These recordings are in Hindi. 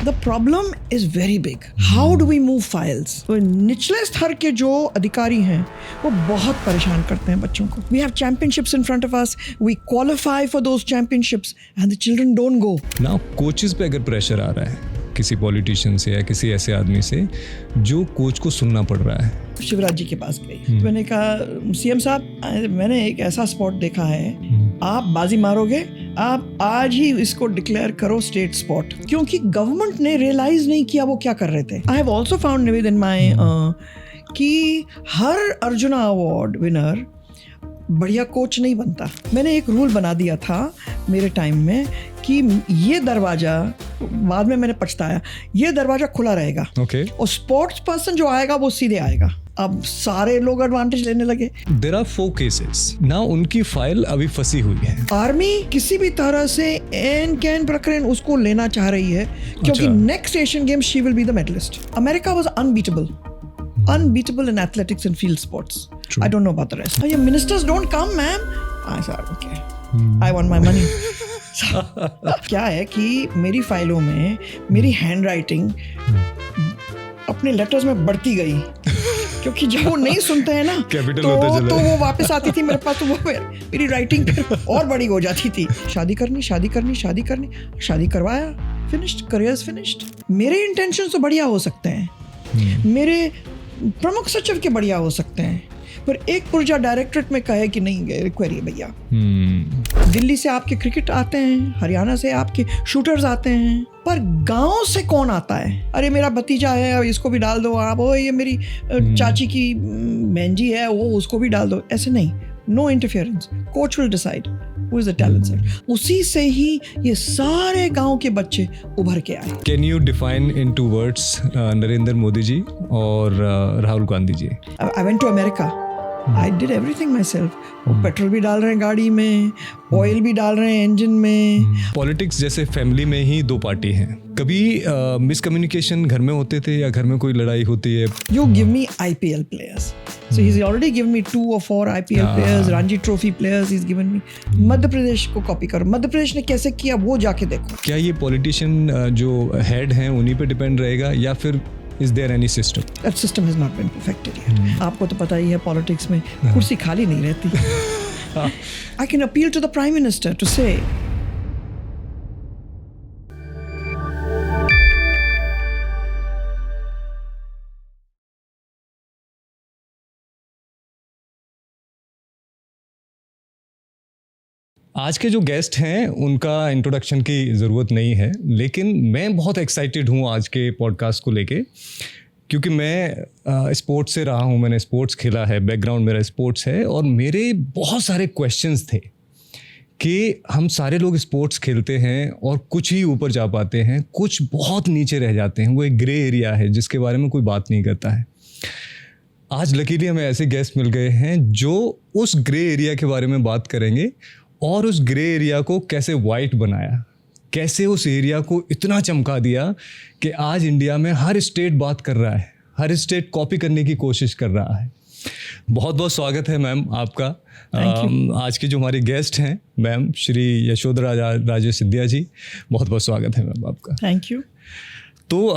The problem is very big. How do we move files? तो निचले स्तर के जो अधिकारी हैं वो बहुत परेशान करते हैं बच्चों को. We have championships in front of us, we qualify for those championships and the children don't go. Now coaches पे अगर प्रेशर आ रहा है किसी पॉलिटिशियन से या किसी ऐसे आदमी से जो कोच को सुनना पड़ रहा है. शिवराज जी के पास गई. मैंने कहा सीएम साहब, मैंने एक ऐसा स्पॉट देखा है, आप बाजी मारोगे, आप आज ही इसको डिक्लेयर करो स्टेट स्पॉट. क्योंकि गवर्नमेंट ने रियलाइज नहीं किया वो क्या कर रहे थे. आई हैव ऑल्सो फाउंड निवेद इन माई कि हर अर्जुना अवार्ड विनर बढ़िया कोच नहीं बनता. मैंने एक रूल बना दिया था मेरे टाइम में कि ये दरवाजा, बाद में मैंने पछताया, ये दरवाजा खुला रहेगा. Okay. और स्पोर्ट्स पर्सन जो आएगा वो सीधे आएगा. अब सारे लोग एडवांटेज लेने लगे. There are 4 cases. ना उनकी फाइल अभी फंसी हुई है. आर्मी किसी भी तरह से एन कैन प्रकरण उसको लेना चाह रही है क्योंकि next Asian games she will be the medallist. America was unbeatable in athletics and field sports. True. I don't know about the rest. Oh, your ministers don't come, ma'am. I said, okay. I want my money. क्या है कि मेरी फाइलों में मेरी हैंडराइटिंग अपने लेटर्स में बढ़ती गई क्योंकि जब वो नहीं सुनते हैं ना तो वो वापस आती थी मेरे पास, तो वो मेरी राइटिंग और बड़ी हो जाती थी. शादी करनी, शादी करवाया, फिनिश्ड, करियर्स फिनिश्ड. मेरे इंटेंशन तो बढ़िया हो सकते हैं, मेरे प्रमुख सचिव के बढ़िया हो सकते हैं, पर एक पुर्जा डायरेक्टरेट में कहे कि नहीं क्वेरी भैया. दिल्ली से आपके क्रिकेट आते हैं, हरियाणा से आपके शूटर्स आते हैं, पर गांव से कौन आता है? अरे मेरा भतीजा है, इसको भी डाल दो आप. ओ ये मेरी चाची की बहनजी है, वो उसको भी डाल दो. ऐसे नहीं. No interference. Coach will decide who is the talented. उसी से ही ये सारे गांव के बच्चे उभर के आए. Can you define in 2 words Narendra Modi ji और Rahul Gandhi ji? I went to America. I did everything myself. Petrol भी डाल रहे हैं गाड़ी में, ऑयल भी डाल रहे हैं इंजन में. पॉलिटिक्स जैसे फैमिली में ही 2 पार्टी हैं. कभी मिसकम्युनिकेशन घर में होते थे या घर में कोई लड़ाई होती है? You give me IPL players. So he's already given me 2 or 4 IPL players, Ranji Trophy players he's given me. Madhya Pradesh को कॉपी करो. मध्य प्रदेश ने कैसे किया वो जाके देखो. क्या ये पॉलिटिशियन जो हेड हैं उन्हीं पे डिपेंड रहेगा या फिर is there any system? That system has not been perfected yet. आपको तो पता ही है पॉलिटिक्स में कुर्सी खाली नहीं रहती. I can appeal to the Prime Minister to say आज के जो गेस्ट हैं उनका इंट्रोडक्शन की ज़रूरत नहीं है, लेकिन मैं बहुत एक्साइटेड हूँ आज के पॉडकास्ट को लेके, क्योंकि मैं स्पोर्ट्स से रहा हूँ, मैंने स्पोर्ट्स खेला है, बैकग्राउंड मेरा स्पोर्ट्स है, और मेरे बहुत सारे क्वेश्चंस थे कि हम सारे लोग स्पोर्ट्स खेलते हैं और कुछ ही ऊपर जा पाते हैं, कुछ बहुत नीचे रह जाते हैं. वो एक ग्रे एरिया है जिसके बारे में कोई बात नहीं करता है. आज लकीली हमें ऐसे गेस्ट मिल गए हैं जो उस ग्रे एरिया के बारे में बात करेंगे और उस ग्रे एरिया को कैसे वाइट बनाया, कैसे उस एरिया को इतना चमका दिया कि आज इंडिया में हर स्टेट बात कर रहा है, हर स्टेट कॉपी करने की कोशिश कर रहा है. बहुत बहुत स्वागत है मैम आपका. आज के जो हमारे गेस्ट हैं मैम श्री यशोधरा राजे सिंधिया जी, बहुत बहुत स्वागत है मैम आपका. Thank you. तो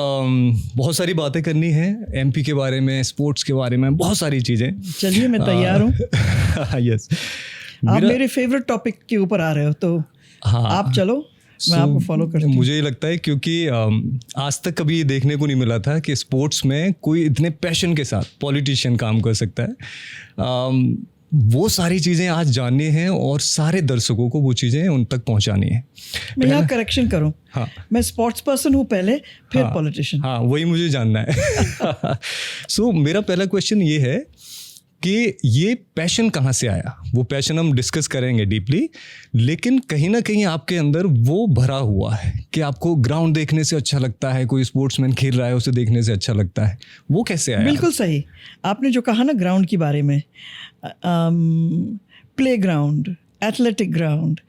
बहुत सारी बातें करनी है, एमपी के बारे में, स्पोर्ट्स के बारे में, बहुत सारी चीज़ें. चलिए मैं तैयार हूँ. यस. आप मेरे फेवरेट टॉपिक के ऊपर आ रहे हो तो हाँ, आप चलो, मैं आपको फॉलो करता हूँ. मुझे ये लगता है क्योंकि आज तक कभी ये देखने को नहीं मिला था कि स्पोर्ट्स में कोई इतने पैशन के साथ पॉलिटिशियन काम कर सकता है. वो सारी चीज़ें आज जाननी हैं और सारे दर्शकों को वो चीज़ें उन तक पहुंचानी है. मैं यहाँ करेक्शन करूँ. हाँ, मैं स्पोर्ट्स पर्सन हूँ पहले, फिर पॉलिटिशियन. हाँ, वही मुझे जानना है. सो मेरा पहला क्वेश्चन ये है कि ये पैशन कहाँ से आया? वो पैशन हम डिस्कस करेंगे डीपली, लेकिन कहीं ना कहीं आपके अंदर वो भरा हुआ है कि आपको ग्राउंड देखने से अच्छा लगता है, कोई स्पोर्ट्समैन खेल रहा है उसे देखने से अच्छा लगता है. वो कैसे आया? बिल्कुल सही आपने जो कहा ना ग्राउंड के बारे में. प्ले ग्राउंड, एथलेटिक ग्राउंड,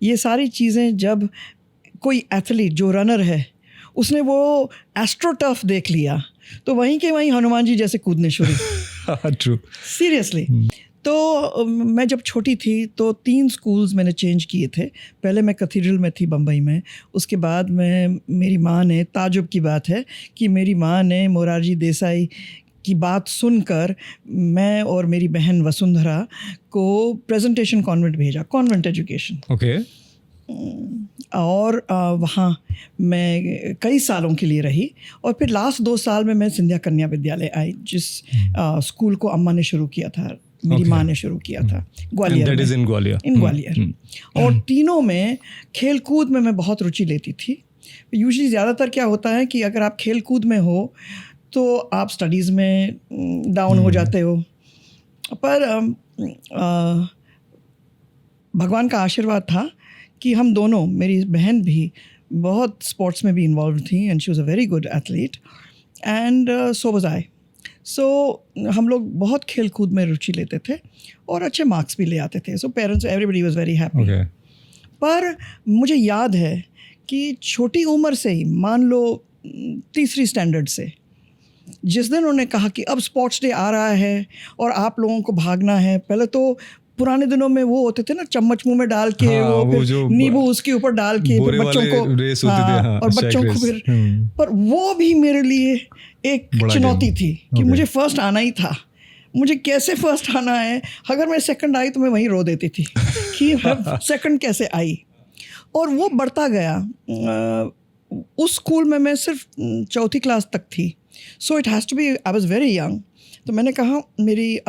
ये सारी चीज़ें जब कोई एथलीट जो रनर है उसने वो एस्ट्रोटर्फ देख लिया तो वहीं के वहीं हनुमान जी जैसे कूदने शुरू. ट्रू. सीरियसली. तो मैं जब छोटी थी तो 3 स्कूल्स मैंने चेंज किए थे। पहले मैं कैथेड्रल में थी बम्बई में, उसके बाद मेरी माँ ने, ताजुब की बात है कि मेरी माँ ने मोरारजी देसाई की बात सुनकर मैं और मेरी बहन वसुंधरा को प्रेजेंटेशन कॉन्वेंट भेजा, कॉन्वेंट एजुकेशन। ओके। और वहाँ मैं कई सालों के लिए रही और फिर लास्ट 2 साल में मैं सिंधिया कन्या विद्यालय आई, जिस स्कूल को अम्मा ने शुरू किया था, मेरी माँ ने शुरू किया था ग्वालियर में। इन ग्वालियर। इन ग्वालियर। और तीनों में खेल कूद में मैं बहुत रुचि लेती थी। यूजुअली ज़्यादातर क्या होता है कि अगर आप खेल कूद में हो तो आप स्टडीज़ में डाउन हो जाते हो, पर भगवान का आशीर्वाद था कि हम दोनों, मेरी बहन भी बहुत स्पोर्ट्स में भी इन्वॉल्व थी and she was a very good athlete and so was I. So हम लोग बहुत खेल कूद में रुचि लेते थे और अच्छे मार्क्स भी ले आते थे। So parents, everybody was very happy. पर मुझे याद है कि छोटी उम्र से ही, मान लो 3री स्टैंडर्ड से, जिस दिन उन्होंने कहा कि अब स्पोर्ट्स डे आ रहा है और आप लोगों को भागना है, पहले तो पुराने दिनों में वो होते थे ना, चम्मच मुंह में डाल के, हाँ, वो फिर नींबू उसके ऊपर डाल के फिर बच्चों को रेस होती थी, हाँ, और बच्चों को फिर, पर वो भी मेरे लिए एक चुनौती थी कि मुझे फर्स्ट आना ही था। मुझे कैसे फर्स्ट आना है, अगर मैं सेकंड आई तो मैं वहीं रो देती थी कि सेकंड कैसे आई। और वो बढ़ता गया। उस स्कूल में मैं सिर्फ 4थी क्लास तक थी, so it has to be, I was very young. तो मैंने कहा मेरी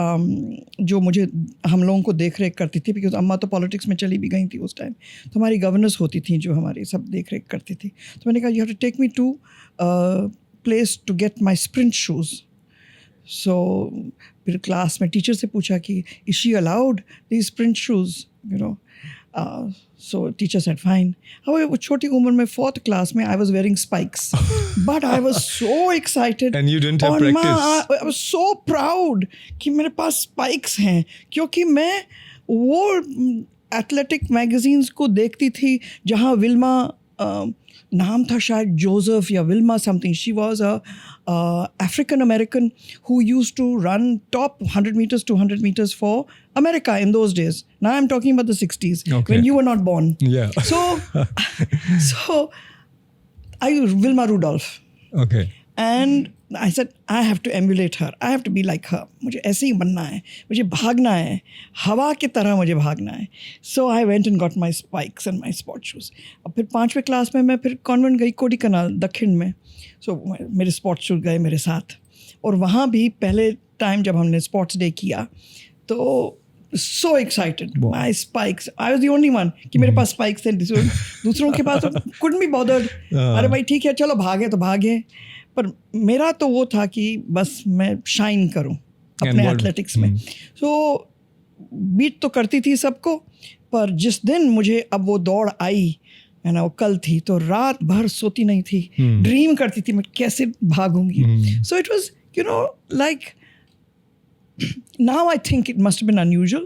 जो मुझे हम लोगों को देख रेख करती थी, बिकॉज अम्मा तो पॉलिटिक्स में चली भी गई थी उस टाइम, तो हमारी गवर्नेंस होती थी जो हमारी सब देख रेख करती थी। तो मैंने कहा you have to take me to place to get my sprint shoes. So फिर क्लास में टीचर से पूछा कि is she allowed these sprint shoes, you know. So teacher said fine. However, छोटी उम्र में 4th class में I was wearing spikes, but I was so excited. And you didn't have practice. I was so proud कि मेरे पास spikes हैं, क्योंकि मैं वो एथलेटिक मैगजीन्स को देखती थी जहाँ विल्मा, नाम था शायद जोसेफ या Wilma something, she was a African American who used to run top 100 meters, 200 meters for America in those days. Now I'm talking about the 60s, okay, when you were not born. Yeah. So Wilma Rudolph. Okay. And I said, I have to emulate her. I have to be like her. मुझे ऐसे ही बनना है, मुझे भागना है, हवा की तरह मुझे भागना है. So I went and got my spikes and my sport shoes. अब फिर 5वीं क्लास में मैं फिर कॉन्वेंट गई, कोडी कनाल दक्षिण में. So मेरे स्पोर्ट शूज गए मेरे साथ, और वहाँ भी पहले टाइम जब हमने स्पोर्ट्स डे किया तो so excited. Wow. My spikes. I was the only one कि मेरे पास spikes थे. दूसरों के पास तो couldn't be bothered. अरे भाई ठीक है, चलो भागे तो भागे. पर मेरा तो वो था कि बस मैं शाइन करूं अपने एथलेटिक्स में. सो बीट तो करती थी सबको, पर जिस दिन मुझे अब वो दौड़ आई है ना, वो कल थी, तो रात भर सोती नहीं थी. ड्रीम करती थी मैं कैसे भागूंगी. So it was, you know, like now I think it must have been unusual,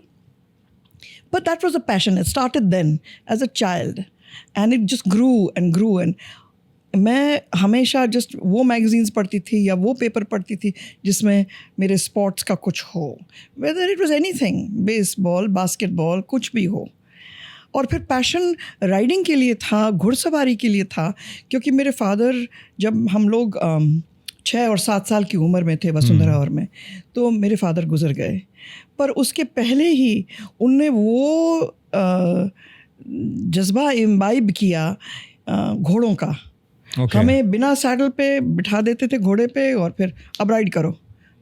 but that was a passion. It started then as a child and it just grew and grew. And मैं हमेशा जस्ट वो मैगजीन्स पढ़ती थी या वो पेपर पढ़ती थी जिसमें मेरे स्पोर्ट्स का कुछ हो, whether it was anything, baseball, basketball, कुछ भी हो. और फिर पैशन राइडिंग के लिए था, घुड़सवारी के लिए था, क्योंकि मेरे फादर, जब हम लोग 6 और 7 साल की उम्र में थे, वसुंधरा और मैं, तो मेरे फादर गुजर गए. पर उसके पहले ही उनने वो जज्बा इम्बाइब किया घोड़ों का. Okay. हमें बिना सैडल पे बिठा देते थे घोड़े पे, और फिर अब राइड करो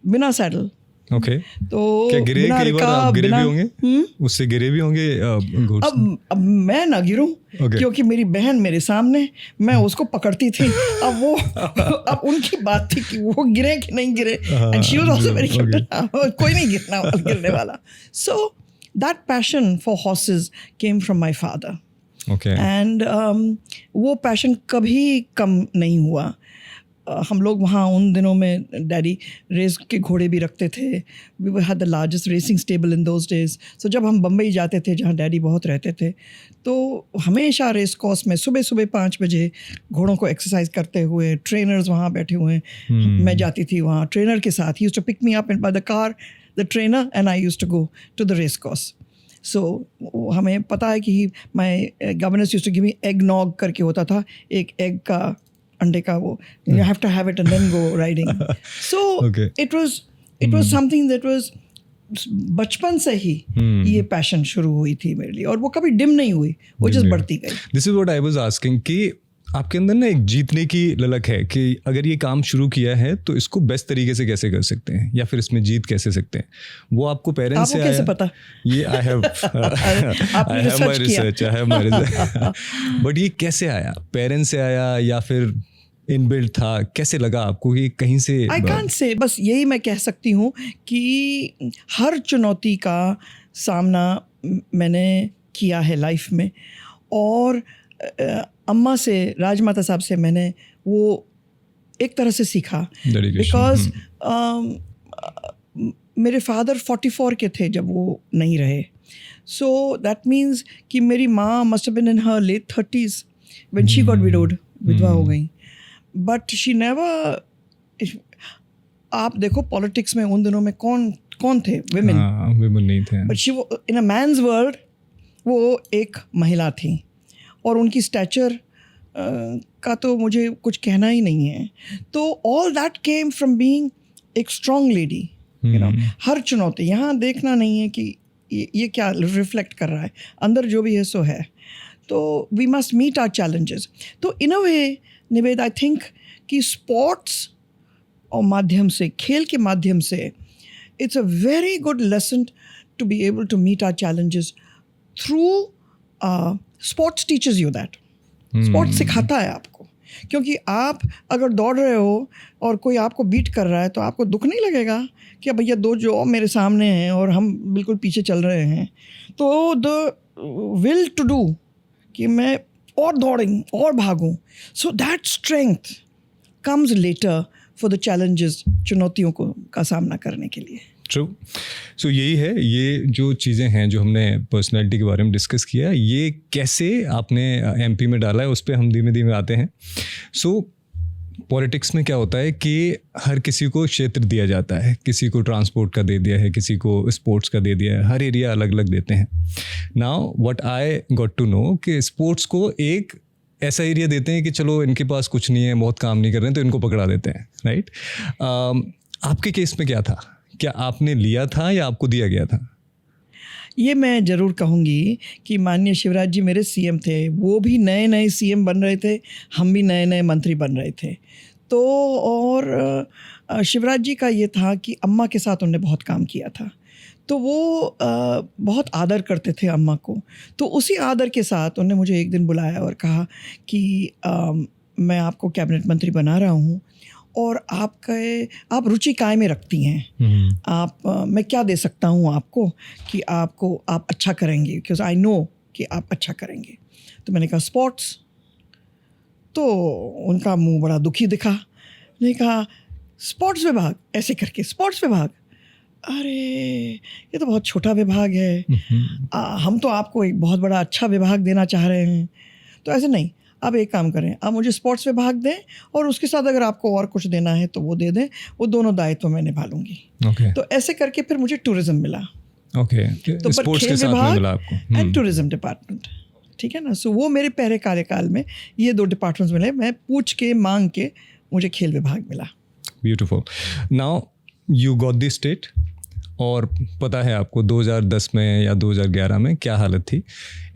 बिना सैडल. ओके. तो क्या गिरे कई बार? आप गिरे भी होंगे उससे, गिरे भी होंगे अब मैं ना गिरूं, क्योंकि मेरी बहन मेरे सामने, मैं उसको पकड़ती थी. अब उनकी बात थी कि वो गिरे कि नहीं गिरे. And she was also very captain, कोई नहीं गिरने वाला. So that passion for horses came from my father. And वो पैशन कभी कम नहीं हुआ. हम लोग वहाँ उन दिनों में डैडी रेस के घोड़े भी रखते थे. We had the largest racing stable in those days. So जब हम बम्बई जाते थे, जहाँ डैडी बहुत रहते थे, तो हमेशा रेस कोर्स में सुबह सुबह 5 बजे घोड़ों को एक्सरसाइज करते हुए, ट्रेनर्स वहाँ बैठे हुए हैं, मैं जाती थी वहाँ ट्रेनर के साथ. He used to pick me up by the car the trainer and I used to go to the race course. So हमें पता है कि my governess used to give me eggnog करके होता था, एक एग का, अंडे का, वो you have to have it and then go riding. So it was something that was बचपन से ही ये पैशन शुरू हुई थी मेरे लिए, और वो कभी डिम नहीं हुई, वो जस्ट बढ़ती गई. This is what I was asking कि आपके अंदर ना एक जीतने की ललक है कि अगर ये काम शुरू किया है तो इसको बेस्ट तरीके से कैसे कर सकते हैं, या फिर इसमें जीत कैसे सकते हैं. वो आपको पेरेंट्स से आया? कैसे पता? ये I have my research. But ये कैसे आया? पेरेंट्स से आया या फिर इनबिल्ट था? कैसे लगा आपको कि कहीं से? I can't say. बस यही मैं कह सकती हूँ कि हर चुनौती का सामना मैंने किया है लाइफ में, और अम्मा से, राजमाता साहब से मैंने वो एक तरह से सीखा. बिकॉज मेरे फादर 44 के थे जब वो नहीं रहे. सो दैट मीन्स कि मेरी माँ must have been in her late 30s when she got widowed, विधवा हो गई. बट शी नेवर, आप देखो पॉलिटिक्स में उन दिनों में कौन थे? विमेन नहीं थे. But she in a man's world वो एक महिला थी, और उनकी स्टैचर का तो मुझे कुछ कहना ही नहीं है. तो all that came from being एक स्ट्रॉन्ग लेडी. यू नो, हर चुनौती, यहाँ देखना नहीं है कि ये क्या रिफ्लेक्ट कर रहा है, अंदर जो भी है सो है. तो we must meet our challenges. तो in a way निवेद, I think कि स्पोर्ट्स और माध्यम से, खेल के माध्यम से, it's a very good lesson to be able to meet our challenges through sports. Teachers you that. Sports सिखाता है आपको, क्योंकि आप अगर दौड़ रहे हो और कोई आपको बीट कर रहा है तो आपको दुख नहीं लगेगा कि भैया दो जो मेरे सामने हैं और हम बिल्कुल पीछे चल रहे हैं. तो द विल टू डू कि मैं और दौड़ूं और भागूं. So that strength comes later for the challenges, चुनौतियों का सामना करने के लिए. ट्रू. सो यही है, ये जो चीज़ें हैं जो हमने पर्सनैलिटी के बारे में डिस्कस किया, ये कैसे आपने एमपी में डाला है, उस पर हम धीमे धीमे आते हैं. सो पॉलिटिक्स में क्या होता है कि हर किसी को क्षेत्र दिया जाता है, किसी को ट्रांसपोर्ट का दे दिया है, किसी को स्पोर्ट्स का दे दिया है, हर एरिया अलग अलग देते हैं. Now what I got to know कि स्पोर्ट्स को एक ऐसा एरिया देते हैं कि चलो इनके पास कुछ नहीं है, बहुत काम नहीं कर रहे हैं, तो इनको पकड़ा देते हैं, राइट? आपके केस में क्या था? क्या आपने लिया था या आपको दिया गया था? ये मैं ज़रूर कहूँगी कि माननीय शिवराज जी मेरे सीएम थे, वो भी नए नए सीएम बन रहे थे, हम भी नए नए मंत्री बन रहे थे. तो और शिवराज जी का ये था कि अम्मा के साथ उन्होंने बहुत काम किया था, तो वो बहुत आदर करते थे अम्मा को. तो उसी आदर के साथ उन्होंने मुझे एक दिन बुलाया और कहा कि मैं आपको कैबिनेट मंत्री बना रहा हूँ, और आप रुचि काय में रखती हैं, आप मैं क्या दे सकता हूँ आपको कि आप अच्छा करेंगे, बिकॉज आई नो कि आप अच्छा करेंगे. तो मैंने कहा स्पोर्ट्स. तो उनका मुंह बड़ा दुखी दिखा. मैंने कहा स्पोर्ट्स विभाग, ऐसे करके स्पोर्ट्स विभाग, अरे ये तो बहुत छोटा विभाग है, हम तो आपको एक बहुत बड़ा अच्छा विभाग देना चाह रहे हैं. तो ऐसे नहीं, आप एक काम करें, आप मुझे स्पोर्ट्स विभाग दें और उसके साथ अगर आपको और कुछ देना है तो वो दे दें, वो दोनों दायित्व मैं निभा लूँगी. तो ऐसे करके फिर मुझे टूरिज्म मिला. तो स्पोर्ट्स के साथ में मिला आपको एंड टूरिज्म डिपार्टमेंट, ठीक है ना. सो वो मेरे पहले कार्यकाल में ये 2 डिपार्टमेंट्स मिले. मैं पूछ के मांग के मुझे खेल विभाग मिला. Beautiful. Now you got the state, और पता है आपको 2010 में या 2011 में क्या हालत थी.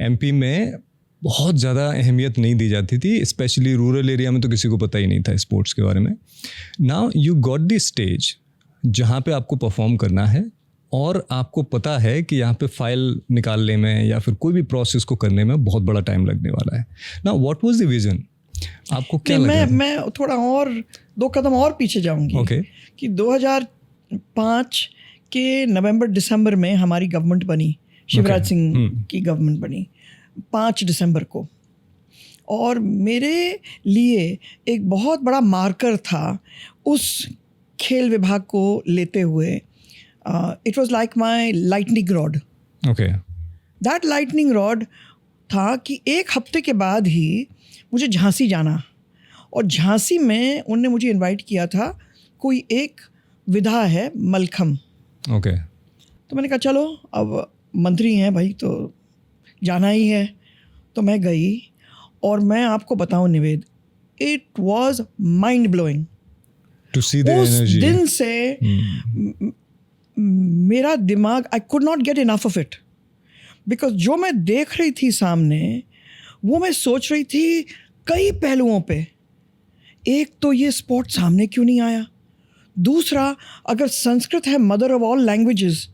एमपी में बहुत ज़्यादा अहमियत नहीं दी जाती थी, स्पेशली रूरल एरिया में तो किसी को पता ही नहीं था स्पोर्ट्स के बारे में. Now you got the stage जहाँ पे आपको परफॉर्म करना है, और आपको पता है कि यहाँ पे फाइल निकालने में या फिर कोई भी प्रोसेस को करने में बहुत बड़ा टाइम लगने वाला है. Now what was the vision? आपको क्या लग रहा था? मैं थोड़ा और 2 कदम और पीछे जाऊँगी. कि 2005 के नवंबर-दिसंबर में हमारी गवर्नमेंट बनी, शिवराज सिंह की गवर्नमेंट बनी 5 दिसंबर को, और मेरे लिए एक बहुत बड़ा मार्कर था उस खेल विभाग को लेते हुए. It was like my lightning rod. That lightning rod था कि 1 हफ्ते के बाद ही मुझे झांसी जाना, और झांसी में उन्होंने मुझे इनवाइट किया था. कोई एक विधा है मलखम, ओके तो मैंने कहा चलो अब मंत्री हैं भाई तो जाना ही है। तो मैं गई और मैं आपको बताऊं Nived, it was mind blowing. To see the उस एनर्जी। दिन से मेरा दिमाग, I could not get enough of it, because जो मैं देख रही थी सामने वो मैं सोच रही थी कई पहलुओं पे। एक तो ये स्पोर्ट सामने क्यों नहीं आया, दूसरा अगर संस्कृत है मदर ऑफ ऑल लैंग्वेजेस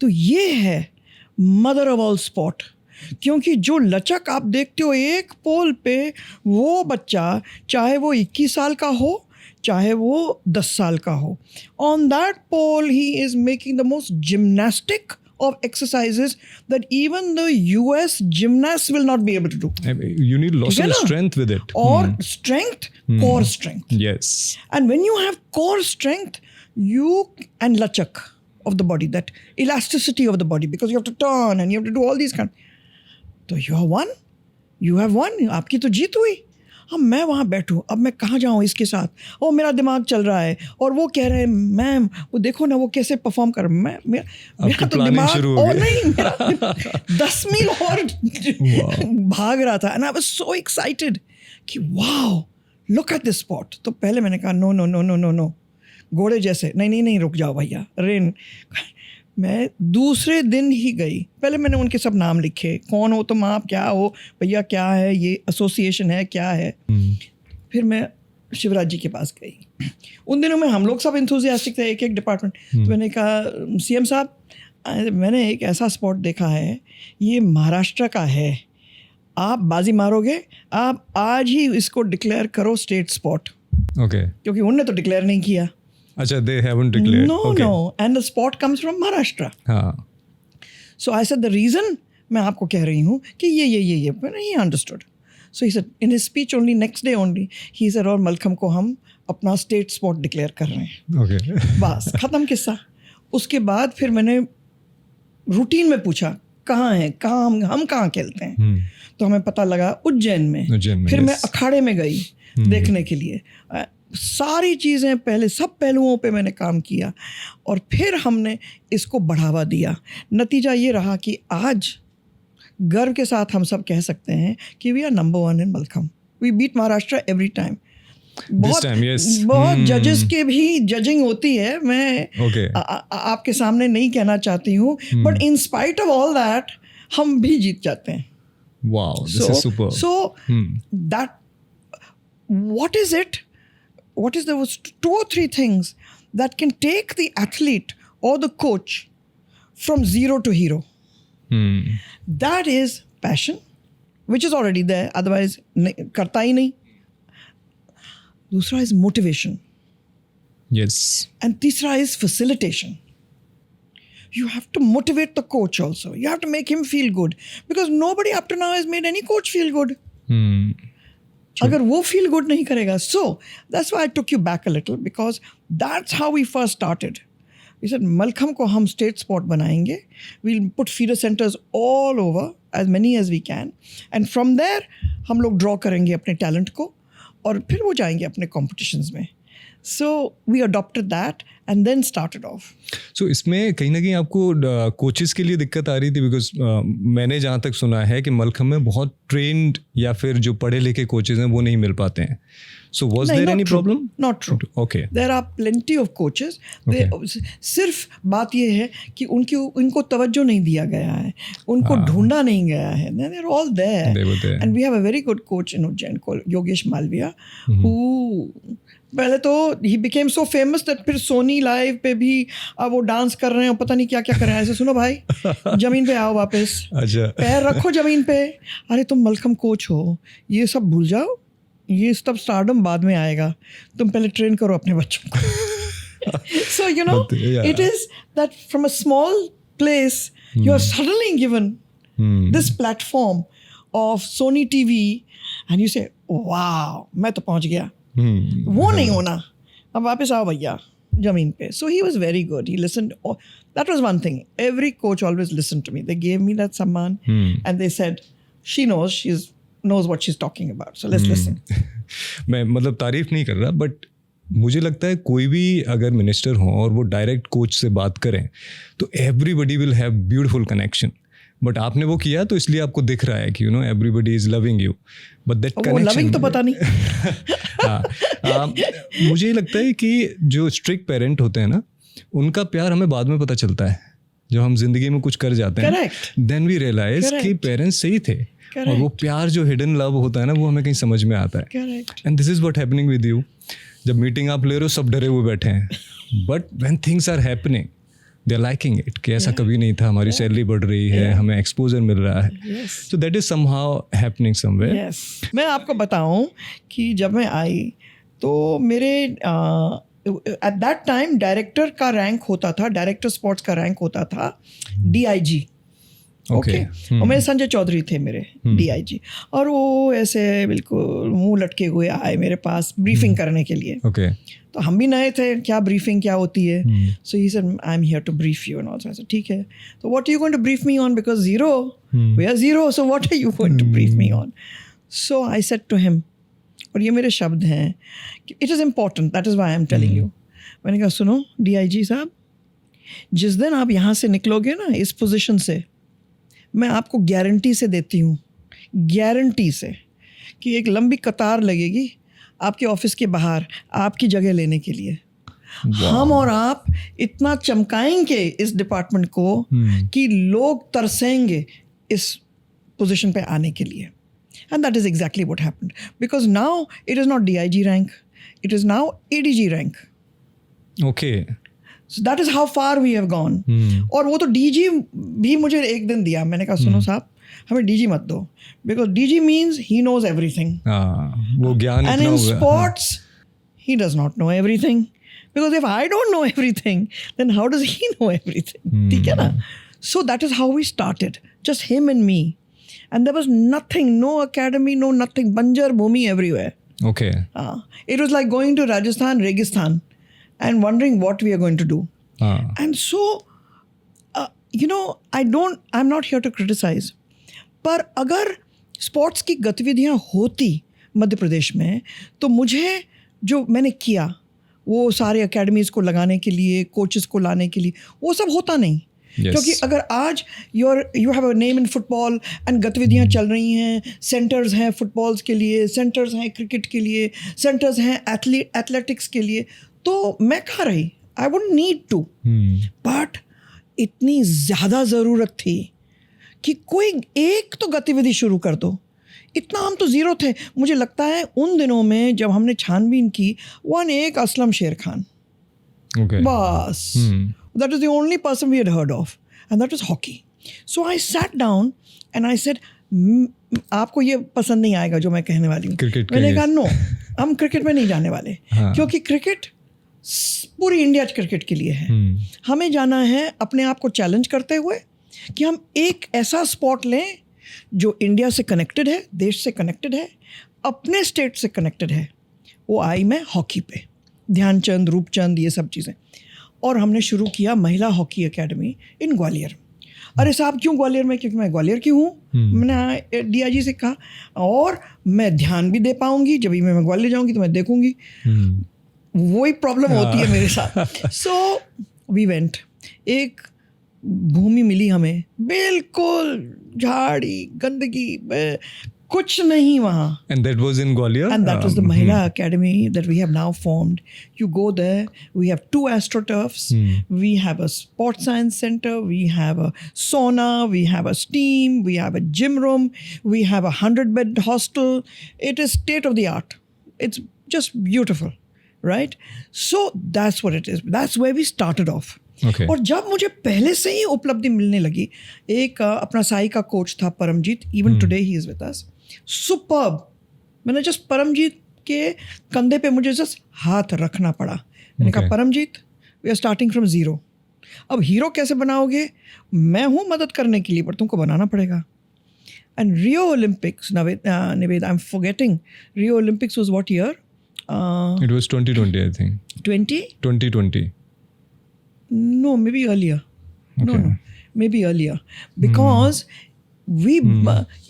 तो ये है मदर ऑफ ऑल स्पोर्ट। क्योंकि जो लचक आप देखते हो एक पोल पे, वो बच्चा चाहे वो 21 साल का हो चाहे वो 10 साल का हो, on that pole he is making the most gymnastic of exercises that even the US gymnasts will not be able to do. You need lots ठीक है of ना? strength with it. Or strength, core strength. Yes. And when you have core strength, you and lachak of the body, that elasticity of the body, because you have to turn and you have to do all these kind. So you have won. You have won. आपकी तो जीत हुई। अब मैं वहाँ बैठूँ, अब मैं कहाँ जाऊँ इसके साथ, और मेरा दिमाग चल रहा है और वो कह रहे हैं मैम वो देखो ना वो कैसे परफॉर्म कर, मेरा तो दिमाग और नहीं, मेरा 10 मील और भाग रहा था। And I was so excited कि wow look at this spot. तो पहले मैंने कहा no no no no no no, घोड़े जैसे, नहीं नहीं नहीं रुक जाओ भैया रेन। मैं दूसरे दिन ही गई, पहले मैंने उनके सब नाम लिखे, कौन हो तुम, आप क्या हो भैया, क्या है ये एसोसिएशन है क्या है। फिर मैं शिवराज जी के पास गई। उन दिनों में हम लोग सब इंथुजियास्टिक थे, एक एक डिपार्टमेंट। तो मैंने कहा सीएम साहब मैंने एक ऐसा स्पॉट देखा है, ये महाराष्ट्र का है, आप बाजी मारोगे, आप आज ही इसको डिक्लेयर करो स्टेट स्पॉट। ओके। क्योंकि उनने तो डिक्लेयर नहीं किया। अच्छा, they haven't declared. No, okay. no, and the sport comes from Maharashtra. हाँ. So I said the reason मैं आपको कह रही हूँ कि ये, but he understood. So he said in his speech only next day only he said और मलखम को हम अपना स्टेट स्पोर्ट डिक्लेयर कर रहे हैं। Okay. बस खत्म किस्सा। उसके बाद फिर मैंने रूटीन में पूछा कहाँ है, कहाँ हम कहाँ खेलते हैं। तो हमें पता लगा उज्जैन में। फिर मैं अखाड़े में गई देखने के लिए। सारी चीज़ें पहले सब पहलुओं पे मैंने काम किया और फिर हमने इसको बढ़ावा दिया। नतीजा ये रहा कि आज गर्व के साथ हम सब कह सकते हैं कि we are number 1 in mallakhamb. We beat Maharashtra every time. बहुत जजेस के भी जजिंग होती है, मैं आपके सामने नहीं कहना चाहती हूँ, but in spite of all that हम भी जीत जाते हैं। Wow, this is super. So that what is it? What is those 2 or 3 things that can take the athlete or the coach from zero to hero? That is passion, which is already there. Otherwise, karta hi nahi. Dusra is motivation. Yes. And tisra is facilitation. You have to motivate the coach also. You have to make him feel good. Because nobody up to now has made any coach feel good. अगर वो फील गुड नहीं करेगा, so that's why I took you back a little, because that's how we first started. We said mallakhamb को हम स्टेट स्पॉट बनाएंगे, we will put feeder centres all over, as many as we can, and from there हम लोग ड्रॉ करेंगे अपने टैलेंट को और फिर वो जाएंगे अपने कॉम्पिटिशन्स में। So we adopted that and then started off. So इसमें कहीं ना कहीं आपको कोचेस के लिए दिक्कत आ रही थी, बिकॉज मैंने जहाँ तक सुना है कि मलखम में बहुत ट्रेंड या फिर जो पढ़े लिखे कोचेस हैं वो नहीं मिल पाते हैं। So was there any problem? Not true. Okay. There are plenty of coaches. सिर्फ बात ये है कि उनको तवज्जो नहीं दिया गया है, उनको ढूंढा नहीं गया है। They're all there. They were there. And we have a very good coach in Ujjain called Yogesh Malviya, who पहले तो he became so famous that फिर सोनी लाइव पे भी अब वो डांस कर रहे हैं, पता नहीं क्या क्या कर रहे हैं। ऐसे सुनो भाई, जमीन पे आओ वापस, अच्छा पैर रखो जमीन पे। अरे तुम मलखम कोच हो, ये सब भूल जाओ, ये सब स्टारडम बाद में आएगा, तुम पहले ट्रेन करो अपने बच्चों को। So you know, it is that from a small place you are suddenly given this platform of Sony TV and you say, wow, मैं तो पहुंच गया। वो नहीं होना, अब वापस आओ भैया जमीन पे। So he was very good. He listened. That was one thing. Every coach always listened to me. They gave me that samman and they said, she knows what she's talking about. So let's listen. मैं मतलब तारीफ नहीं कर रहा, बट मुझे लगता है कोई भी अगर मिनिस्टर हो और वो डायरेक्ट कोच से बात करें तो everybody will have beautiful connection, but आपने वो किया तो इसलिए आपको दिख रहा है कि everybody is loving you, but that connection loving तो पता नहीं। मुझे ये लगता है कि जो स्ट्रिक्ट पेरेंट होते हैं ना, उनका प्यार हमें बाद में पता चलता है जब हम जिंदगी में कुछ कर जाते हैं, देन वी रियलाइज कि पेरेंट्स सही थे। और वो प्यार जो हिडन लव होता है ना, वो हमें कहीं समझ में आता है। And this is what happening with you. जब मीटिंग आप ले रहे हो सब डरे हुए बैठे हैं, but when things are happening they are liking it, कि ऐसा कभी नहीं था, हमारी सैलरी बढ़ रही है, हमें एक्सपोजर मिल रहा है, so that is somehow happening somewhere. मैं आपको बताऊं कि जब मैं आई तो मेरे एट दैट टाइम डायरेक्टर का रैंक होता था, डायरेक्टर स्पोर्ट्स का रैंक होता था DIG। ओके, और मेरे संजय चौधरी थे मेरे DIG, और वो ऐसे बिल्कुल मुंह लटके हुए आए मेरे पास ब्रीफिंग करने के लिए। ओके, तो हम भी नए थे, क्या ब्रीफिंग क्या होती है। So he said I am here to brief you and all. So ठीक है, तो what are you going to brief me on, because zero we are zero, so what are you going to brief me on. So I said to him, और ये मेरे शब्द हैं, it is important, that is why I am telling you. मैंने कहा सुनो DIG साहब, जिस दिन आप यहाँ से निकलोगे ना इस पोजीशन से, मैं आपको गारंटी से देती हूँ, गारंटी से, कि एक लंबी कतार लगेगी आपके ऑफिस के बाहर आपकी जगह लेने के लिए। हम और आप इतना चमकाएंगे इस डिपार्टमेंट को कि लोग तरसेंगे इस पोजीशन पे आने के लिए। And that is exactly what happened. Because now it is not DIG rank, it is now ADG rank. Okay. So that is how far we have gone. और वो तो DG भी मुझे एक दिन दिया, मैंने कहा सुनो साहब, हमें DG मत दो, because DG means he knows everything. वो ज्ञान And in sports, he does not know everything. Because if I don't know everything, then how does he know everything? ठीक है ना? So that is how we started, just him and me. And there was nothing, no academy, no nothing, banjar bhumi everywhere. Okay. It was like going to Rajasthan, Registan, and wondering what we are going to do. And so, I'm not here to criticize. पर अगर स्पोर्ट्स की गतिविधियाँ होती मध्य प्रदेश में, तो मुझे जो मैंने किया, वो सारे अकेडमीज़ को लगाने के लिए, कोचेस को लाने के लिए, वो सब होता नहीं। क्योंकि अगर आज you have a name in football and गतिविधियाँ चल रही हैं, सेंटर्स हैं फुटबॉल्स के लिए, सेंटर्स हैं क्रिकेट के लिए, सेंटर्स हैं एथलेटिक्स के लिए, तो मैं कहाँ रही, I wouldn't need to, but इतनी ज़्यादा ज़रूरत थी कि कोई एक तो गतिविधि शुरू कर दो। इतना हम तो ज़ीरो थे। मुझे लगता है उन दिनों में जब हमने छानबीन की, एक असलम शेर खान, बस, that is the only person we had heard of, and that was hockey. So I sat down and I said, आपको ये पसंद नहीं आएगा जो मैं कहने वाली हूँ। मैंने कहा नो, हम क्रिकेट में नहीं जाने वाले, क्योंकि क्रिकेट पूरी इंडिया क्रिकेट के लिए है। हमें जाना है अपने आप को चैलेंज करते हुए कि हम एक ऐसा स्पोर्ट लें जो इंडिया से कनेक्टेड है, देश से कनेक्टेड है, अपने स्टेट से कनेक्टेड है। वो आई मैं हॉकी पे, ध्यानचंद, रूपचंद, ये सब चीज़ें। और हमने शुरू किया महिला हॉकी एकेडमी इन ग्वालियर। अरे साहब क्यों ग्वालियर में, क्योंकि मैं ग्वालियर की हूँ। मैंने DIG से कहा, और मैं ध्यान भी दे पाऊँगी, जब भी मैं ग्वालियर जाऊँगी तो मैं देखूँगी। वही प्रॉब्लम होती है मेरे साथ। सो वी वेंट, एक भूमि मिली हमें, बिल्कुल झाड़ी गंदगी, कुछ नहीं वहाँ। And that was in Gwalior? And that was the Mahila Academy that we have now formed. You go there, we have 2 AstroTurfs, we have a sports science center, we have a sauna, we have a steam, we have a gym room, we have a 100-bed hostel. It is state of the art. It's just beautiful, right? So that's what it is. That's where we started off. Okay. और जब मुझे पहले से ही उपलब्धि मिलने लगी, एक अपना साई का कोच था Paramjeet, even today he is with us, superb. मैंने जस्ट परमजीत के कंधे पे मुझे जस्ट हाथ रखना पड़ा। मैंने कहा Paramjeet, we are starting from zero. अब हीरो कैसे बनाओगे, मैं हूँ मदद करने के लिए, पर तुमको बनाना पड़ेगा। And Rio Olympics, निवेद, I am forgetting, Rio Olympics was what year? It was 2020, I think. 2020. No, maybe earlier. Okay. No, maybe earlier. Because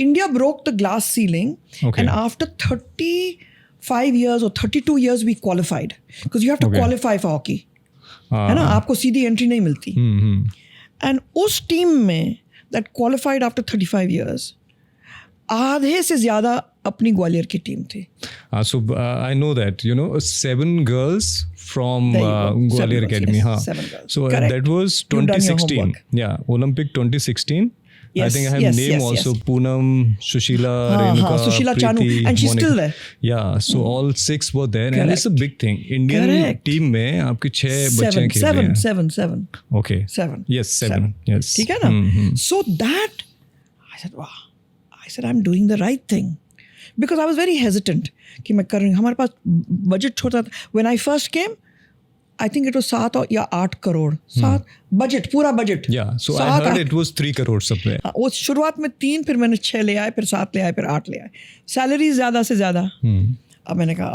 India broke the glass ceiling, Okay. and after 30 5 years or 32 years we qualified because you have to qualify for hockey. है ना, आपको सीधी एंट्री नहीं मिलती. एंड उस टीम में दैट क्वालिफाइड आफ्टर 35 years, आधे से ज़्यादा अपनी ग्वालियर की टीम थी. So I know that, 7 girls from There you go. Gwalior 7 girls, Academy. yes, हाँ. 7 girls. So Correct. that was You've done your 2016. homework. Yeah, Olympic 2016. I Yes, think I have yes, name yes, also yes. Poonam, Sushila, हाँ, Renuka, Sushila Chanu, Preeti, and she's Monica. still there. Yeah, so all 6 were there, and it's a big thing. Indian Correct. team में आपके 6 बच्चे खेल रहे हैं. Seven. Okay. 7. Yes, 7. Yes. ठीक है ना? So that, I said, wow. I said, I'm doing the right thing. Because I was very hesitant कि मैं कर रही हूँ. हमारे पास बजट छोटा था. When I first came, I think it was 7 या 8 करोड़. 7 बजट, पूरा budget. Yeah, so I heard it was 3 crore somewhere. वो शुरुआत में 3, फिर मैंने 6 ले आए, फिर 7 ले आए, फिर 8 ले आए. सैलरी ज़्यादा से ज़्यादा. अब मैंने कहा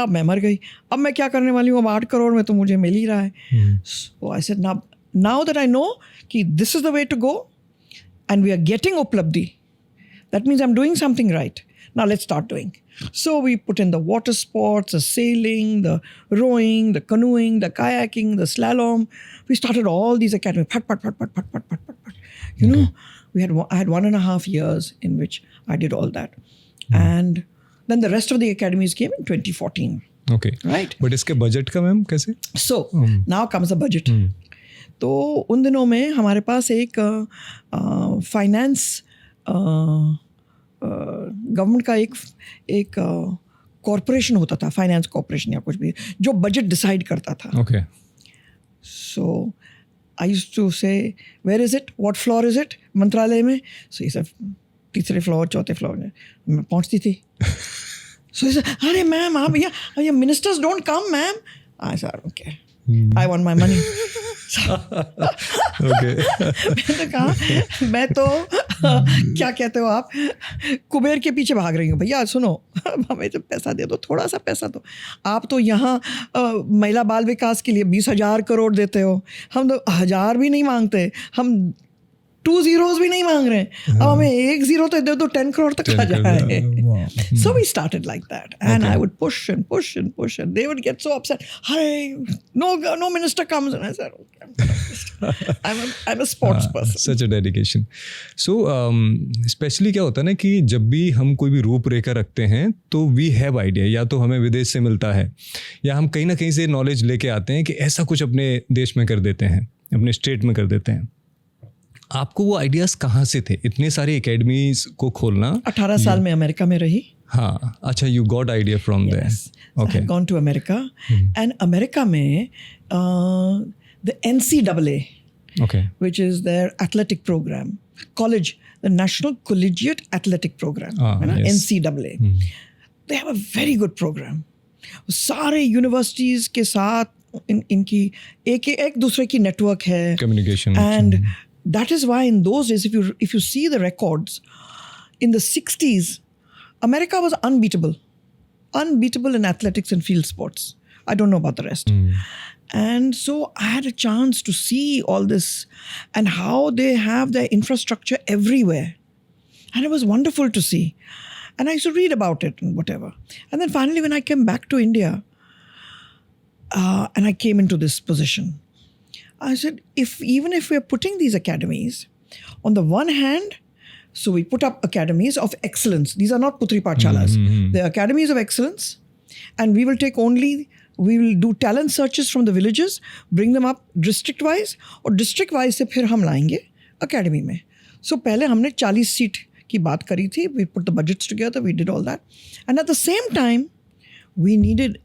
अब मैं मर गई. अब मैं क्या करने वाली हूँ? अब 8 करोड़ में तो मुझे मिल ही रहा है. So I said, now that I know कि this is the way to go and we are getting Uplabdhi, that means I'm doing something right. Now let's start doing. So we put in the water sports, the sailing, the rowing, the canoeing, the kayaking, the slalom. We started all these academies. Pat. You know, I had 1.5 years in which I did all that. And then the rest of the academies came in 2014. Okay. Right? But इसके बजट का मैम कैसे? So now comes the budget. तो उन दिनों में हमारे पास एक फाइनेंस गवर्नमेंट का एक कॉरपोरेशन होता था, फाइनेंस कॉरपोरेशन या कुछ भी, जो बजट डिसाइड करता था. Okay. So I used to say where is it, what floor is it, मंत्रालय में. सो ये सब 3रे फ्लोर 4थे फ्लोर में मैं पहुंचती थी. सो अरे मैम आप ये ministers don't come ma'am. I sir okay, I want my money. मैंने कहा मैं तो क्या कहते हो आप, कुबेर के पीछे भाग रही हूँ. भैया सुनो, हमें तो पैसा दे दो, थोड़ा सा पैसा दो. आप तो यहाँ महिला बाल विकास के लिए 20,000 करोड़ देते हो, हम तो 1,000 भी नहीं मांगते, हम 2 zeros भी नहीं मांग रहे हैं. अब हमें 1 zero तो दे दो, 10 crore तक आ जाए. So we started like that, and I would push and push and push, and they would get so upset. Hey, no minister comes, and I said, okay, I'm a sports person. Such a dedication. So especially क्या होता है ना कि जब भी हम कोई भी रूपरेखा रखते हैं तो we have idea, या तो हमें विदेश से मिलता है या हम कहीं ना कहीं से नॉलेज लेके आते हैं कि ऐसा कुछ अपने देश में कर देते हैं, अपने स्टेट में कर देते हैं. आपको वो आइडियाज कहाँ से थे इतने सारे एकेडमीज को खोलना? 18 साल में अमेरिका में रही. हाँ, अच्छा, you got idea from there. Okay. I had gone to America, and America में the NCAA, okay, which is their athletic program, college, the National Collegiate Athletic Program, है ना, yes. NCAA. They have a very good program. सारे यूनिवर्सिटीज़ के साथ इनकी एक दूसरे की नेटवर्क है, communication, and that is why in those days, if you see the records, in the 60s, America was unbeatable in athletics and field sports. I don't know about the rest. And so I had a chance to see all this and how they have their infrastructure everywhere. And it was wonderful to see. And I used to read about it and whatever. And then finally, when I came back to India, and I came into this position, I said, even if we're putting these academies, on the one hand, so we put up academies of excellence. These are not Putri Pathshalas. They're academies of excellence. And we will do talent searches from the villages, bring them up district-wise, और district-wise से फिर हम लाएंगे academy में. So पहले हमने 40 सीट की बात करी थी. We put the budgets together, we did all that. And at the same time, we needed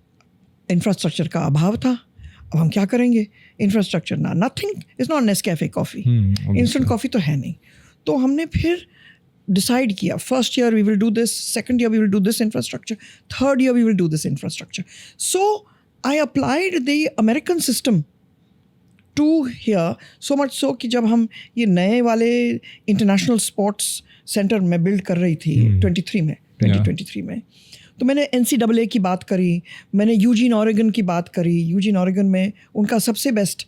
infrastructure का अभाव था. अब हम क्या करेंगे? इंफ्रास्ट्रक्चर ना, nothing is not Nescafe coffee, instant coffee तो है नहीं. तो हमने फिर डिसाइड किया, first year we will do this, second year we will do this infrastructure, third year we will do this infrastructure. So I applied the American system to here, so much so कि जब हम ये नए वाले इंटरनेशनल स्पोर्ट्स सेंटर में बिल्ड कर रही थी 2023 में, तो मैंने NCAA की बात करी, मैंने यूजीन ऑरेगन की बात करी. यूजीन ऑरेगन में उनका सबसे बेस्ट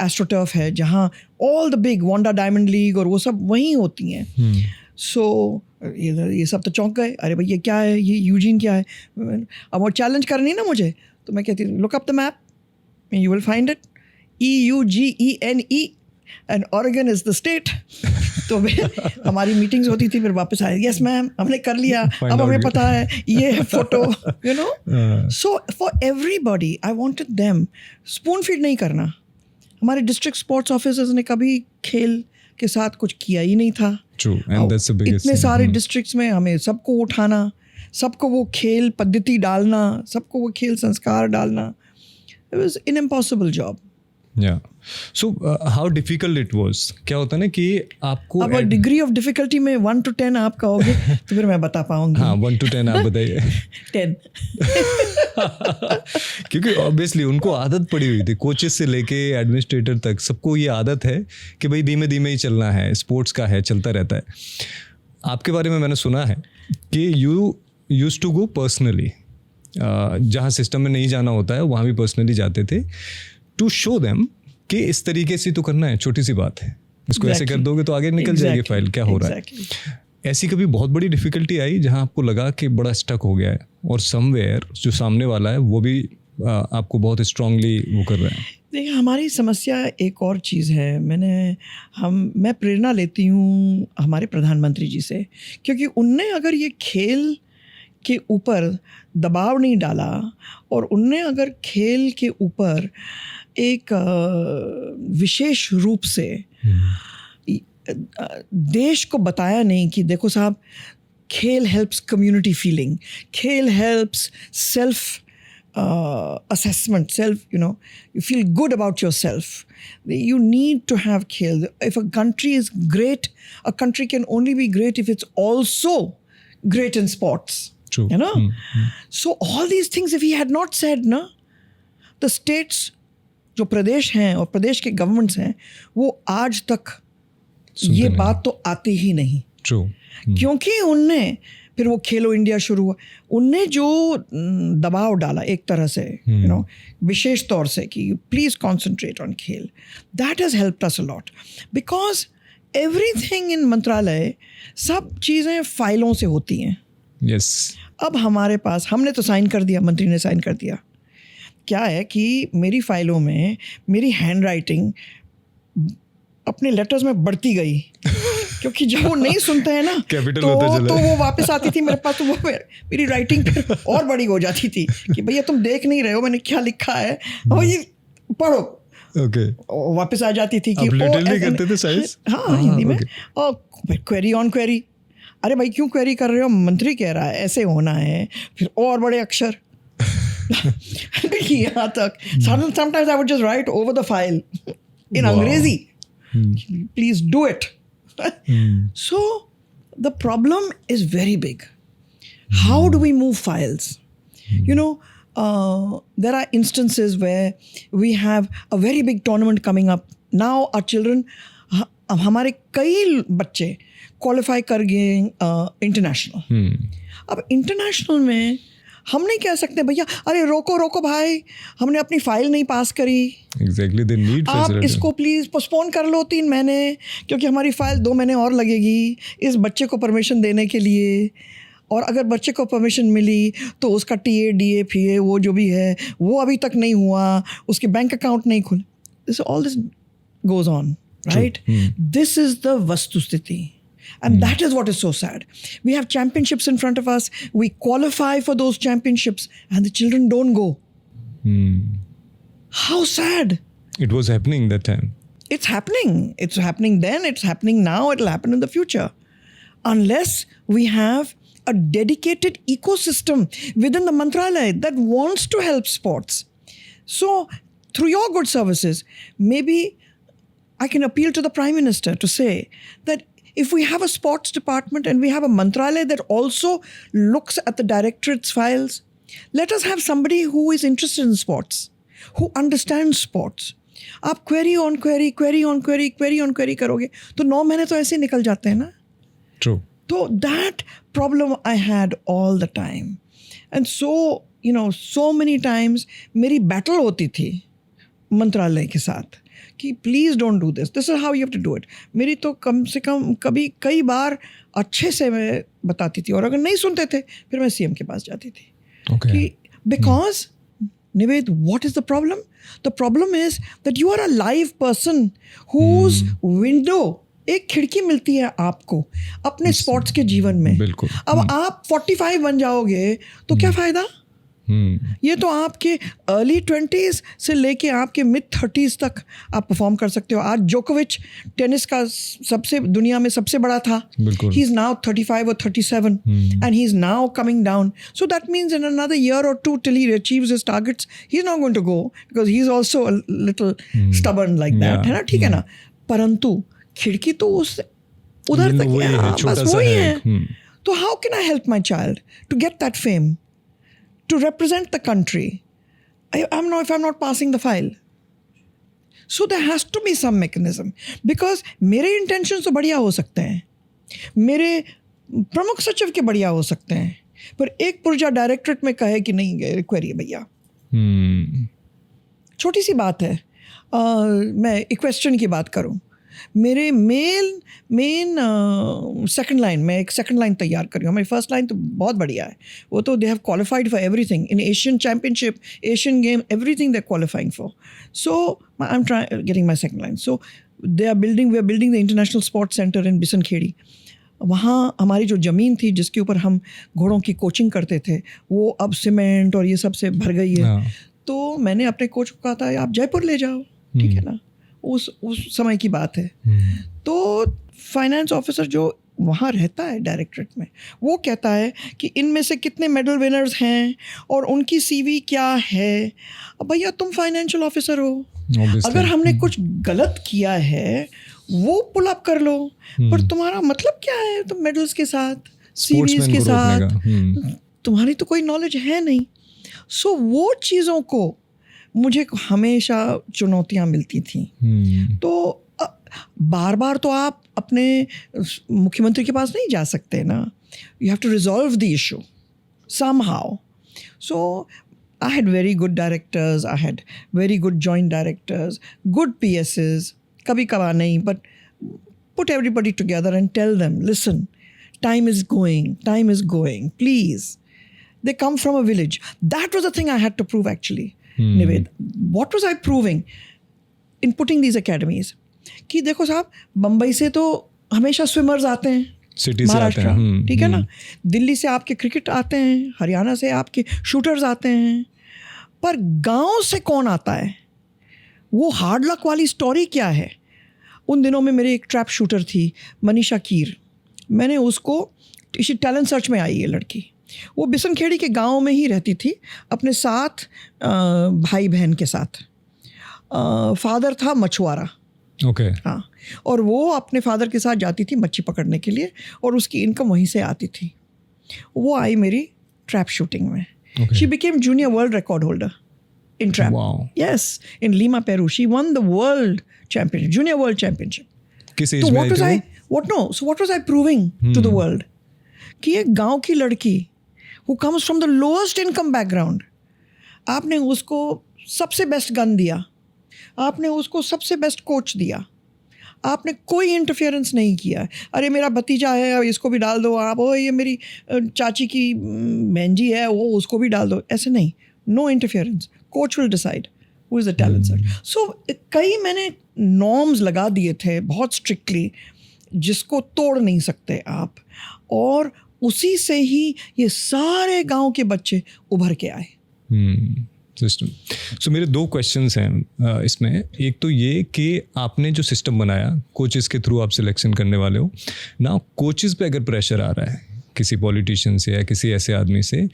एस्ट्रोटर्फ है, जहाँ all the big Wanda diamond league और वो सब वहीं होती हैं. सो ये सब तो चौंक गए, अरे भाई ये क्या है, ये यूजीन क्या है। अब वो चैलेंज करनी ना मुझे, तो मैं कहती look up the map, you will find it, EUGENE and Oregon is the state. तो हमारी मीटिंग्स होती थी, फिर वापस आए, यस मैम हमने कर लिया, अब हमें पता है, ये है photo, you know. So for everybody I wanted them, spoon feed नहीं करना। हमारे डिस्ट्रिक्ट स्पोर्ट्स ऑफिसर्स ने कभी खेल के साथ कुछ किया ही नहीं था। True, and that's the biggest इतने thing. सारे डिस्ट्रिक्ट्स में हमें सबको उठाना, सबको वो खेल पद्धति डालना, सबको वो खेल संस्कार डालना, it was an impossible job. Yeah. So how difficult it was? क्या होता है ना कि आपको अब डिग्री ऑफ डिफिकल्टी में 1 to 10 आप कहोगे तो फिर मैं बता पाऊंगी। हाँ 1 to 10 आप बताइए। 10। क्योंकि ऑब्वियसली उनको आदत पड़ी हुई थी, कोचेस से लेके एडमिनिस्ट्रेटर तक सबको ये आदत है कि भाई धीमे धीमे ही चलना है, स्पोर्ट्स का है, चलता रहता है। आपके बारे में मैंने सुना है कि you used to go personally, जहाँ सिस्टम में नहीं जाना होता है वहाँ भी पर्सनली जाते थे, टू शो देम कि इस तरीके से तो करना है, छोटी सी बात है, इसको ऐसे कर दोगे तो आगे निकल जाएगी फाइल, क्या हो रहा है। ऐसी कभी बहुत बड़ी डिफिकल्टी आई जहां आपको लगा कि बड़ा स्टक हो गया है और समवेयर जो सामने वाला है वो भी आपको बहुत स्ट्रांगली वो कर रहा है? देखिए हमारी समस्या एक और चीज़ है। मैं प्रेरणा लेती हूँ हमारे प्रधानमंत्री जी से, क्योंकि उनने अगर ये खेल के ऊपर दबाव नहीं डाला और उनने अगर खेल के ऊपर एक विशेष रूप से देश को बताया नहीं कि देखो साहब, खेल हेल्प्स कम्युनिटी फीलिंग, खेल helps self assessment, you feel good about yourself. You need to have khel. If a country is great, a country can only be great if it's also great in sports. True. You know? So all these things, if he had not said, the states, जो प्रदेश हैं और प्रदेश के गवर्नमेंट्स हैं, वो आज तक ये बात तो आती ही नहीं। True. क्योंकि उनने फिर वो खेलो इंडिया शुरू हुआ, उनने जो दबाव डाला एक तरह से, विशेष तौर से कि प्लीज़ कॉन्सेंट्रेट ऑन खेल, that has helped us a lot, because everything in मंत्रालय, सब चीज़ें फाइलों से होती हैं। Yes. अब हमारे पास, हमने तो साइन कर दिया, मंत्री ने साइन कर दिया, क्या है कि मेरी फाइलों में मेरी हैंड राइटिंग अपने लेटर्स में बढ़ती गई, क्योंकि जब वो नहीं सुनते हैं ना तो वो वापस आती थी मेरे पास, तो वो मेरी राइटिंग फिर और बड़ी हो जाती थी कि भैया तुम देख नहीं रहे हो मैंने क्या लिखा है, और ये पढ़ो। Okay. वापस आ जाती थी कि करते थे साइज। हाँ हिंदी में, और क्वेरी ऑन क्वेरी, अरे भाई क्यों क्वेरी कर रहे हो, मंत्री कह रहा है ऐसे होना है, फिर और बड़े अक्षर। यहाँ तक sometimes I would just write over the file in अंग्रेजी, please do it. So the problem is very big. How do we move files? There are instances where we have a very big tournament coming up. Now our children, अब हमारे कई बच्चे क्वालिफाई कर गए इंटरनेशनल। अब इंटरनेशनल में हम नहीं कह सकते भैया अरे रोको भाई, हमने अपनी फाइल नहीं पास करी। Exactly, they need आप इसको प्लीज़ पोस्टपोन कर लो 3 महीने, क्योंकि हमारी फाइल 2 महीने और लगेगी इस बच्चे को परमिशन देने के लिए। और अगर बच्चे को परमिशन मिली तो उसका TA DA FA वो जो भी है वो अभी तक नहीं हुआ, उसके बैंक अकाउंट नहीं खुले। All this goes on, right? This is the वस्तुस्थिति. And that is what is so sad. We have championships in front of us. We qualify for those championships and the children don't go. How sad. It was happening that time. It's happening. It's happening then. It's happening now. It'll happen in the future. Unless we have a dedicated ecosystem within the Mantralaya that wants to help sports. So through your good services, maybe I can appeal to the Prime Minister to say that if we have a sports department and we have a Mantralaya that also looks at the directorate's files, let us have somebody who is interested in sports, who understands sports. आप query on query करोगे तो 9 महीने तो ऐसे निकल जाते हैं ना। True. So that problem I had all the time. And so, so many times मेरी battle होती थी मंत्रालय के साथ कि please don't do this is how you have to do it. मेरी तो कम से कम कभी कई बार अच्छे से मैं बताती थी, और अगर नहीं सुनते थे फिर मैं सीएम के पास जाती थी कि because Nived, what is the problem? The problem is that you are a live person whose window, एक खिड़की मिलती है आपको अपने स्पोर्ट्स के जीवन में। बिल्कुल। अब आप 45 बन जाओगे तो क्या फ़ायदा? ये तो आपके अर्ली 20s से लेके आपके मिड 30s तक आप परफॉर्म कर सकते हो। आज जोकोविच टेनिस का सबसे दुनिया में सबसे बड़ा था, he is now 35 or 37 and he is now coming down. So that means in another year or two till he achieves his targets, he is not going to go because he is also a little stubborn like that, है ना? ठीक है ना? परंतु खिड़की तो उस उधर तक है, बस वही है। तो how can I help my child to get that fame? To represent the country, if I'm not passing the file. So there has to be some mechanism, because मेरे intentions तो बढ़िया हो सकते हैं, मेरे प्रमुख सचिव के बढ़िया हो सकते हैं, पर एक पुर्जा डायरेक्टरेट में कहे कि नहीं क्वेरी है भैया। छोटी सी बात है। मैं इक्वेस्शन की बात करूं, मेरे मेन सेकंड लाइन में एक सेकंड लाइन तैयार कर रही हूँ। हमारी फर्स्ट लाइन तो बहुत बढ़िया है, वो तो they have qualified for everything in Asian championship, Asian game, everything they are qualifying for. So I am getting my second line. So we are building the international sports centre in Bisankhedi. वहाँ हमारी जो ज़मीन थी जिसके ऊपर हम घोड़ों की कोचिंग करते थे, वो अब सीमेंट और ये सब से भर गई है। तो मैंने अपने कोच को कहा था आप जयपुर ले जाओ, ठीक है ना? उस समय की बात है। तो फाइनेंस ऑफिसर जो वहाँ रहता है डायरेक्टरेट में, वो कहता है कि इनमें से कितने मेडल विनर्स हैं और उनकी सीवी क्या है। अब भैया तुम फाइनेंशियल ऑफिसर हो, अगर हमने कुछ गलत किया है वो पुल अप कर लो, पर तुम्हारा मतलब क्या है? तुम मेडल्स के साथ, सीवीज के साथ तुम्हारी तो कोई नॉलेज है नहीं। सो वो चीज़ों को मुझे हमेशा चुनौतियाँ मिलती थी। तो बार बार तो आप अपने मुख्यमंत्री के पास नहीं जा सकते ना, you have to resolve the issue somehow. So I had very good directors, I had very good joint directors, good PSs, कभी कभार नहीं, but put everybody together and tell them listen, time is going, please. They come from a village. That was the thing I had to prove actually. Nived, what was I proving in putting these academies? कि देखो साहब, बम्बई से तो हमेशा स्विमर्स आते हैं, महाराष्ट्र, ठीक है ना? दिल्ली से आपके क्रिकेट आते हैं, हरियाणा से आपके शूटर्स आते हैं, पर गांव से कौन आता है? वो हार्ड लक वाली स्टोरी क्या है? उन दिनों में मेरी एक ट्रैप शूटर थी, मनीषा कीर। मैंने उसको, इसी टैलेंट सर्च में आई ये लड़की, वो बिसनखेड़ी के गांव में ही रहती थी अपने 7 भाई बहन के साथ। फादर था मछुआरा, हाँ, और वो अपने फादर के साथ जाती थी मच्छी पकड़ने के लिए, और उसकी इनकम वहीं से आती थी। वो आई मेरी ट्रैप शूटिंग में। She became junior world record holder in trap. Yes, in Lima Peru she won the world championship, junior world championship. किस एज में आई थी? What was I proving to the world कि एक गांव की लड़की who comes from the lowest income background, आपने उसको सबसे बेस्ट गन दिया, आपने उसको सबसे बेस्ट कोच दिया, आपने कोई इंटरफेरेंस नहीं किया। अरे मेरा भतीजा है इसको भी डाल दो आप, ओ ये मेरी चाची की बहनजी है वो उसको भी डाल दो, ऐसे नहीं। No interference, coach will decide who is the talent sir. So कई मैंने नॉर्म्स लगा दिए थे बहुत स्ट्रिक्टली, जिसको तोड़ नहीं सकते आप, और उसी से ही ये सारे गांव के बच्चे उभर के आए। सिस्टम। सो मेरे 2 क्वेश्चंस हैं इसमें। एक तो ये कि आपने जो सिस्टम बनाया, कोचेस के थ्रू आप सिलेक्शन करने वाले हो ना, कोचेस पे अगर प्रेशर आ रहा है किसी पॉलिटिशियन से या किसी ऐसे आदमी से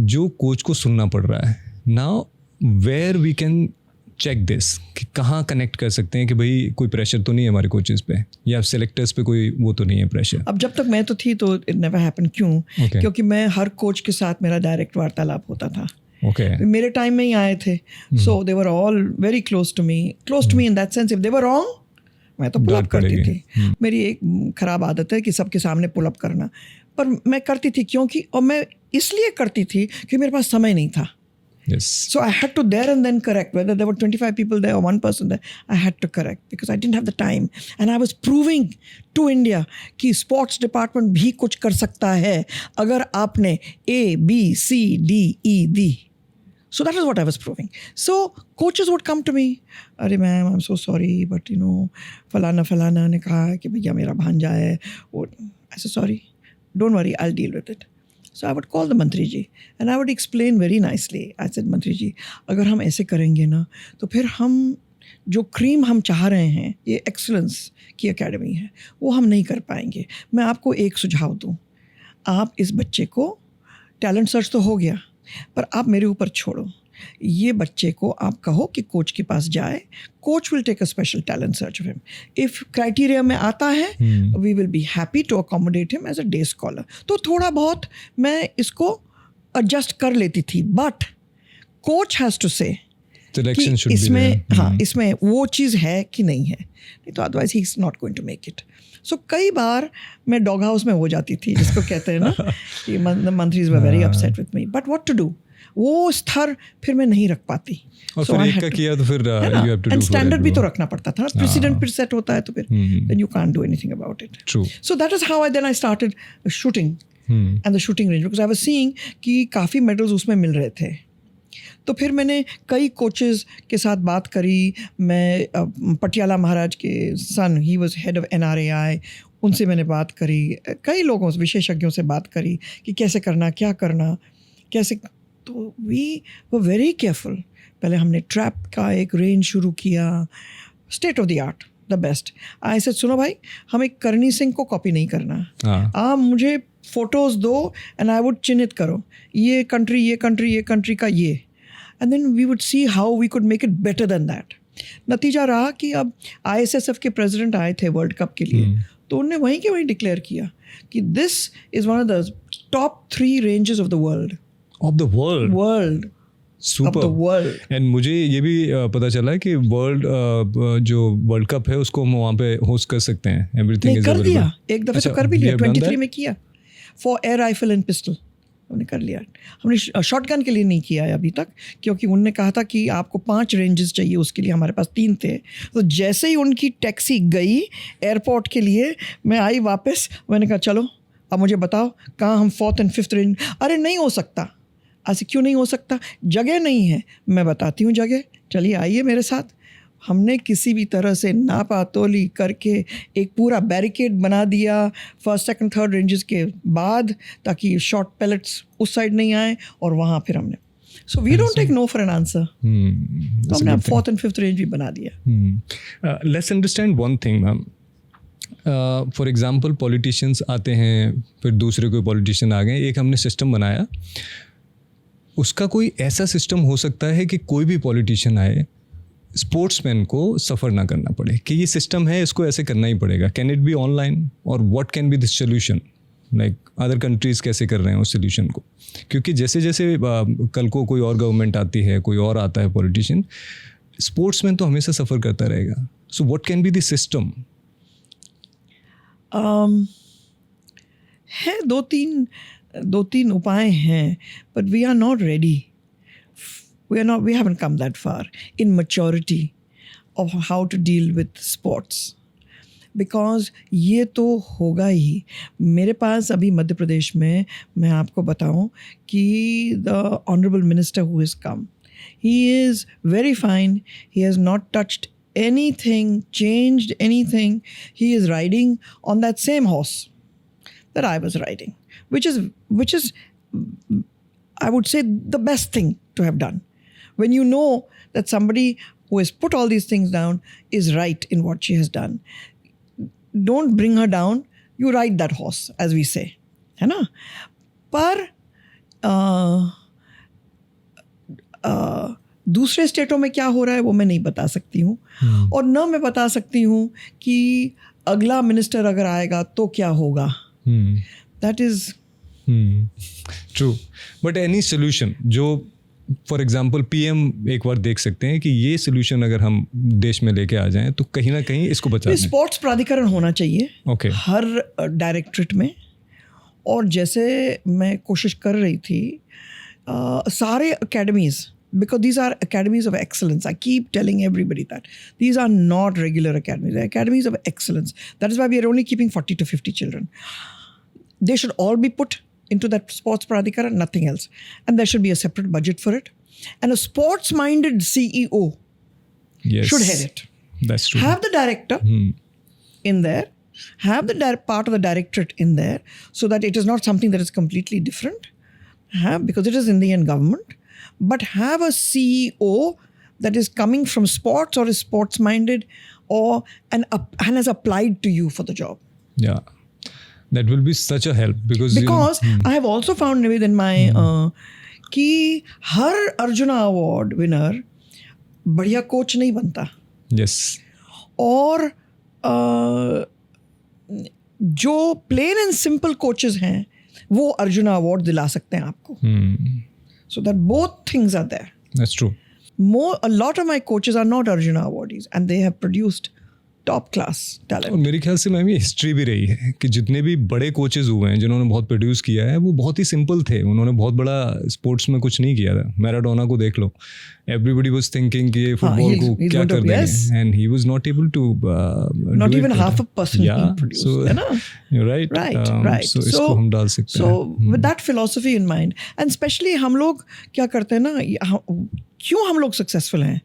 जो कोच को सुनना पड़ रहा है, now where we can check this, कि कहाँ कनेक्ट कर सकते हैं कि भाई कोई प्रेशर तो नहीं है हमारे कोचेस पे या सिलेक्टर्स पे, कोई वो तो नहीं है प्रेशर? अब जब तक मैं तो थी तो इट नेवर हैपन। क्यों? क्योंकि मैं हर कोच के साथ मेरा डायरेक्ट वार्तालाप होता था। मेरे टाइम में ही आए थे, so they were all very close to me in that sense. If they were wrong मैं तो पुल अप करती थी। मेरी एक खराब आदत है कि सबके सामने पुल अप करना, पर मैं करती थी क्योंकि, और मैं इसलिए करती थी कि मेरे पास समय नहीं था। Yes. So I had to there and then correct, whether there were 25 people there or one person there, I had to correct because I didn't have the time. And I was proving to India कि sports department भी कुछ कर सकता है अगर आपने A, B, C, D, E the. So that is what I was proving. So coaches would come to me, अरे ma'am I'm so sorry but you know फलाना ने कहा कि भैया मेरा भांजा है. I said sorry, don't worry, I'll deal with it. So I would call the Mantri ji and I would explain very nicely. I said, Mantri ji, अगर हम ऐसे करेंगे ना तो फिर हम जो क्रीम हम चाह रहे हैं, ये एक्सीलेंस की एकेडमी है, वो हम नहीं कर पाएंगे. मैं आपको एक सुझाव दूँ, आप इस बच्चे को टैलेंट सर्च तो हो गया पर आप मेरे ऊपर छोड़ो. ये बच्चे को आप कहो कि कोच के पास जाए, coach will take a special talent search of him. If criteria में आता है we will be happy to accommodate him as a day scholar. तो थोड़ा बहुत मैं इसको एडजस्ट कर लेती थी बट कोच हैज़ टू से कि इसमें हाँ इसमें वो चीज़ है कि नहीं है, नहीं तो otherwise he is not going to make it. So कई बार मैं डॉग हाउस में हो जाती थी जिसको कहते हैं ना कि मंत्रीज were very upset with me but what to do. वो स्तर फिर मैं नहीं रख पाती. और फिर एक का किया तो फिर you have to do standard भी तो रखना पड़ता था. प्रेसिडेंट फिर सेट होता है तो फिर then you can't do anything about it. True. So that is how I started shooting and the shooting range because I was seeing कि काफ़ी मेडल्स उसमें मिल रहे थे. तो फिर मैंने कई कोचेज़ के साथ बात करी. मैं पटियाला महाराज के son, he was head of NRAI, उनसे मैंने बात करी. कई लोगों से, विशेषज्ञों से बात करी कि कैसे करना, क्या करना, कैसे. तो वी वर वेरी केयरफुल. पहले हमने ट्रैप का एक रेंज शुरू किया, state of the art, the best. I said सुनो भाई, हमें करनी सिंह को कॉपी नहीं करना. आप मुझे फ़ोटोज़ दो एंड आई वुड चिन्हित करो ये कंट्री का ये, and then we would see how we could make it better than that. नतीजा रहा कि अब ISSF के प्रेसिडेंट आए थे वर्ल्ड कप के लिए, तो उन्होंने वहीं के वहीं डिक्लेयर किया कि this is one of the top 3 ranges of the world. Of the world. Super. Of the world. And मुझे ये भी पता चला है कि जो वर्ल्ड कप है उसको हम वहाँ पे होस्ट कर सकते हैं. Everything is कर available. दिया एक दफ़े तो कर भी लिया. 23 में किया for air rifle and pistol हमने कर लिया. हमने शॉटगन के लिए नहीं किया है अभी तक क्योंकि उनने कहा था कि आपको 5 रेंजेस चाहिए, उसके लिए हमारे पास 3 थे. तो जैसे ही उनकी टैक्सी गई एयरपोर्ट के लिए, मैं आई वापस, मैंने कहा चलो अब मुझे बताओ कहाँ हम 4th and 5th रेंज. अरे नहीं हो सकता. ऐसे क्यों नहीं हो सकता? जगह नहीं है. मैं बताती हूँ जगह, चलिए आइए मेरे साथ. हमने किसी भी तरह से नापातोली करके एक पूरा बैरिकेड बना दिया 1st, 2nd, 3rd रेंजेस के बाद, ताकि शॉर्ट पैलेट्स उस साइड नहीं आए. और वहाँ फिर हमने so we don't take no for an answer. तो हमने 4th and 5th रेंज भी बना दिया. Let's understand one thing ma'am. For example politicians आते हैं, फिर दूसरे कोई पॉलिटिशियन आ गए, एक हमने सिस्टम बनाया. उसका कोई ऐसा सिस्टम हो सकता है कि कोई भी पॉलिटिशियन आए, स्पोर्ट्समैन को सफ़र ना करना पड़े कि ये सिस्टम है, इसको ऐसे करना ही पड़ेगा. कैन इट बी ऑनलाइन और what can be the solution? Like other countries कैसे कर रहे हैं उस सोल्यूशन को? क्योंकि जैसे जैसे कल को कोई और गवर्नमेंट आती है, कोई और आता है पॉलिटिशियन, स्पोर्ट्समैन तो हमेशा सफ़र करता रहेगा. So what can be the system? है दो तीन उपाय हैं, but we are not ready. We haven't come that far in maturity of how to deal with sports. Because ये तो होगा ही. मेरे पास अभी मध्य प्रदेश में, मैं आपको बताऊं कि the honorable minister who has come, he is very fine. He has not touched anything, changed anything. He is riding on that same horse that I was riding, which is I would say the best thing to have done. When you know that somebody who has put all these things down is right in what she has done, don't bring her down. You ride that horse, as we say, है ना? पर दूसरे स्टेटों में क्या हो रहा है वो मैं नहीं बता सकती हूँ. और न मैं बता सकती हूँ कि अगला मिनिस्टर अगर आएगा तो क्या होगा. That is true. But any solution जो फॉर एग्जाम्पल PM एक बार देख सकते हैं कि ये सोल्यूशन अगर हम देश में लेके आ जाएं तो कहीं ना कहीं इसको बचा दें. स्पोर्ट्स प्राधिकरण होना चाहिए हर डायरेक्टरेट में. और जैसे मैं कोशिश कर रही थी, सारे academies because these are academies of excellence. I keep telling everybody that these are not regular academies. They're academies of excellence. That is why we are only keeping 40 to 50 children. They should all be put into that sports pradhikara, nothing else. And there should be a separate budget for it. And a sports-minded CEO should head it. That's true. Have the director in there. Have the part of the directorate in there so that it is not something that is completely different. Because it is Indian government. But have a CEO that is coming from sports or is sports-minded and has applied to you for the job. Yeah. That will be such a help because I have also found within my कि हर अर्जुना अवार्ड विनर बढ़िया कोच नहीं बनता. Yes. और जो प्लेन एंड सिंपल कोचेस हैं वो अर्जुना अवार्ड दिला सकते हैं आपको. So that both things are there. That's true. A lot of my coaches are not Arjuna awardees and they have produced top class talent. और मेरे ख्याल से मैम ये हिस्ट्री भी रही है कि जितने भी बड़े कोचेस हुए हैं जिन्होंने बहुत प्रोड्यूस किया है वो बहुत ही सिंपल थे. उन्होंने बहुत बड़ा स्पोर्ट्स में कुछ नहीं किया था. मैराडोना को देख लो. Everybody was thinking कि फुटबॉल को क्या कर देंगे and he was not able to not even half a person he produced. So, है ना? You're right. Right. So इसको हम डाल सकते हैं. So with that philosophy in mind and especially हम लोग क्या करते हैं ना, क्यों हम लोग सक्सेसफुल हैं?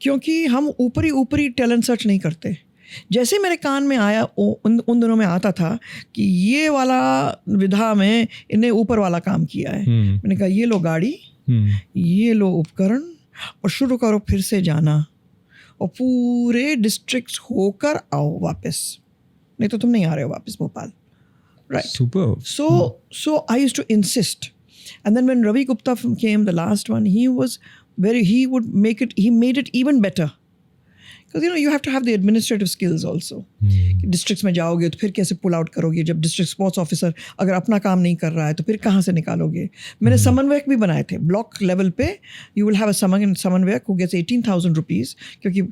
क्योंकि हम ऊपरी टैलेंट सर्च नहीं करते. जैसे मेरे कान में आया उन दिनों में आता था कि ये वाला विधा में इन्हें ऊपर वाला काम किया है. मैंने कहा ये लो गाड़ी, ये लो उपकरण और शुरू करो फिर से जाना और पूरे डिस्ट्रिक्ट्स होकर आओ वापस, नहीं तो तुम नहीं आ रहे हो वापस Bhopal. Right. Super. So I used to insist. And then when Ravi Gupta came, the last one, he made it even better. Because you have to have the administrative skills also. Districts में जाओगे तो फिर कैसे पुल आउट करोगे जब डिस्ट्रिक्ट स्पोर्ट्स ऑफिसर अगर अपना काम नहीं कर रहा है तो फिर कहाँ से निकालोगे. मैंने समन्वयक भी बनाए थे ब्लॉक लेवल पे. यू विल हैव अ समन्वयक हु गेट्स 18,000 रुपीज़ क्योंकि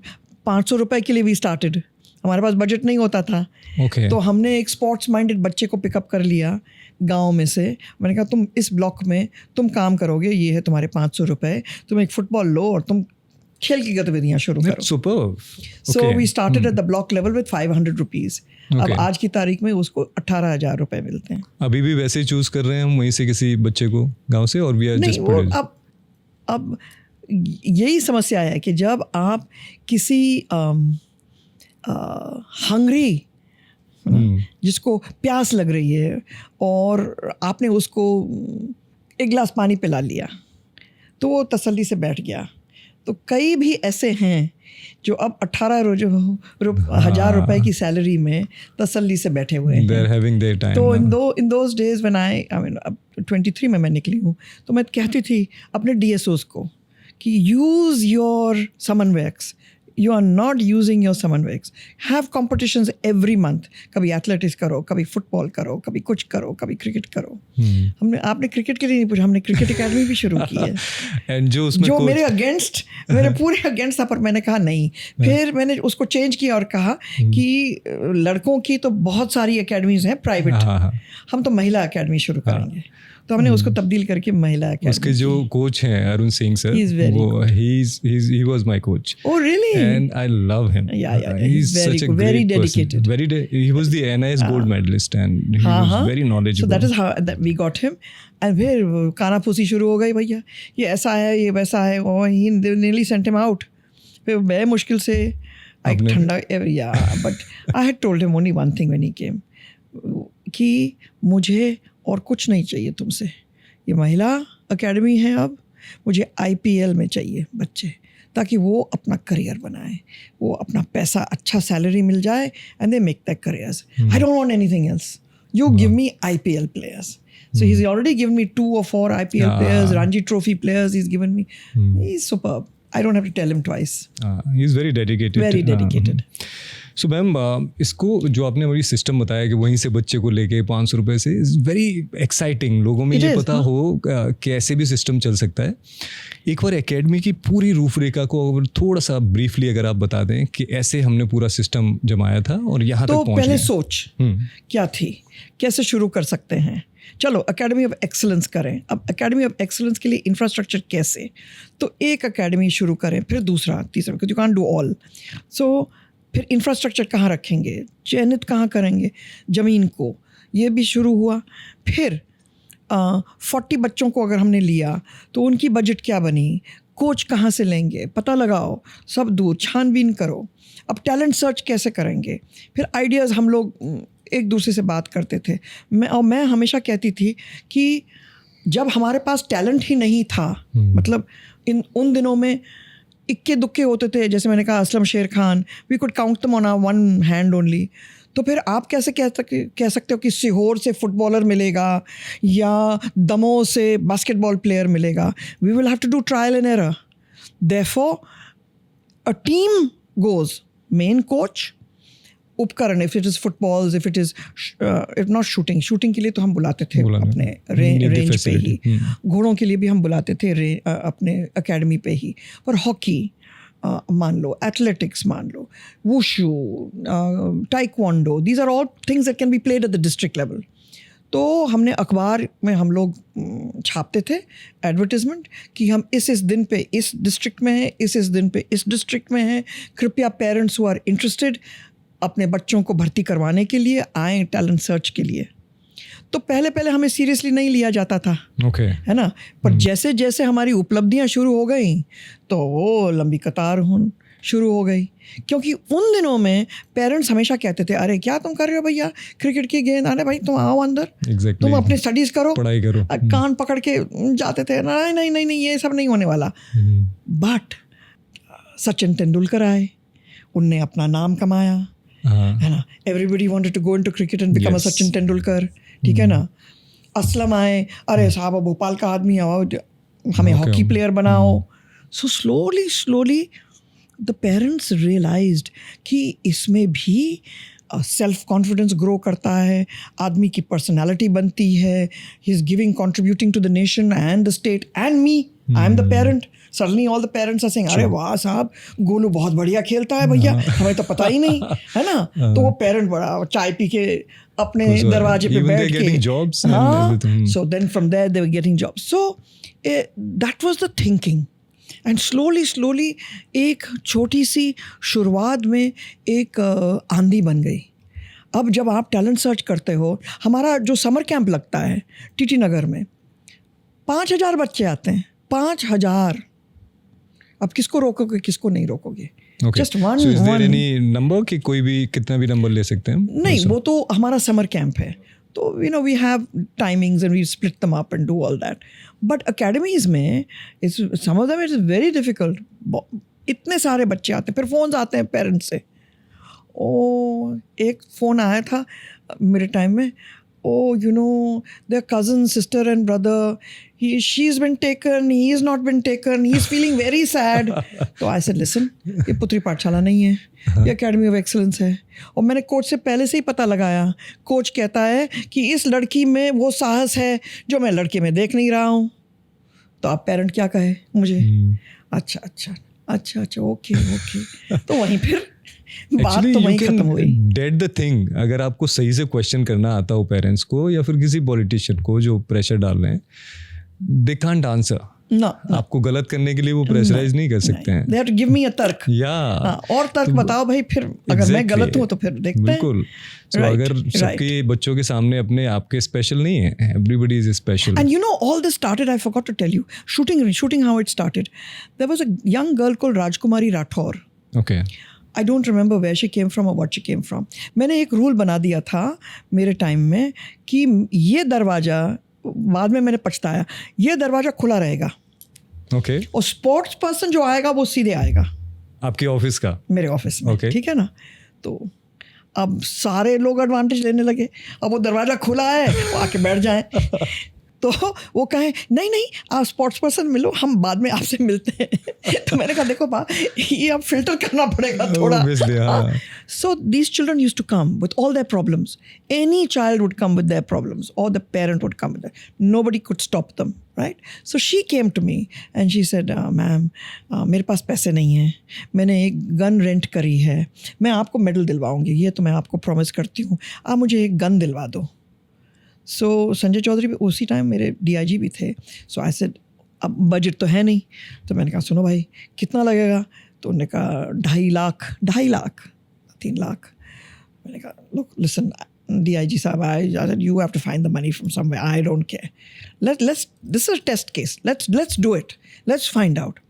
500 रुपये के लिए भी स्टार्टेड. हमारे पास बजट नहीं होता था. तो हमने एक स्पोर्ट्स माइंडेड बच्चे को पिकअप कर लिया गांव में से. मैंने कहा तुम इस ब्लॉक में तुम काम करोगे, ये है तुम्हारे 500 रुपये, तुम एक फुटबॉल लो और तुम खेल की गतिविधियाँ शुरू करो. Superb. So we started at the block level with 500 rupees. अब आज की तारीख में उसको 18,000 रुपए मिलते हैं. अभी भी वैसे ही चूज कर रहे हैं हम वहीं से किसी बच्चे को गांव से और नहीं. अब यही समस्या है कि जब आप किसी हंग्री जिसको प्यास लग रही है और आपने उसको एक गिलास पानी पिला लिया तो वो तसल्ली से बैठ गया. तो कई भी ऐसे हैं जो अब 18,000 रुपए की सैलरी में तसल्ली से बैठे हुए हैं. They're having their time. तो in those days when I mean अब 23 में मैं निकली हूँ तो मैं कहती थी अपने DSOs को कि use your समन्वयक्स. You are not using your समन्वयक्स. Have competitions every month. कभी एथलेटिक्स करो, कभी फुटबॉल करो, कभी कुछ करो, कभी क्रिकेट करो. आपने क्रिकेट के लिए नहीं पूछा, हमने क्रिकेट एकेडमी भी शुरू की है. And जो मेरे पूरे अगेंस्ट था पर मैंने कहा नहीं. फिर मैंने उसको चेंज किया और कहा कि लड़कों की तो बहुत सारी एकेडमीज हैं प्राइवेट, हम तो महिला एकेडमी शुरू करेंगे. तो हमने उसको तब्दील करके महिला एकेडमी. उसके जो कोच हैं अरुण सिंह सर, वो he was my coach. Oh really? And I love him. Yeah. He's such a very great dedicated. person. He was the NIS gold medalist and he was very knowledgeable. So that is how we got him. And फिर कानाफूसी शुरू हो गई भैया, ये ऐसा है, ये वैसा है. He nearly sent him out. फिर मैं मुश्किल से ठंडा. But I had told him only one thing when he came कि मुझे और कुछ नहीं चाहिए तुमसे. ये महिला एकेडमी है, अब मुझे IPL में चाहिए बच्चे ताकि वो अपना करियर बनाए, वो अपना पैसा अच्छा सैलरी मिल जाए and they make their careers. I don't want anything else. You give me IPL players. So he's already given me 2 or 4 IPL players, Ranji Trophy players he's given me. He's superb. I don't have to tell him twice. He's very dedicated. Very dedicated. So ma'am इसको जो आपने अभी सिस्टम बताया कि वहीं से बच्चे को लेके 500 रुपये से इज़ वेरी एक्साइटिंग, लोगों में ये पता हो कैसे भी सिस्टम चल सकता है। एक बार एकेडमी की पूरी रूपरेखा को अगर थोड़ा सा ब्रीफली अगर आप बता दें कि ऐसे हमने पूरा सिस्टम जमाया था और यहाँ तक पहुँच पहले सोच क्या थी, कैसे शुरू कर सकते हैं, चलो एकेडमी ऑफ एक्सीलेंस करें। अब एकेडमी ऑफ एक्सीलेंस के लिए इंफ्रास्ट्रक्चर कैसे, तो एक एकेडमी शुरू करें, फिर दूसरा, तीसरा, यू कांट डू ऑल। सो फिर इंफ्रास्ट्रक्चर कहाँ रखेंगे, चयनित कहाँ करेंगे ज़मीन को, ये भी शुरू हुआ। फिर 40 बच्चों को अगर हमने लिया तो उनकी बजट क्या बनी, कोच कहाँ से लेंगे, पता लगाओ, सब दूर छानबीन करो। अब टैलेंट सर्च कैसे करेंगे, फिर आइडियाज़ हम लोग एक दूसरे से बात करते थे। मैं हमेशा कहती थी कि जब हमारे पास टैलेंट ही नहीं था, मतलब उन दिनों में इक्के दुक्के होते थे, जैसे मैंने कहा Aslam Sher Khan, we could count them on one hand only. तो फिर आप कैसे कह सकते हो कि सीहोर से फुटबॉलर मिलेगा या दमोह से बास्केटबॉल प्लेयर मिलेगा। We will have to do trial and error. Therefore a team goes, main coach, उपकरण, if it is footballs, if not shooting के लिए तो हम बुलाते थे अपने रेंज पे ही, घोड़ों के लिए भी हम बुलाते थे अपने एकेडमी पे ही, पर हॉकी मान लो, एथलेटिक्स मान लो, wushu, taekwondo, these are all things that can be played at the district level. तो हमने अखबार में हम लोग छापते थे एडवर्टिजमेंट कि हम इस दिन पे इस डिस्ट्रिक्ट में हैं, इस दिन पे इस डिस्ट्रिक्ट में हैं, कृपया पेरेंट्स हु आर इंटरेस्टेड अपने बच्चों को भर्ती करवाने के लिए आएँ टैलेंट सर्च के लिए। तो पहले हमें सीरियसली नहीं लिया जाता था, है ना, पर जैसे जैसे हमारी उपलब्धियां शुरू हो गई तो वो लंबी कतार शुरू हो गई। क्योंकि उन दिनों में पेरेंट्स हमेशा कहते थे, अरे क्या तुम कर रहे हो भैया, क्रिकेट की गेंद, अरे भाई तुम आओ अंदर, तुम अपनी स्टडीज़ करो, पढ़ाई करो। कान पकड़ के जाते थे, नहीं ये सब नहीं होने वाला। बट सचिन तेंदुलकर आए, उनने अपना नाम कमाया, है ना, everybody wanted to go into cricket and become a Sachin Tendulkar, ठीक है ना। असलम आए, साहब भोपाल का आदमी आओ, हमें हॉकी प्लेयर बनाओ। So slowly the parents realised कि इसमें भी सेल्फ कॉन्फिडेंस ग्रो करता है, आदमी की पर्सनालिटी बनती है, he is giving, contributing to the nation and the state and me, I am the parent. Suddenly all the parents are saying, अरे वाह साहब, गोलू बहुत बढ़िया खेलता है भैया, हमें तो पता ही नहीं, है ना। तो वो पेरेंट बड़ा चाय पी के अपने दरवाजे पे बैठ के, so then from there they were getting jobs. So that was the thinking. And slowly एक छोटी सी शुरुआत में एक आंधी बन गई। अब जब आप टैलेंट सर्च करते हो, हमारा जो समर कैंप लगता है टीटी नगर में, 5000 बच्चे आते हैं, 5000। अब किसको रोकोगे, किसको नहीं रोकोगे? जस्ट वन नंबर कि कोई भी कितना भी नंबर ले सकते हैं? नहीं, वो तो हमारा समर कैंप है, तो we have timings and we split them up and do all that. But academies में some of them it is very difficult. इतने सारे बच्चे आते हैं, फिर फ़ोन्स आते हैं पेरेंट्स से। एक फ़ोन आया था मेरे टाइम में, their cousin, sister and brother, she's been taken, he's not been taken, he's feeling very sad. तो I said, listen, ये पुत्री पाठशाला नहीं है, ये एकेडमी ऑफ एक्सीलेंस है। और मैंने कोच से पहले से ही पता लगाया। कोच कहता है कि इस लड़की में वो साहस है जो मैं लड़के में देख नहीं रहा हूँ। तो आप पेरेंट क्या कहे मुझे? अच्छा, ओके। तो वहीं फिर बात तो वहीं खत्म हुई। Dead the thing. अगर आपको सही से क्वेश्चन करना आता हो पेरेंट्स को या फिर किसी पॉलिटिशियन को जो प्रेशर डाल रहे हैं, दे कांट आंसर। आपको गलत करने के लिए वो प्रेशराइज नहीं कर सकते हैं। They have to give me a तर्क। और तर्क बताओ भाई, फिर अगर मैं गलत हूँ तो फिर देखते हैं। बिल्कुल। So अगर सबके बच्चों के सामने अपने आपके स्पेशल नहीं है, everybody is special. And all this started, I forgot to tell you, shooting how it started. There was a young girl called Rajkumari Rathore. Okay. I don't remember where she came from or what she came from. मैंने एक रूल बना दिया था मेरे टाइम में कि ये दरवाज़ा, बाद में मैंने पछताया, ये दरवाज़ा खुला रहेगा। Okay. और स्पोर्ट्स पर्सन जो आएगा वो सीधे आएगा आपके ऑफिस का, मेरे ऑफिस में। Okay. ठीक है ना। तो अब सारे लोग एडवांटेज लेने लगे, अब वो दरवाज़ा खुला है, वो आके बैठ जाएं। तो वो कहे नहीं नहीं आप स्पोर्ट्स पर्सन मिलो, हम बाद में आपसे मिलते हैं। तो मैंने कहा देखो बा, ये अब फिल्टर करना पड़ेगा थोड़ा। So these children used to come with all their problems. Any child would come with their problems, or the parent would come with it. Nobody could stop them, right? So she came to me and she said, "Ma'am, मेरे पास पैसे नहीं हैं, मैंने एक गन रेंट करी है, मैं आपको मेडल दिलवाऊंगी, ये तो मैं आपको प्रॉमिस करती हूँ, आप मुझे एक गन दिलवा दो।" सो संजय चौधरी भी उसी टाइम मेरे DIG भी थे। सो आई सेड अब बजट तो है नहीं, तो मैंने कहा सुनो भाई कितना लगेगा? तो उन्होंने कहा 2.5 लाख 3 लाख। मैंने कहा look listen DIG साहब, I said you have to find the money from somewhere, I don't care, let's this is a test case, let's do it, let's find out।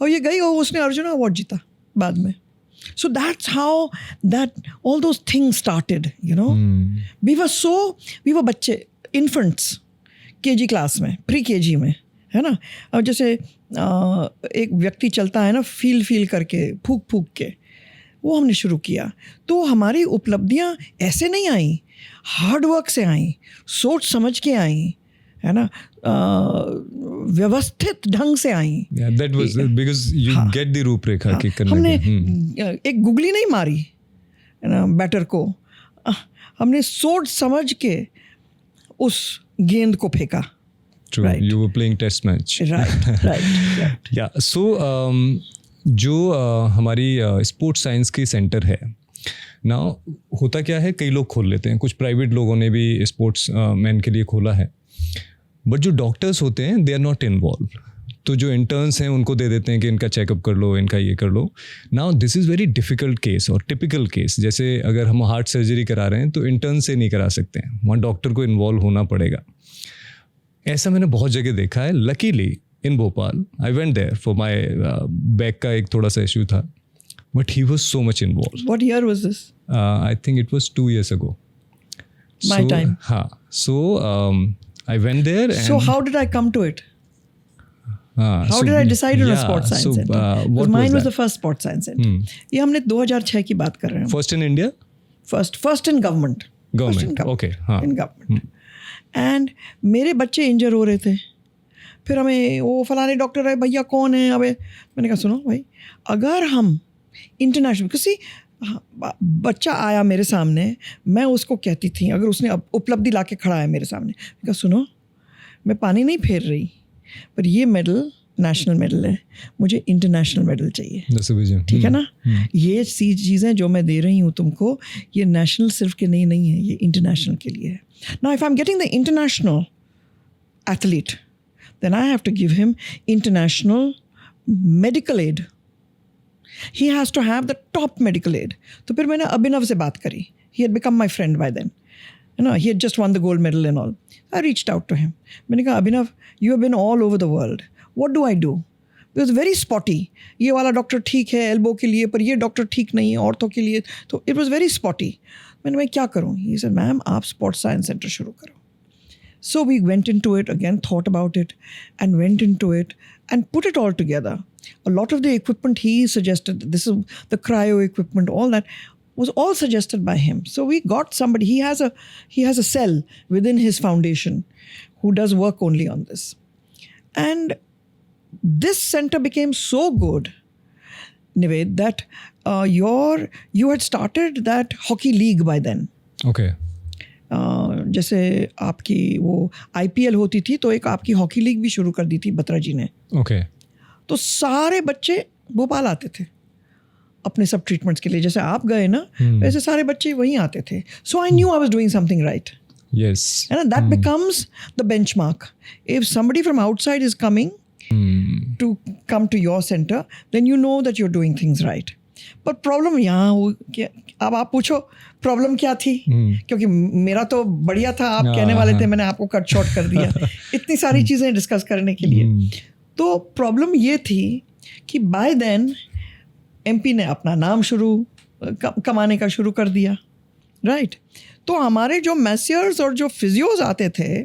और ये गई और उसने अर्जुन अवार्ड जीता बाद में। So that's how that all those things started, you know. We were बच्चे, infants, KG क्लास में, प्री KG में, है ना। और जैसे एक व्यक्ति चलता है ना फील करके, फूक के, वो हमने शुरू किया। तो हमारी उपलब्धियाँ ऐसे नहीं आई, हार्ड वर्क से आई, सोच समझ के आई, है ना, व्यवस्थित ढंग से आई। that was because you get the रूपरेखा की करने हमने एक गुगली नहीं मारी, है ना, बैटर को, हमने सोच समझ के उस गेंद को फेंका। True. Right. You were playing test match. Right. Yeah. So जो हमारी स्पोर्ट्स साइंस की सेंटर है ना, होता क्या है, कई लोग खोल लेते हैं, कुछ प्राइवेट लोगों ने भी स्पोर्ट्स मैन के लिए खोला है, बट जो डॉक्टर्स होते हैं दे आर नॉट इन्वॉल्व। तो जो इंटर्न्स हैं उनको दे देते हैं कि इनका चेकअप कर लो, इनका ये कर लो। Now this is very difficult case और टिपिकल केस। जैसे अगर हम हार्ट सर्जरी करा रहे हैं तो इंटर्न से नहीं करा सकते हैं, वहाँ डॉक्टर को इन्वॉल्व होना पड़ेगा। ऐसा मैंने बहुत जगह देखा है। Luckily in Bhopal I went there for my back का एक थोड़ा सा इशू था, but he was so much involve. What year was this? I think it was 2 years ago. My time. हाँ, so I went there. And so how did I come to it? How did I decide on a sports science center? Because mine was the first sports science center. ये हमने 2006 की बात कर रहे हैं। First in India? First in government. Okay. हाँ. In government. And मेरे बच्चे इंजर हो रहे थे, फिर हमें वो फलाने डॉक्टर है, भैया कौन है? अबे मैंने कहा सुनो भाई, अगर हम इंटरनेशनल किसी बच्चा आया मेरे सामने, मैं उसको कहती थी, अगर उसने उपलब्धि ला के खड़ा है मेरे सामने, मैं कहा सुनो मैं पानी नहीं फेर रही, पर ये मेडल नेशनल मेडल है, मुझे इंटरनेशनल मेडल चाहिए, ठीक है ना। ये चीज़ें जो मैं दे रही हूँ तुमको, ये नेशनल सिर्फ के नहीं है, ये इंटरनेशनल के लिए है। Now if I am getting the international athlete, then I have to give him international medical aid. He has to have the top medical aid. तो फिर मैंने अभिनव से बात करी. He had become my friend by then. You know, he had just won the gold medal and all. I reached out to him. मैंने कहा अभिनव, you have been all over the world. What do I do? Because very spotty. ये वाला डॉक्टर ठीक है एल्बो के लिए, पर ये डॉक्टर ठीक नहीं है ऑर्थो के लिए. तो it was very spotty. मैं क्या करूँ? He said, मैम आप स्पोर्ट्स साइंस सेंटर शुरू करो. So we went into it again, thought about it, and went into it and put it all together. A lot of the equipment he suggested, this is the cryo equipment, all that was all suggested by him. So we got somebody, he has a cell within his foundation who does work only on this. And this center became so good, Nived, that you had started that hockey league by then. Okay. जैसे आपकी वो IPL होती थी, तो एक आपकी हॉकी लीग भी शुरू कर दी थी बत्रा जी ने। Okay. तो सारे बच्चे भोपाल आते थे अपने सब ट्रीटमेंट्स के लिए, जैसे आप गए ना वैसे सारे बच्चे वहीं आते थे. So I knew I was doing something right. Yes. And that becomes the benchmark. If somebody from outside is coming to come to your center, then you know that you're doing things right. पर प्रॉब्लम यहाँ हो, अब आप पूछो प्रॉब्लम क्या थी, क्योंकि मेरा तो बढ़िया था, आप कहने वाले थे, मैंने आपको कट शॉर्ट कर दिया इतनी सारी चीज़ें डिस्कस करने के लिए. तो प्रॉब्लम ये थी कि बाय देन MP ने अपना नाम कमाने का शुरू कर दिया, राइट. तो हमारे जो मैसियर्स और जो फिजियोज आते थे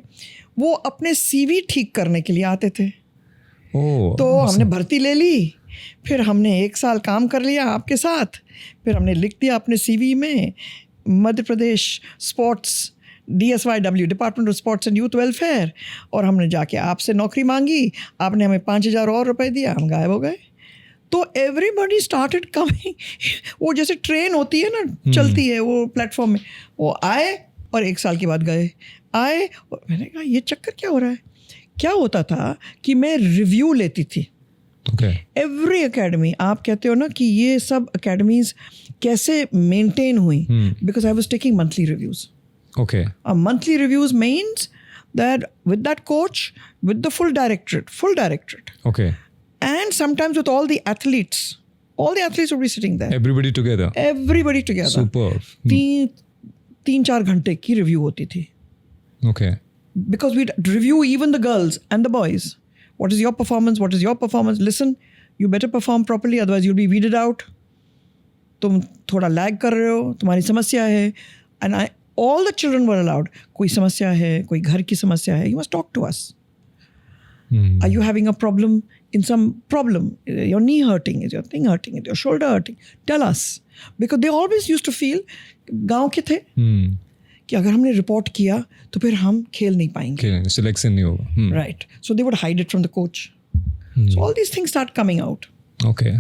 वो अपने CV ठीक करने के लिए आते थे. तो हमने भर्ती ले ली, फिर हमने 1 साल काम कर लिया आपके साथ, फिर हमने लिख दिया अपने CV में Madhya Pradesh sports DSYW, department of sports and youth welfare, और हमने जाके आपसे नौकरी मांगी, आपने हमें 5,000 और रुपए दिया, हम गायब हो गए। तो एवरीबडी स्टार्टेड कमिंग। वो जैसे ट्रेन होती है ना, चलती है वो प्लेटफॉर्म में, वो आए और 1 साल के बाद गए, आए। और मैंने कहा ये चक्कर क्या हो रहा है? क्या होता था कि मैं रिव्यू लेती थी एवरी एकेडमी। आप कहते हो ना कि ये सब एकेडमीज कैसे मेंटेन हुई, because I was taking monthly reviews. Okay. Monthly reviews means that with that coach, with the full directorate, Okay. and sometimes with all the athletes would be sitting there. Everybody together. Superb. 3-4 घंटे की रिव्यू होती थी, Okay. because we'd review even the girls and the boys. What is your performance? Listen, you better perform properly, otherwise you'll be weeded out. तुम थोड़ा लैग कर रहे हो, तुम्हारी समस्या है। And all the children were allowed. कोई समस्या है, कोई घर की समस्या है, you must talk to us. Are you having a problem in some problem? Your knee hurting, is your thing hurting, is your shoulder hurting? Tell us. Because they always used to feel, गांव के थे, कि अगर हमने रिपोर्ट किया तो फिर हम खेल नहीं पाएंगे, सिलेक्शन नहीं होगा। Right. So they would hide it from the coach. So all these things start coming out. Okay.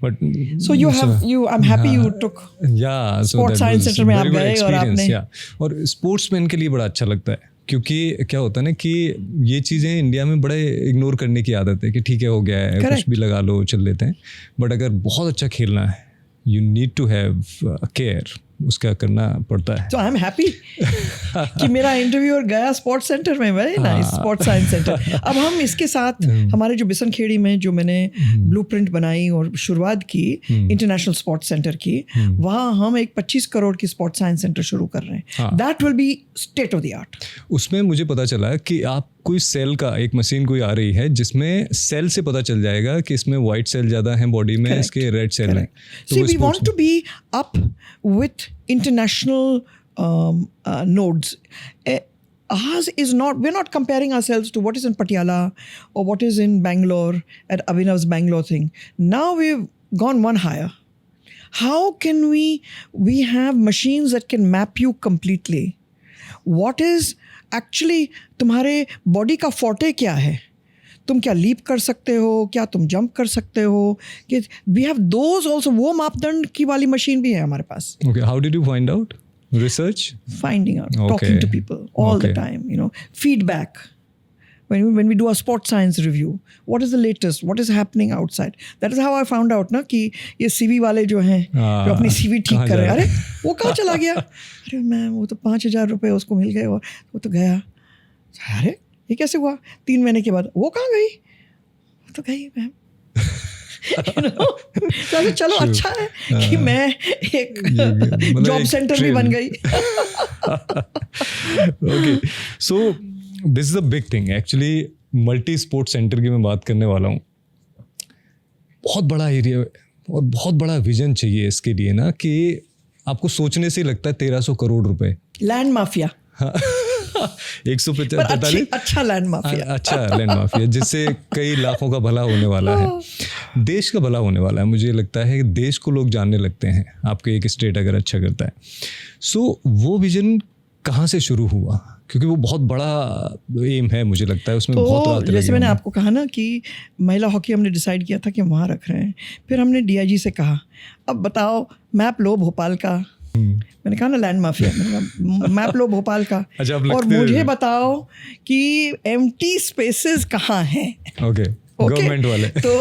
But So I'm happy you took Sports Science Center में आप गए और आपने, और स्पोर्ट्समैन के लिए बड़ा अच्छा लगता है, क्योंकि क्या होता है ना कि ये चीज़ें इंडिया में बड़े इग्नोर करने की आदत है कि ठीक है हो गया है, कुछ भी लगा लो, चल लेते हैं। बट अगर बहुत अच्छा खेलना है, you need to have care, उसका करना पड़ता है। तो आई एम हैप्पी कि मेरा इंटरव्यूअर गया स्पोर्ट्स सेंटर में, very nice, sports science centre. अब हम इसके साथ हमारे जो बिसनखेड़ी में जो मैंने ब्लूप्रिंट बनाई और शुरुआत की इंटरनेशनल स्पोर्ट्स सेंटर की, वहाँ हम एक 25 करोड़ की स्पोर्ट्स साइंस सेंटर शुरू कर रहे हैं। That will be state of the art. उसमें मुझे पता चला कि आप कोई सेल का एक मशीन कोई आ रही है जिसमें सेल से पता चल जाएगा कि इसमें वाइट सेल ज़्यादा हैं बॉडी में, इसके रेड सेल हैं। See, we want to be up with international nodes. Ours is not, we're not comparing ourselves to what is in Patiala or what is in Bangalore at Abhinav's Bangalore thing. Now we've gone one higher. How can we have machines that can map you completely? What is actually तुम्हारे बॉडी का फोर्टे क्या है, तुम क्या लीप कर सकते हो, क्या तुम जंप कर सकते हो, कि वी हैव दोज ऑल्सो। वो मापदंड की वाली मशीन भी है हमारे पास। Okay, how did you find out? Research, finding out, talking to people all the time, you know, feedback. when we do a sports science review, what is the latest, what is happening outside? That is how I found out ना कि ये CV वाले जो हैं जो अपनी CV ठीक कर रहे हैं, अरे वो कहाँ चला गया, अरे मैम वो तो 5,000 रुपये उसको मिल गए और वो तो गया, अरे ये कैसे हुआ? 3 महीने के बाद वो कहाँ गई? वो तो गई मैम। तो चलो अच्छा है कि मैं एक जॉब सेंटर भी बन गई। Okay, so this is a big thing actually. Multi sports centre की मैं बात करने वाला हूँ। बहुत बड़ा एरिया और बहुत बड़ा विजन चाहिए इसके लिए ना, कि आपको सोचने से ही लगता है 1300 करोड़ रुपए। Land mafia. 145 अच्छा लैंड माफिया, अच्छा लैंड माफिया, जिससे कई लाखों का भला होने वाला है, देश का भला होने वाला है। मुझे लगता है कि देश को लोग जानने लगते हैं आपके एक स्टेट अगर अच्छा करता है। सो वो विजन कहाँ से शुरू हुआ? क्योंकि वो बहुत बड़ा एम है, मुझे लगता है उसमें बहुत रात लगी। जैसे मैंने आपको कहा ना कि महिला हॉकी हमने डिसाइड किया था कि हम वहाँ रख रहे हैं, फिर हमने DIG से कहा अब बताओ मैप लो भोपाल का। मैंने कहा ना लैंड माफिया, मैप लो भोपाल का। अच्छा, और मुझे बताओ कि एम्प्टी स्पेसेस कहाँ हैं। ओके, गवर्नमेंट वाले। तो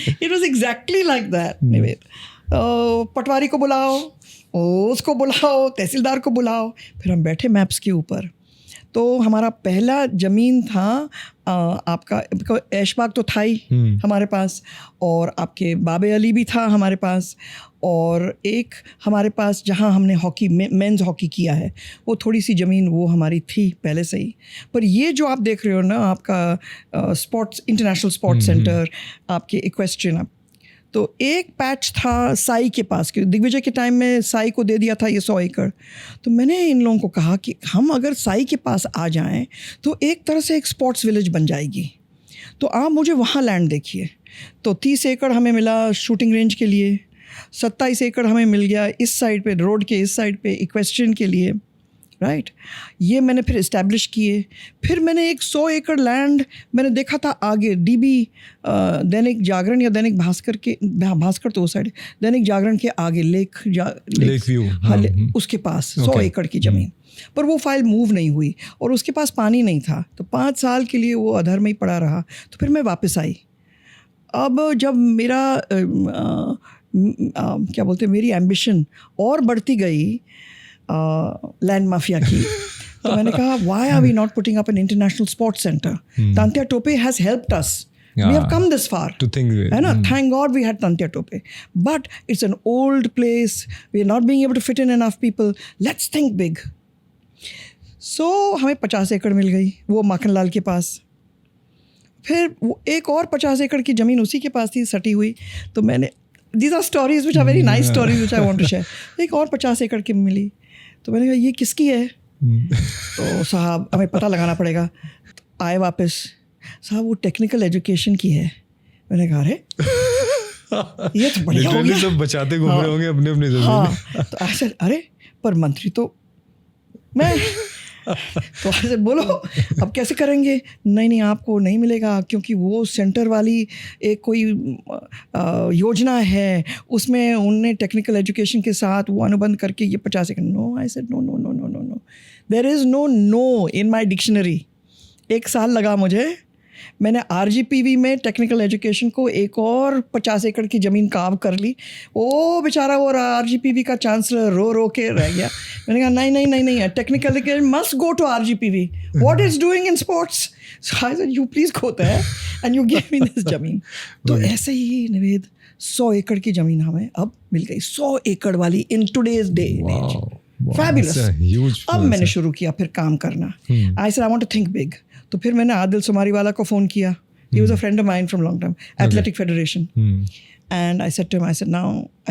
it was exactly like that. Nived, पटवारी को बुलाओ, उसको बुलाओ, तहसीलदार को बुलाओ, फिर हम बैठे मैप्स के ऊपर। तो हमारा पहला ज़मीन था आपका ऐशबाग तो था ही हमारे पास, और आपके बाबे अली भी था हमारे पास, और एक हमारे पास जहाँ हमने हॉकी मेंस हॉकी किया है वो थोड़ी सी ज़मीन वो हमारी थी पहले से ही। पर ये जो आप देख रहे हो ना आपका स्पोर्ट्स इंटरनेशनल स्पोर्ट्स सेंटर, आपके इक्वेस्ट्रियन, तो एक पैच था साई के पास, कि दिग्विजय के टाइम में साई को दे दिया था ये 100 एकड़। तो मैंने इन लोगों को कहा कि हम अगर साई के पास आ जाएं तो एक तरह से एक स्पोर्ट्स विलेज बन जाएगी, तो आप मुझे वहाँ लैंड देखिए। तो 30 एकड़ हमें मिला शूटिंग रेंज के लिए, 27 एकड़ हमें मिल गया इस साइड पे, रोड के इस साइड पे इक्वेस्ट्रियन के लिए, राइट ये मैंने फिर इस्टेब्लिश किए। फिर मैंने एक 100 एकड़ लैंड मैंने देखा था आगे डीबी दैनिक जागरण या दैनिक भास्कर के, भास्कर तो उस साइड, दैनिक जागरण के आगे लेक व्यू, हाँ, उसके पास 100 एकड़ की ज़मीन, पर वो फाइल मूव नहीं हुई और उसके पास पानी नहीं था, तो 5 साल के लिए वो अधर में ही पड़ा रहा। तो फिर मैं वापस आई। अब जब मेरा क्या बोलते हैं, मेरी एम्बिशन और बढ़ती गई लैंड माफिया की, तो मैंने कहा why are we not putting up an international sports centre? Tantya Tope has helped us, we have come this far to think, है ना? Thank God we had Tantia Tope, but it's an old place, we are not being able to fit in enough people, let's think big. So हमें 50 एकड़ मिल गई वो माखनलाल के पास। फिर वो एक और 50 एकड़ की ज़मीन उसी के पास थी सटी हुई, तो मैंने these are stories which are very nice stories which I want to share. एक और 50 एकड़ की मिली, तो मैंने कहा ये किसकी है? तो साहब हमें पता लगाना पड़ेगा। तो आए वापस, साहब वो टेक्निकल एजुकेशन की है। मैंने कहा अरे ये तो बढ़िया हो गया, सब बचाते घूम रहे होंगे अपने अपने जमीन। हाँ, तो ऐसे अरे पर मंत्री तो मैं तो ऐसे बोलो अब कैसे करेंगे? नहीं आपको नहीं मिलेगा, क्योंकि वो सेंटर वाली एक कोई योजना है, उसमें उनने टेक्निकल एजुकेशन के साथ वो अनुबंध करके ये 50 एकड़। No, I said no no no no no no, there is no in my dictionary. 1 साल लगा मुझे, मैंने RGPV में टेक्निकल एजुकेशन को एक और 50 एकड़ की ज़मीन काव कर ली। ओ बेचारा वो RGPV का चांसलर रो के रह गया। मैंने कहा नहीं, technical education must go to RGPV, what is doing in sports. So I said you please go there and you give me this ज़मीन। तो ऐसे ही निवेद 100 एकड़ की ज़मीन हमें अब मिल गई, 100 एकड़ वाली इन टुडेज डे। फैबुलस। अब मैंने शुरू किया फिर काम करना। I said I want to think big. तो फिर मैंने आदिल सुमारी वाला को फ़ोन किया। He was a friend of mine from long time, Athletic Federation. And I said to him, I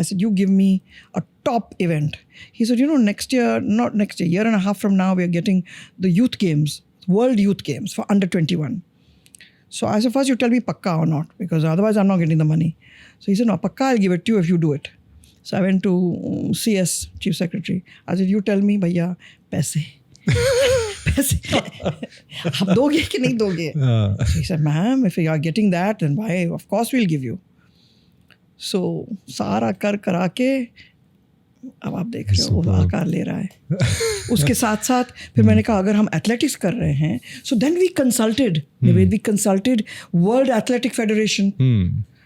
said, you give me a top event. He said, next year, not next year, year and a half from now, we are getting the youth games, World Youth Games for under 21. So I said, first you tell me pakka or not, because otherwise I'm not getting the money. So he said, no, pakka, I'll give it to you if you do it. So I went to CS, Chief Secretary. I said, you tell me, भैया पैसे आप दोगे कि नहीं दोगे? He said, ma'am, if you are getting that, then why, of course we'll give you. So सारा करा के अब आप देख रहे हो वो आकार ले रहा है। उसके साथ साथ फिर मैंने कहा अगर हम एथलेटिक्स कर रहे हैं, so then we consulted, we consulted World Athletic Federation.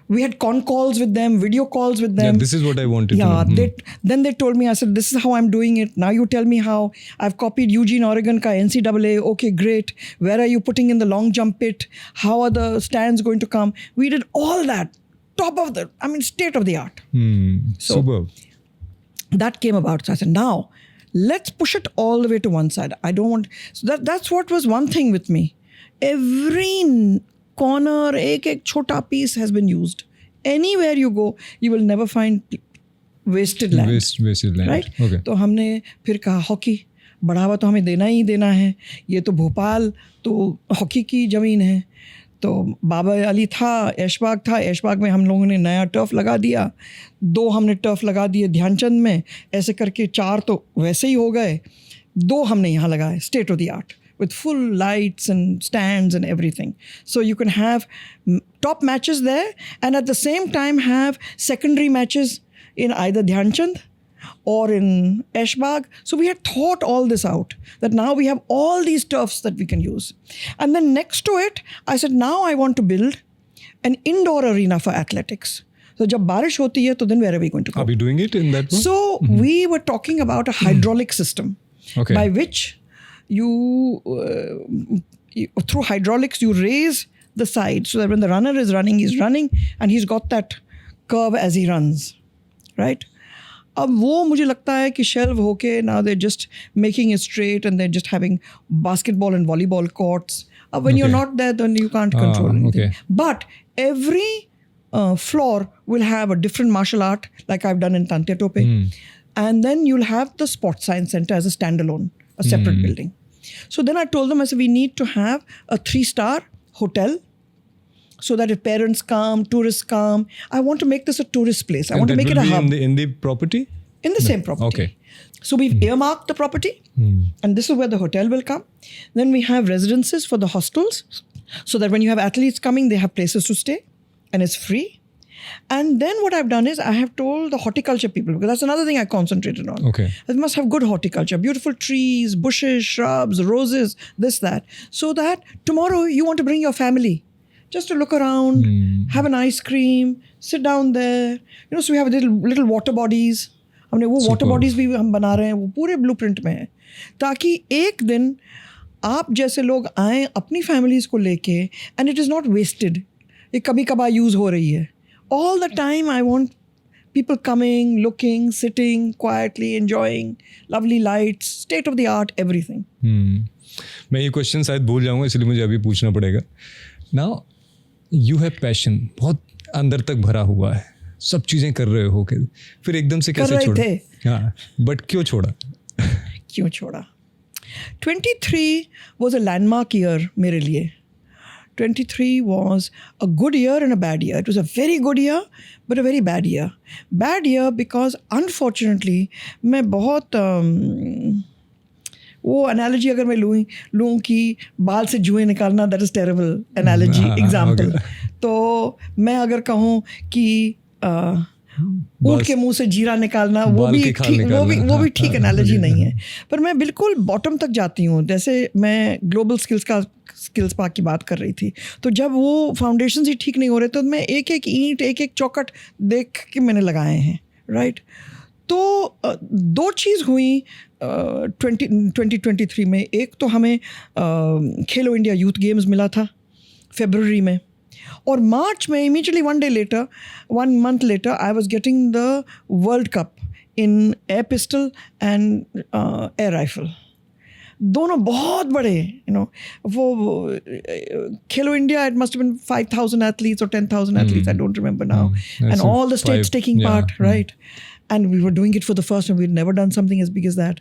We had con calls with them, video calls with them. Yeah, this is what I wanted to know. Then they told me, I said, this is how I'm doing it. Now you tell me how. I've copied Eugene, Oregon ka NCAA. Okay, great. Where are you putting in the long jump pit? How are the stands going to come? We did all that. State of the art. So, superb. That came about. So I said, now let's push it all the way to one side. I don't want. So that's what was one thing with me. Every corner, एक छोटा piece has been used. Anywhere you go, you will never find wasted land. Wasted land. Right? Okay. तो हमने फिर कहा हॉकी बढ़ावा तो हमें देना ही देना है। ये तो भोपाल तो हॉकी की ज़मीन है। तो बाबा अली था, ऐशबाग था, ऐशबाग में हम लोगों ने नया टर्फ लगा दिया। 2 हमने टर्फ लगा दिए ध्यानचंद में। ऐसे करके 4 तो वैसे ही हो गए, 2 हमने यहाँ लगाए state of the art with full lights and stands and everything. So you can have top matches there and at the same time have secondary matches in either Dhyanchand or in Ashbag. So we had thought all this out, that now we have all these turfs that we can use. And then next to it, I said, now I want to build an indoor arena for athletics. So जब बारिश होती है, तो then where are we going to go? Are we doing it in that one? So we were talking about a hydraulic system by which you through hydraulics you raise the side so that when the runner is running, he's running and he's got that curve as he runs, right? अब वो मुझे लगता है कि shelve होके now they're just making it straight and they're just having basketball and volleyball courts. When you're not there, then you can't control anything. Okay. But every floor will have a different martial art, like I've done in Tantia Tope. And then you'll have the Sports Science Center as a standalone, a separate building. So then I told them, I said, we need to have a 3-star hotel so that if parents come, tourists come, I want to make this a tourist place. I want to make it a hub. In the property? in the same property. Okay. So we've earmarked the property, and this is where the hotel will come. Then we have residences for the hostels, so that when you have athletes coming, they have places to stay, and it's free. And then what I've done is I have told the horticulture people, because that's another thing I concentrated on. Okay. It must have good horticulture, beautiful trees, bushes, shrubs, roses, this, that. So that tomorrow you want to bring your family just to look around, have an ice cream, sit down there. You know, so we have little water bodies. हमने वो वाटर बॉडीज भी हम बना रहे हैं, वो पूरे ब्लूप्रिंट में है, ताकि एक दिन आप जैसे लोग आएँ अपनी फैमिलीज़ को लेके, and it is not wasted. ये कभी कभार यूज़ हो रही है. All the time I want people coming, looking, sitting quietly, enjoying, lovely lights, state of the art, everything. मैं ये क्वेश्चन शायद भूल जाऊंगा, इसलिए मुझे अभी पूछना पड़ेगा. Now you have passion, बहुत अंदर तक भरा हुआ है, सब चीज़ें कर रहे हो, फिर एकदम से कैसे छोड़ा? हाँ, बट क्यों छोड़ा? क्यों छोड़ा? 23 was a landmark year मेरे लिए. 23 was a good year and a bad year. It was a very good year, but a very bad year. Bad year because unfortunately, मैं बहुत वो analogy अगर मैं लूँ कि बाल से जुएं निकालना, that is terrible analogy example. तो मैं अगर कहूँ कि ऊँट के मुंह से जीरा निकालना, वो भी ठीक एनालॉजी नहीं है. पर मैं बिल्कुल बॉटम तक जाती हूँ. जैसे मैं ग्लोबल स्किल्स पार्क की बात कर रही थी, तो जब वो फाउंडेशन ही ठीक नहीं हो रहे, तो मैं एक एक ईंट, एक एक चौकट देख के मैंने लगाए हैं, राइट. तो दो चीज़ हुई 2023 में. एक तो हमें खेलो इंडिया यूथ गेम्स मिला था फरवरी में, और मार्च में immediately one month later I was getting the World Cup in air pistol and air rifle. दोनों बहुत बड़े, you know, वो खेलो India, it must have been 5,000 athletes or 10,000 athletes, I don't remember now, and all the states taking part, right? And we were doing it for the first time. We'd never done something as big as that.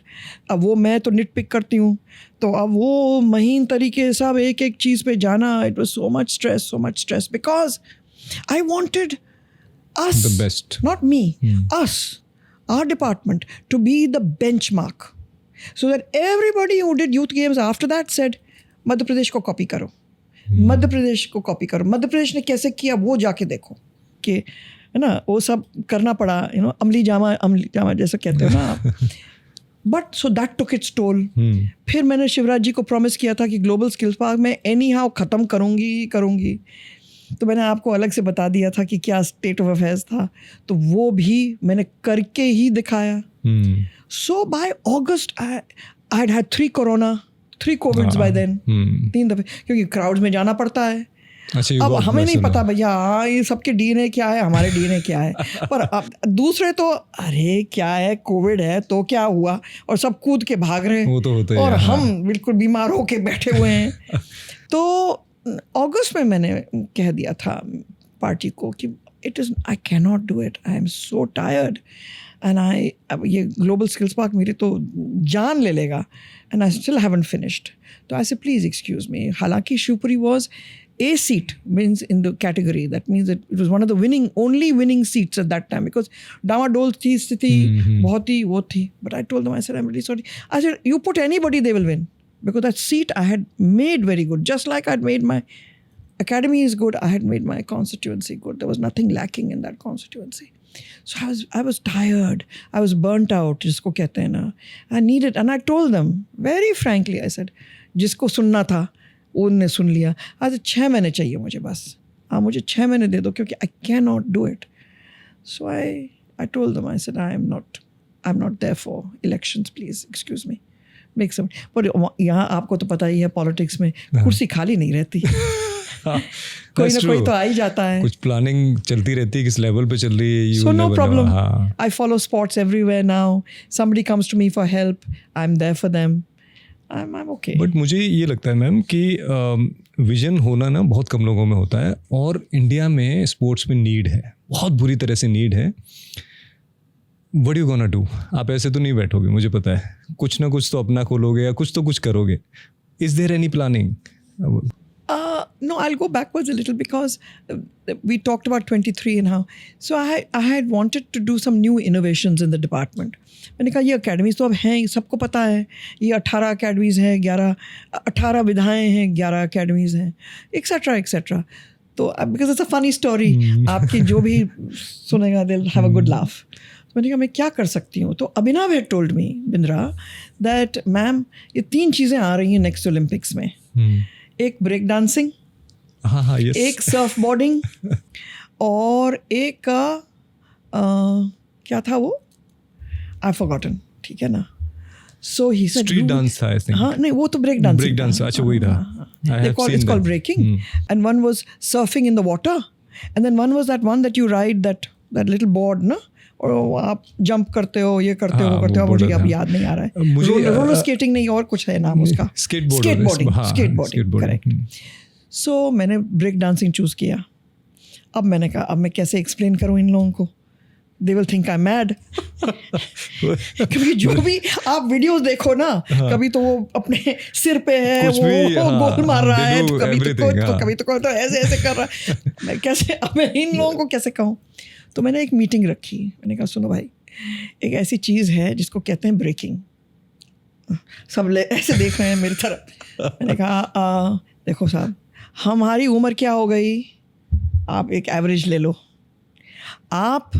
अब वो मैं तो nitpick करती हूँ, तो अब वो महीन तरीके सब एक एक चीज़ पे जाना, it was so much stress because I wanted us, the best, not me, us, our department to be the benchmark, so that everybody who did youth games after that said Madhya Pradesh को कॉपी करो, मध्य प्रदेश को कॉपी करो, मध्य प्रदेश ने कैसे किया वो जाके देखो, कि है ना, वो सब करना पड़ा, यू नो, अमली जामा जैसा कहते हो ना आप. But so that took its toll. फिर मैंने शिवराज जी को प्रॉमिस किया था कि ग्लोबल स्किल्स पार्क में एनी हाउ ख़त्म करूँगी. तो मैंने आपको अलग से बता दिया था कि क्या स्टेट ऑफ अफेयर्स था, तो वो भी मैंने करके ही दिखाया. So by August I had 3 covids by then, 3 दफ़े, क्योंकि क्राउड्स में जाना पड़ता है. अब हमें नहीं पता भैया, हाँ ये सबके डीएनए क्या है, हमारे डीएनए क्या है. पर अब दूसरे तो अरे क्या है, कोविड है तो क्या हुआ, और सब कूद के भाग रहे हैं, और हम बिल्कुल बीमार होके बैठे हुए हैं. तो अगस्त में मैंने कह दिया था पार्टी को कि आई can not do it, I am so tired, and अब ये ग्लोबल स्किल्स पार्क मेरी तो जान ले लेगा, and I still haven't finished. तो आई से प्लीज़ एक्सक्यूज़ मी. हालांकि Shivpuri was A seat, means in the category. That means that it was one of the only winning seats at that time, because डामाडोल थी स्थिति, बहुत ही वो थी. But I told them, I said, I'm really sorry. I said, you put anybody, they will win, because that seat I had made very good, just like I'd made my academy is good. I had made my constituency good. There was nothing lacking in that constituency. So I was tired. I was burnt out. जिसको कहते हैं ना, I needed, and I told them very frankly. I said, जिसको सुनना था उनने सुन लिया. आज 6 महीने चाहिए मुझे बस, आप मुझे 6 महीने दे दो, क्योंकि I can not do it. So I told them, I said I am not there for elections, please excuse me, make some. पर यहाँ आपको तो पता ही है, पॉलिटिक्स में कुर्सी खाली नहीं रहती. कोई ना कोई तो आ ही जाता है, कुछ प्लानिंग चलती रहती है, किस लेवल पे चल रही है. So no problem. I follow sports everywhere now. Somebody comes to me for help, I am there for them. I'm okay. But मुझे ये लगता है मैम कि विजन होना ना बहुत कम लोगों में होता है, और इंडिया में स्पोर्ट्स में नीड है, बहुत बुरी तरह से नीड है. What you gonna do? आप ऐसे तो नहीं बैठोगे, मुझे पता है, कुछ ना कुछ तो अपना खोलोगे या कुछ तो कुछ करोगे. Is there any planning? No, I'll go backwards a little because we talked about 23 and how. So I had wanted to do some new innovations in the department. मैंने कहा ये अकेडमीज़ तो अब हैं, सबको पता है, ये 18 अकेडमीज़ हैं, 18 विधाएँ हैं, 11 अकेडमीज़ हैं, एक्सेट्रा एक्सेट्रा. तो because it's a funny story, आपकी जो भी सुनेगा दिल हैव अ गुड लाफ. मैंने कहा मैं क्या कर सकती हूँ. तो Abhinav had told me, Bindra, that ma'am ये 3 चीज़ें आ रही हैं नेक्स्ट ओलंपिक्स में. एक ब्रेक डांसिंग, yes. एक सर्फ बोर्डिंग और एक का क्या था वो, आई फॉरगॉटन. ठीक है ना. सो ही सेड स्ट्रीट डांस था, आई थिंक. हाँ नहीं, वो तो ब्रेक डांस. ब्रेक डांस, अच्छा वही था. It's called breaking. And one was surfing in the water, and then one was that one that you ride that little board, ना, और आप जंप करते हो, ये करते हो, वो करते हो. मुझे अब याद नहीं आ रहा है. रोलर स्केटिंग नहीं, और कुछ है नाम उसका. स्केटबोर्डिंग. करेक्ट. सो मैंने ब्रेक डांसिंग चूज किया. अब मैंने कहा अब मैं कैसे एक्सप्लेन करूँ इन लोगों को. They will think I'm mad. क्योंकि जो भी आप वीडियोस देखो ना, कभी तो वो अपने सिर पे है, वो गोल मार रहा है, कभी तो ऐसे कर रहा है. मैं कैसे, अब मैं इन लोगों को कैसे कहूँ. तो मैंने एक मीटिंग रखी. मैंने कहा सुनो भाई, एक ऐसी चीज़ है जिसको कहते हैं ब्रेकिंग. सब ऐसे देख रहे हैं मेरी तरफ. मैंने कहा देखो साहब, हमारी उम्र क्या हो गई, आप एक एवरेज ले लो. आप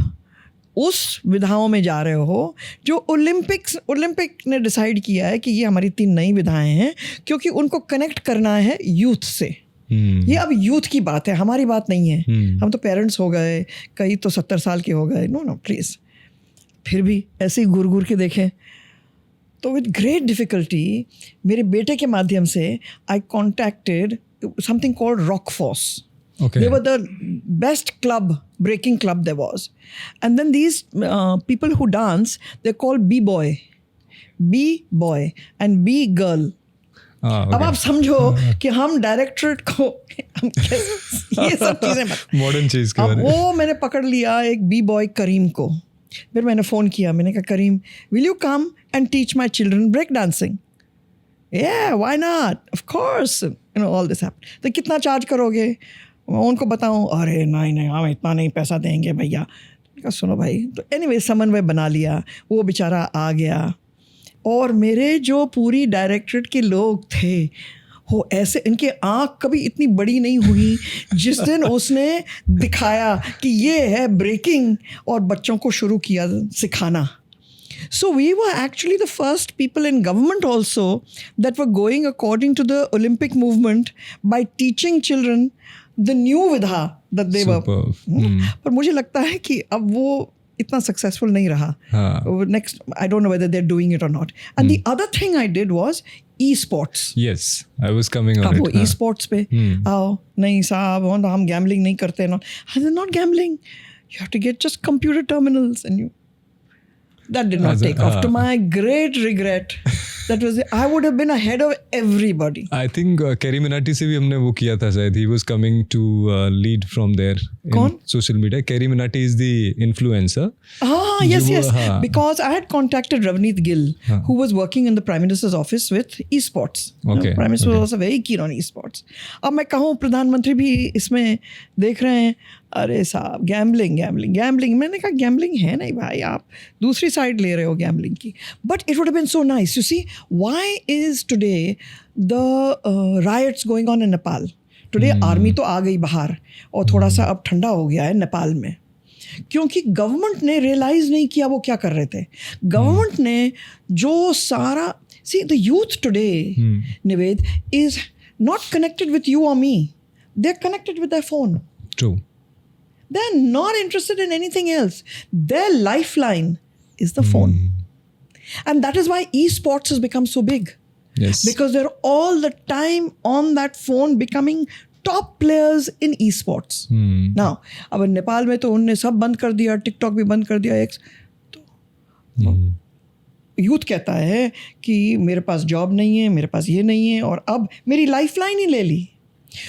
उस विधाओं में जा रहे हो जो ओलंपिक ने डिसाइड किया है कि ये हमारी 3 नई विधाएं हैं, क्योंकि उनको कनेक्ट करना है यूथ से. ये अब यूथ की बात है, हमारी बात नहीं है. हम तो पेरेंट्स हो गए, कई तो 70 साल के हो गए. No please. फिर भी ऐसे ही घूर घूर के देखें. तो विद ग्रेट डिफ़िकल्टी मेरे बेटे के माध्यम से I contacted something called Rock Force. Okay. They were the best breaking club there was. And then these people who dance, they're called B-boy and B-girl. Okay. अब आप समझो कि हम डायरेक्टरेट को ये सब चीज़ें मॉडर्न चीज़ के बारे में. वो मैंने पकड़ लिया एक B-boy करीम को. फिर मैंने फ़ोन किया. मैंने कहा करीम, will you come and teach my children break dancing? Yeah, why not? Of course. All this happened. तो कितना चार्ज करोगे? मैं उनको बताऊं, अरे नहीं हम इतना नहीं पैसा देंगे भैया. सुनो भाई. तो एनीवे समन्वय बना लिया. वो बेचारा आ गया. और मेरे जो पूरी डायरेक्टरेट के लोग थे, वो ऐसे, इनके आँख कभी इतनी बड़ी नहीं हुई जिस दिन उसने दिखाया कि ये है ब्रेकिंग, और बच्चों को शुरू किया सिखाना. So we were actually the first people in government also that were going according to the Olympic movement by teaching children the new vidha that they were. पर मुझे लगता है कि अब वो इतना successful नहीं रहा. Next, I don't know whether they're doing it or not. And the other thing I did was e-sports. Yes, I was coming on it. अब वो e-sports पे आओ, नहीं साहब हम gambling नहीं करते. They're not gambling. You have to get just computer terminals and you. That did not take off. To my great regret, that was I would have been ahead of everybody. I think Kerry Minati से भी हमने वो किया था शायद. He was coming to lead from there in social media. Kerry Minati is the influencer. Yes. Because I had contacted Ravneet Gill, who was working in the Prime Minister's office with esports. Okay. Prime Minister was also very keen on esports. अब मैं कहूँ प्रधानमंत्री भी इसमें देख रहे हैं. अरे साहब गैम्बलिंग. मैंने कहा गैम्बलिंग है नहीं भाई, आप दूसरी साइड ले रहे हो गैम्बलिंग की. But it would have been so nice. You see why is today the riots going on in Nepal. Today army तो आ गई बाहर और थोड़ा सा अब ठंडा हो गया है नेपाल में, क्योंकि गवर्नमेंट ने रियलाइज़ नहीं किया वो क्या कर रहे थे. गवर्नमेंट ने जो सारा see the youth today Nived is not connected with you और me. They are connected with their phone. True. They're not interested in anything else. Their lifeline is the phone. And that is why esports has become so big. Yes. Because they're all the time on that phone becoming top players in esports. Now, अब नेपाल में तो उनने सब बंद कर दिया, टिकटॉक भी बंद कर दिया. तो यूथ कहता है कि मेरे पास जॉब नहीं है, मेरे पास ये नहीं है, और अब मेरी लाइफलाइन ही ले ली.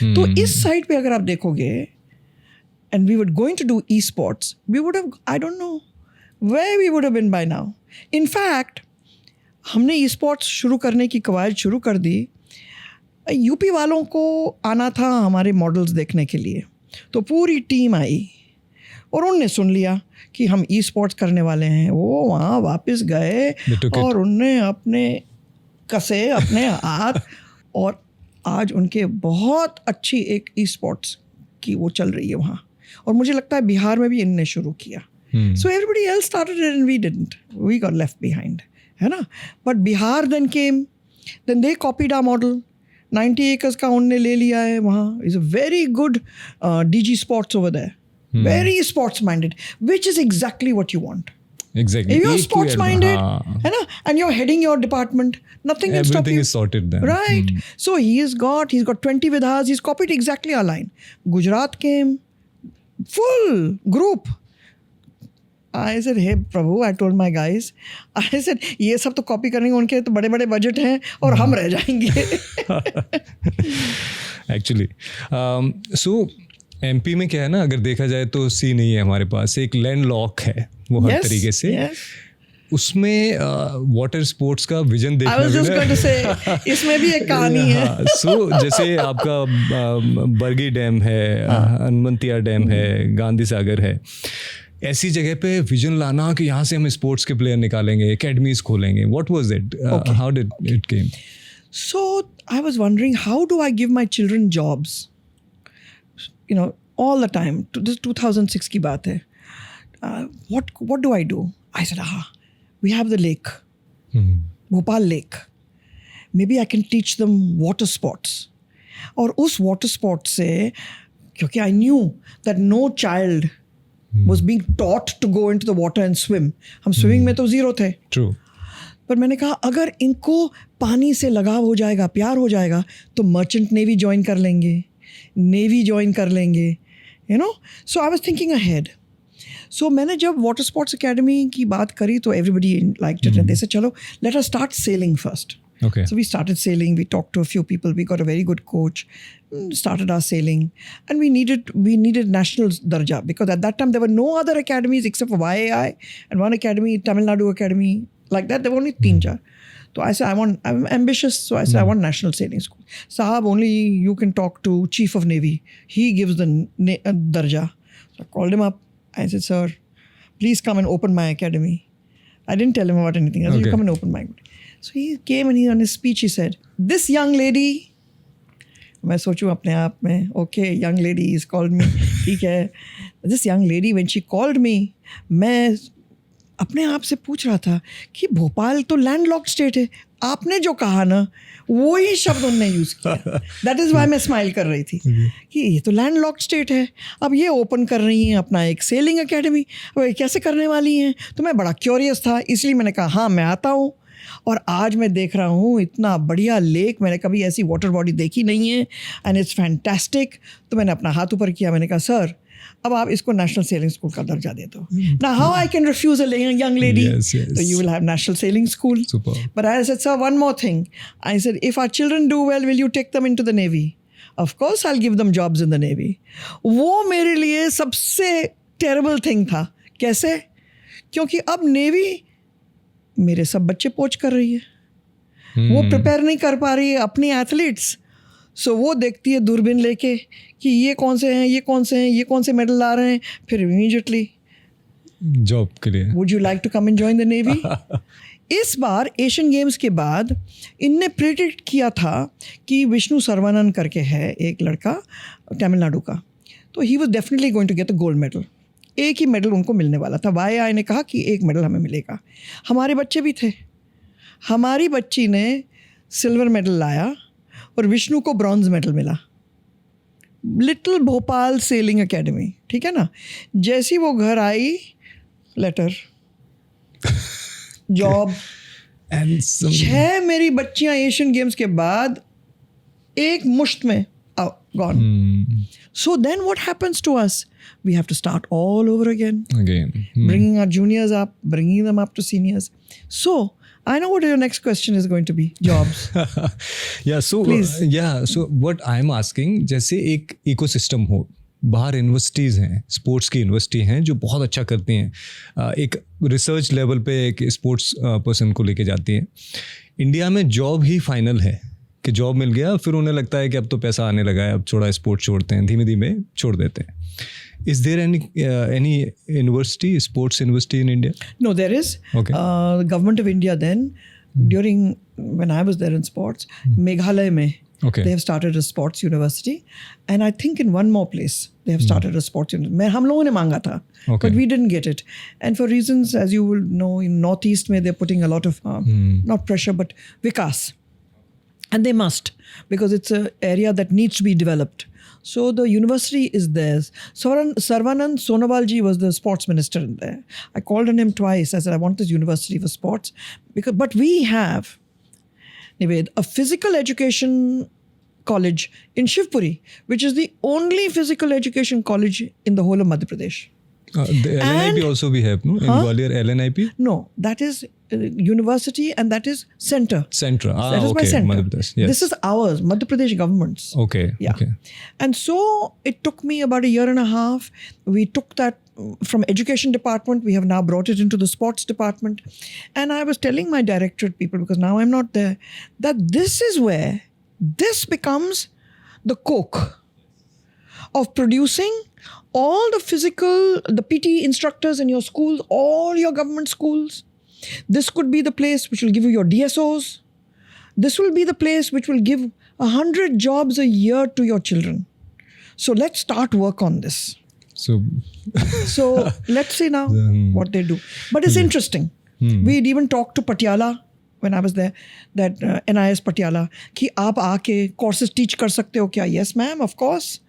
तो इस साइड पे अगर आप देखोगे, and we were going to do esports, we would have, I don't know where we would have been by now. In fact, हमने esports शुरू करने की कवायद शुरू कर दी. यूपी वालों को आना था हमारे मॉडल्स देखने के लिए, तो पूरी टीम आई और उनने सुन लिया कि हम ई स्पोर्ट्स करने वाले हैं। वो वहाँ वापस गए और उनने अपने कसे अपने हाथ, और आज उनके बहुत अच्छी एक ई स्पोर्ट्स की वो चल रही है वहाँ, और मुझे लगता है बिहार में भी इनने शुरू किया। So everybody else started and we didn't, we got left behind, है ना। But Bihar then came, then they copied our model, 90 acres का उनने ले लिया है वहाँ। Is a very good DG sports over there, very sports minded, which is exactly what you want. Exactly. If you're sports minded, है ना, and you're heading your department, nothing can stop you. Everything is sorted then. Right. So he's got 20 vidhas. He's copied exactly our line. Gujarat came, full group. I said, hey Prabhu, I told my guys, I said, ये सब तो कॉपी करेंगे, उनके तो बड़े बड़े बजट हैं और हम रह जाएंगे. Actually, so MP में क्या है ना, अगर देखा जाए तो सी नहीं है हमारे पास, एक लैंड लॉक है वो हर तरीके से। उसमें वाटर स्पोर्ट्स का विजन देखना भी ना, इसमें भी एक कहानी है। सो जैसे आपका बरगी डैम है, हनुमंतिया डैम है, गांधी सागर है, ऐसी जगह पे विजन लाना कि यहाँ से हम स्पोर्ट्स के प्लेयर निकालेंगे, एकेडमीज खोलेंगे। What was it, how did it came? So I was wondering how do I give my children jobs, you know, all the time. This 2006 की बात है. What do I do? I said, we have the lake, Bhopal Lake. Maybe I can teach them water sports. और उस water sports से, क्योंकि I knew that no child was being taught to go into the water and swim. हम swimming में तो zero थे. True. पर मैंने कहा अगर इनको पानी से लगाव हो जाएगा, प्यार हो जाएगा, तो मर्चेंट नेवी ज्वाइन कर लेंगे, नेवी ज्वाइन कर लेंगे, you know. So I was thinking ahead. So मैंने जब वाटर स्पोर्ट्स एकेडमी की बात करी तो everybody liked it and they said चलो let us start sailing first. Okay. So we started sailing, we talked to a few people, we got a very good coach, started our sailing, and we needed national darja, because at that time there were no other academies except for YAI and one academy, Tamil Nadu Academy, like that. There were only 3-4. So I said, I'm ambitious, so I said, I want national sailing school. Sahab, only you can talk to Chief of Navy. He gives the darja. So I called him up. I said, sir, please come and open my academy. I didn't tell him about anything. I said, you come and open my academy. So he came and on his speech he said, this young lady, मैं सोचूं अपने आप में, okay, young lady is called me, ठीक है. This young lady, when she called me, मैं अपने आप से पूछ रहा था कि भोपाल तो लैंडलॉक्ड स्टेट है, आपने जो कहा ना वो ही शब्द उन्होंने यूज़ किया. दैट इज़ वाई मैं स्माइल कर रही थी कि ये तो लैंडलॉक्ड स्टेट है, अब ये ओपन कर रही हैं अपना एक सेलिंग एकेडमी, अब ये कैसे करने वाली हैं. तो मैं बड़ा क्यूरियस था, इसलिए मैंने कहा हाँ मैं आता हूँ. और आज मैं देख रहा हूँ इतना बढ़िया लेक, मैंने कभी ऐसी वाटर बॉडी देखी नहीं है एंड इट्स फैंटास्टिक. तो मैंने अपना हाथ ऊपर किया, मैंने कहा सर अब आप इसको नेशनल सेलिंग स्कूल का दर्जा दे दो. Now how I can refuse a young lady? Yes. So you will have national sailing school. Super. But I said, sir, one more thing. I said, if our children do well, will you take them into the Navy? Of course I'll give them jobs in the Navy. वो मेरे लिए सबसे terrible thing था. कैसे? क्योंकि अब नेवी मेरे सब बच्चे पोच कर रही है, वो प्रिपेयर नहीं कर पा रही है अपनी एथलीट्स. सो वो देखती है दूरबीन लेके कि ये कौन से हैं, ये कौन से हैं, ये कौन से मेडल ला रहे हैं, फिर इमीडिएटली जॉब के लिए would you like to come and join the navy. इस बार एशियन गेम्स के बाद इनने प्रेडिक्ट किया था कि विष्णु सर्वानन करके है एक लड़का तमिलनाडु का, तो he was definitely going to get the gold medal. एक ही मेडल उनको मिलने वाला था. YAI ने कहा कि एक मेडल हमें मिलेगा. हमारे बच्चे भी थे, हमारी बच्ची ने सिल्वर मेडल लाया और विष्णु को ब्रॉन्ज मेडल मिला. लिटिल भोपाल सेलिंग एकेडमी, ठीक है ना. जैसी वो घर आई, लेटर, जॉब. 6 मेरी बच्चियां एशियन गेम्स के बाद एक मुश्त में gone. So then what happens to us? We have to start all over again. Bringing our juniors up, bringing them up to seniors. So I know what your next question is going to be. Jobs. So what I'm asking, जैसे एक इकोसिस्टम हो, बाहर यूनिवर्सिटीज़ हैं, स्पोर्ट्स की यूनिवर्सिटी हैं जो बहुत अच्छा करती हैं, एक रिसर्च लेवल पे एक स्पोर्ट्स पर्सन को लेके जाती हैं. इंडिया में जॉब ही फाइनल है कि जॉब मिल गया, फिर उन्हें लगता है कि अब तो पैसा आने लगा है, अब थोड़ा स्पोर्ट छोड़ते हैं, धीमे धीमे छोड़ देते हैं. Is there any university, sports university in India? No, there is. Okay. The government of India then, during when I was there in sports, Meghalaya mein, Okay. they have started a sports university, and I think in one more place they have started a sports university. हम लोगों ने मांगा था, Okay. but we didn't get it, and for reasons as you will know, in Northeast में they're putting a lot of not pressure but vikas, and they must, because it's an area that needs to be developed. So the university is theirs. Sarvanand Sonowal ji was the sports minister in there. I called on him twice. I said, I want this university for sports. But we have, Nived, a physical education college in Shivpuri, which is the only physical education college in the whole of Madhya Pradesh. The LNIP also we have, no? In Gwalior, LNIP? No, that is university and that is center. Center. That is my Okay. center. Madhya Pradesh. Yes. This is ours, Madhya Pradesh government's. Okay. Yeah. Okay. And so it took me about a year and a half. We took that from education department. We have now brought it into the sports department. And I was telling my directorate people, because now I'm not there, that this is where this becomes the coke of producing all the physical, the PT instructors in your schools, all your government schools. This could be the place which will give you your DSOs. This will be the place which will give 100 jobs a year to your children. So let's start work on this. So Let's see now what they do. But it's interesting. We'd even talked to Patiala when I was there, that NIS Patiala, कि आप आके courses teach कर सकते हो क्या? Yes, ma'am, of course.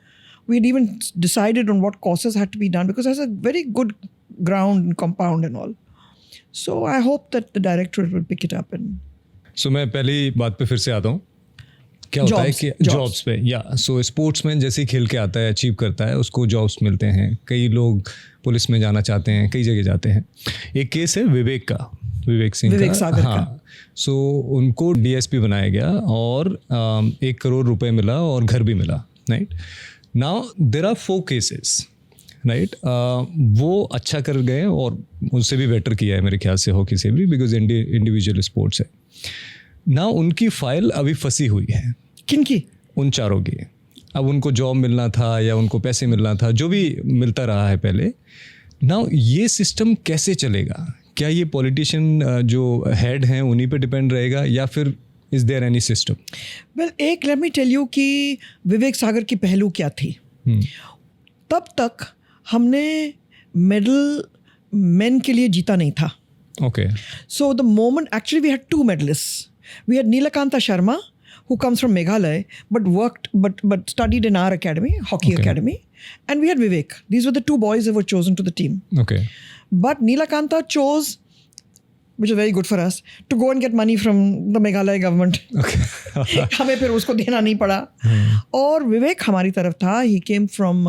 We'd even decided on what courses had to be done because it has a very good ground and compound and all. So I hope that the directorate will pick it up. And So मैं पहली बात पे फिर से आता हूँ. क्या होता है कि जॉब्स पे सो स्पोर्ट्समैन जैसे ही खेल के आता है, अचीव करता है, उसको जॉब्स मिलते हैं. कई लोग पुलिस में जाना चाहते हैं, कई जगह जाते हैं. एक केस है विवेक का, विवेक सिंह का. हाँ, सो उनको डीएसपी बनाया गया और 1 करोड़ रुपए मिला और घर भी मिला. Right now there are 4 cases. Right वो अच्छा कर गए और उससे भी बेटर किया है मेरे ख्याल से हॉकी से भी, बिकॉज इंडिविजुअल स्पोर्ट्स है. ना उनकी फाइल अभी फंसी हुई है. किनकी? उन चारों की. अब उनको जॉब मिलना था या उनको पैसे मिलना था, जो भी मिलता रहा है पहले. ना ये सिस्टम कैसे चलेगा? क्या ये पॉलिटिशियन जो हेड हैं उन्हीं पे डिपेंड रहेगा या फिर is there any system? Well, एक लेट मी टेल यू कि विवेक सागर की पहलू क्या थी. तब तक हमने मेडल मेन के लिए जीता नहीं था. Okay. So the moment, actually we had 2 medalists. We had Neelakanta Sharma, who comes from Meghalaya, but studied in our academy, hockey academy, and we had Vivek. These were the 2 boys that were chosen to the team. Okay. But Neelakanta chose, which is very good for us, to go and get money from the Meghalaya government. Okay. हमें फिर उसको देना नहीं पड़ा. और विवेक हमारी तरफ था. He came from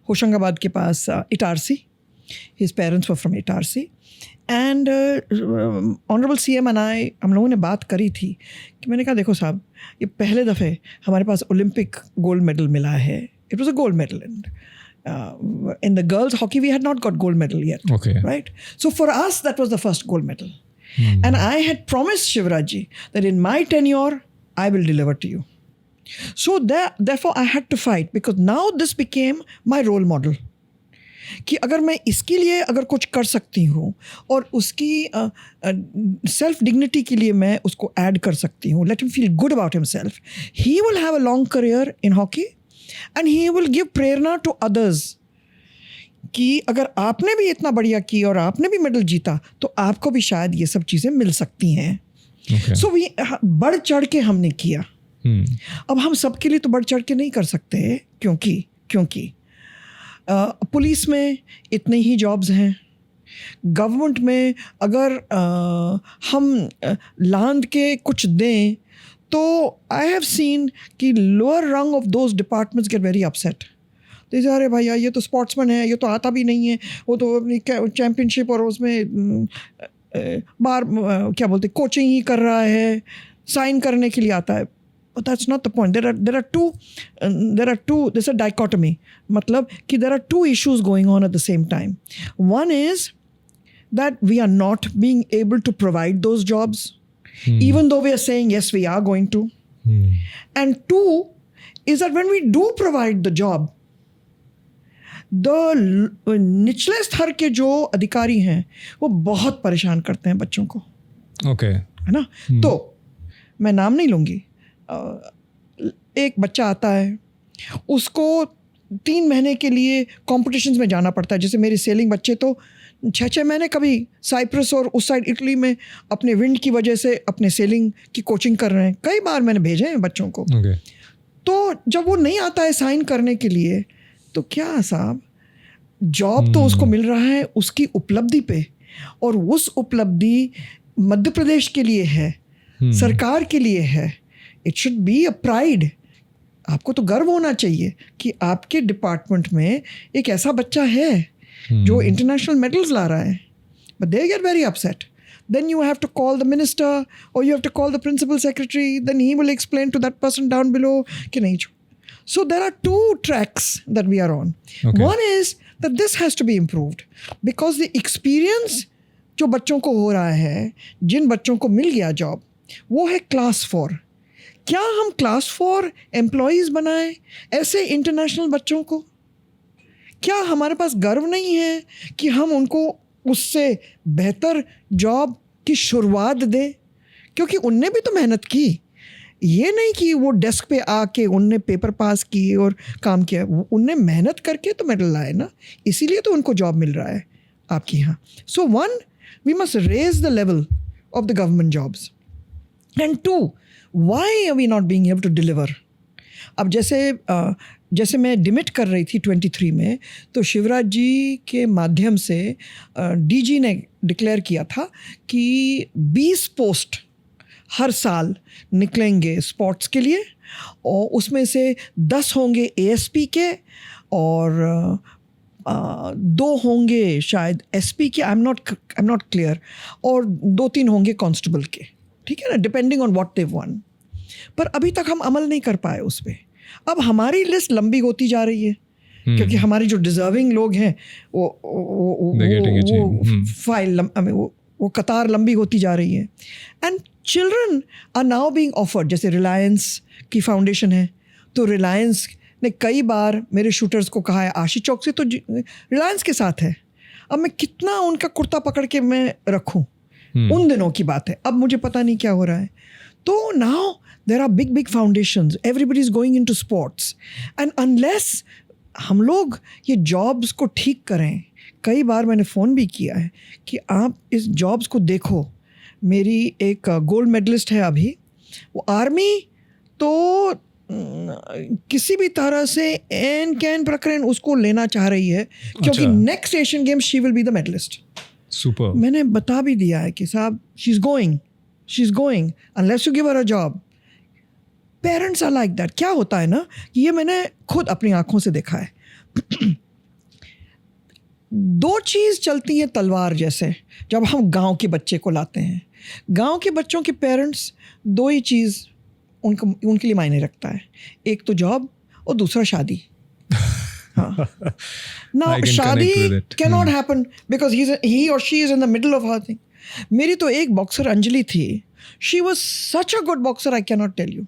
होशंगाबाद के पास Itarsi. His parents were from Itarsi. And honourable CM and I, हम लोगों ने बात करी थी कि मैंने कहा देखो साहब, ये पहले दफ़े हमारे पास ओलंपिक गोल्ड मेडल मिला है. It was a gold medal and in the girls hockey we had not got gold medal yet. Okay. Right? So for us that was the first gold medal. And I had promised Shivraj ji that in my tenure I will deliver to you. So therefore I had to fight, because now this became my role model. कि अगर मैं इसके लिए अगर कुछ कर सकती हूँ और उसकी सेल्फ डिग्निटी के लिए मैं उसको ऐड कर सकती हूँ, let him feel good about himself, he will have a long career in hockey and he will give प्रेरणा टू अदर्स कि अगर आपने भी इतना बढ़िया की और आपने भी मेडल जीता तो आपको भी शायद ये सब चीज़ें मिल सकती हैं. सो बढ़ चढ़ के हमने किया. अब हम सबके लिए तो बढ़ चढ़ के नहीं कर सकते, क्योंकि पुलिस में इतने ही जॉब्स हैं. गवर्नमेंट में अगर हम लांद के कुछ दें तो आई हैव सीन कि लोअर रंग of those departments get very upset. जैसे अरे भैया ये तो स्पोर्ट्समैन है, ये तो आता भी नहीं है, वो तो अपनी चैम्पियनशिप और उसमें बार क्या बोलते कोचिंग ही कर रहा है, साइन करने के लिए आता है. But that's not the point. There's a dichotomy. मतलब कि there are 2 issues going on at the same time. One is that we are not being able to provide those jobs, even though we are saying yes, we are going to. And two is that when we do provide the job, निचले स्तर के जो अधिकारी हैं वो बहुत परेशान करते हैं बच्चों को, ओके, है ना. तो मैं नाम नहीं लूँगी. एक बच्चा आता है, उसको 3 महीने के लिए कॉम्पिटिशन्स में जाना पड़ता है. जैसे मेरे सेलिंग बच्चे तो 6 महीने कभी साइप्रस और उस साइड इटली में अपने विंड की वजह से अपने सेलिंग की कोचिंग कर रहे हैं. कई बार मैंने भेजे हैं बच्चों को. तो जब वो नहीं आता है साइन करने के लिए, तो क्या साहब, जॉब तो उसको मिल रहा है उसकी उपलब्धि पे, और उस उपलब्धि मध्य प्रदेश के लिए है, सरकार के लिए है. It should be a pride. आपको तो गर्व होना चाहिए कि आपके डिपार्टमेंट में एक ऐसा बच्चा है जो इंटरनेशनल मेडल्स ला रहा है. But they get very upset. Then you have to call the minister or you have to call the principal secretary. Then he will explain to that person down below कि नहीं. So there are 2 tracks that we are on. Okay. One is that this has to be improved because the experience जो बच्चों को हो रहा है, जिन बच्चों को मिल गया जॉब, वो है क्लास 4. क्या हम क्लास 4 एम्प्लॉयज़ बनाएं ऐसे इंटरनेशनल बच्चों को? क्या हमारे पास गर्व नहीं है कि हम उनको उससे बेहतर जॉब की शुरुआत दें? क्योंकि उनने भी तो मेहनत की. ये नहीं कि वो डेस्क पे आके उनने पेपर पास किए और काम किया. उनने मेहनत करके तो मेडल लाए ना, इसीलिए तो उनको जॉब मिल रहा है आपके यहाँ. So 1, we must raise the level of the government jobs. And 2, why are we not being able to deliver? अब जैसे मैं डिमिट कर रही थी 23 में, तो शिवराज जी के माध्यम से डीजी ने डिक्लेयर किया था कि 20 पोस्ट हर साल निकलेंगे स्पोर्ट्स के लिए, और उसमें से 10 होंगे एएसपी के और 2 होंगे शायद एसपी के. आई एम नॉट क्लियर. और 2-3 होंगे कांस्टेबल के. ठीक है ना, depending on what they one. पर अभी तक हम अमल नहीं कर पाए उस पर. अब हमारी लिस्ट लंबी होती जा रही है क्योंकि हमारे जो डिजर्विंग लोग हैं वो फाइल वो कतार लंबी होती जा रही है. And children are now being offered. जैसे रिलायंस की फाउंडेशन है, तो रिलायंस ने कई बार मेरे शूटर्स को कहा है, आशीष चौक से तो रिलायंस के साथ है. अब मैं कितना उनका कुर्ता पकड़ के मैं रखूं? उन दिनों की बात है, अब मुझे पता नहीं क्या हो रहा है. तो now there are big foundations. Everybody is going into sports. And unless हम लोग ये जॉब्स को ठीक करें, कई बार मैंने फ़ोन भी किया है कि आप इस जॉब्स को देखो. मेरी एक गोल्ड मेडलिस्ट है अभी, वो आर्मी तो किसी भी तरह से एन कैन प्रकरण उसको लेना चाह रही है क्योंकि next Asian games she will be the medallist. Super. मैंने बता भी दिया है कि साहब she is going unless you give her a job. Parents are like that. क्या होता है ना कि ये मैंने खुद अपनी आंखों से देखा है. 2 चीज़ चलती हैं तलवार जैसे जब हम गांव के बच्चे को लाते हैं. गांव के बच्चों के पेरेंट्स 2 ही चीज़ उनके लिए मायने रखता है. एक तो जॉब और दूसरा शादी. हाँ. Now शादी can not happen because he और she is in the middle of her thing. मेरी तो एक बॉक्सर अंजलि थी. She was such a good boxer, I can not tell you.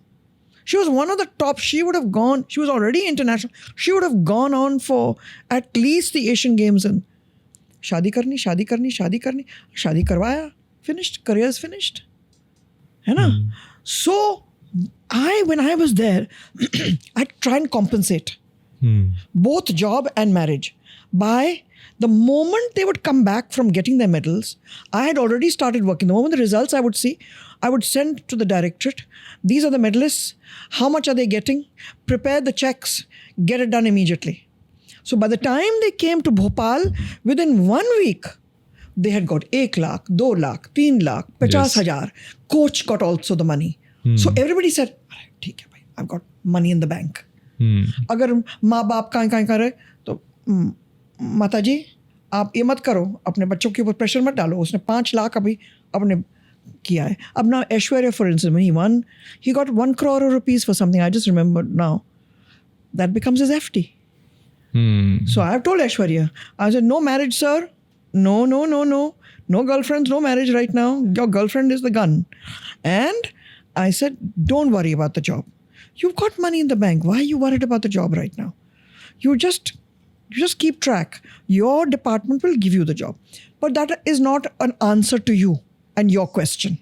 She was one of the top. She would have gone. She was already international. She would have gone on for at least the Asian Games. And शादी करवाया. Finished. Career's finished. है ना? So when I was there, I try and compensate both job and marriage by the moment they would come back from getting their medals. I had already started working. The moment the results I would see, I would send to the directorate. These are the medalists. How much are they getting? Prepare the checks. Get it done immediately. So by the time they came to Bhopal, within 1 week, they had got 1 lakh, 2 lakh, 3 lakh, 50,000. Coach got also the money. So everybody said, ठीक है भाई, I've got money in the bank. अगर माँ बाप कहीं कर रहे तो माता जी आप ये मत करो, अपने बच्चों के ऊपर प्रेशर मत डालो. उसने 5 लाख अभी अपने किया है. अब ना Aishwarya for instance he got 1 crore rupees for something. I just remember now. That becomes his FD. So I have told Aishwarya, I said, no marriage, sir. No girlfriends, no marriage right now. Your girlfriend is the gun. And I said, don't worry about the job. You've got money in the bank. Why are you worried about the job right now? You just keep track. Your department will give you the job. But that is not an answer to you and your question.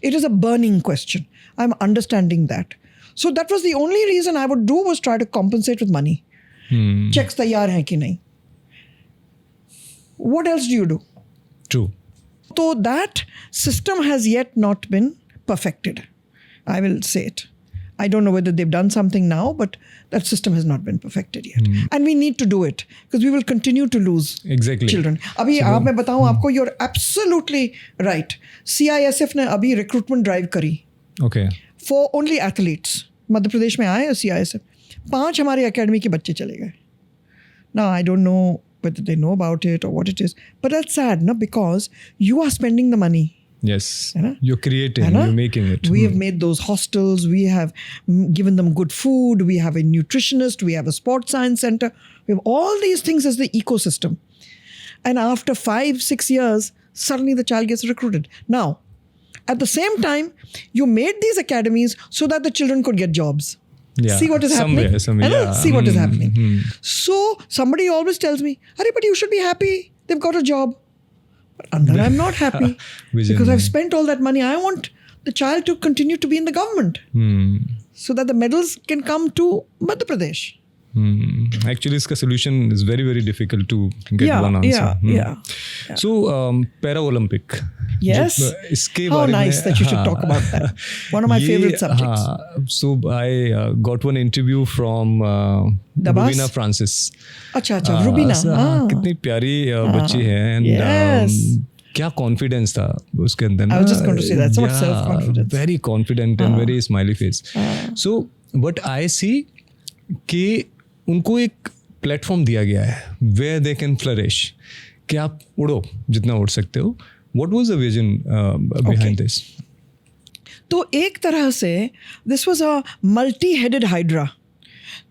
It is a burning question. I'm understanding that. So that was the only reason I would do was try to compensate with money. Checks taiyar hai ki nahi. What else do you do? True. So that system has yet not been perfected. I will say it. I don't know whether they've done something now, but that system has not been perfected yet. And we need to do it because we will continue to lose children. Abhi aap मैं बताऊं आपको, you're absolutely right. CISF ने अभी recruitment drive करी. Okay. For only athletes. Madhya Pradesh में आए CISF. 5 हमारे academy के बच्चे चले गए. Now I don't know whether they know about it or what it is. But that's sad, no? Because you are spending the money. Yes. You're creating, you're making it. We have made those hostels. We have given them good food. We have a nutritionist. We have a sports science center. We have all these things as the ecosystem. And after 5-6 years, suddenly the child gets recruited. Now, at the same time, you made these academies so that the children could get jobs. Yeah. See what is happening? Somewhere, yeah. See what is happening. So somebody always tells me, "Arey, but you should be happy. They've got a job." But under, I'm not happy because I've spent all that money. I want the child to continue to be in the government so that the medals can come to Madhya Pradesh. Actually, इसका solution is very, very difficult to get one answer. Yeah. So, Para-Olympic. Yes. How nice that you should talk about that. One of my favorite subjects. So, I got one interview from Rubina Francis. अच्छा, Rubina. कितनी प्यारी बच्ची है. And, क्या confidence था उसके अंदर. I was just going to say that. So much self-confidence. Very confident and very smiley face. So, what I see कि उनको एक प्लेटफॉर्म दिया गया है where they can flourish, कि आप उड़ो जितना उड़ सकते हो. What was the vision behind this? तो एक तरह से this was a multi-headed hydra.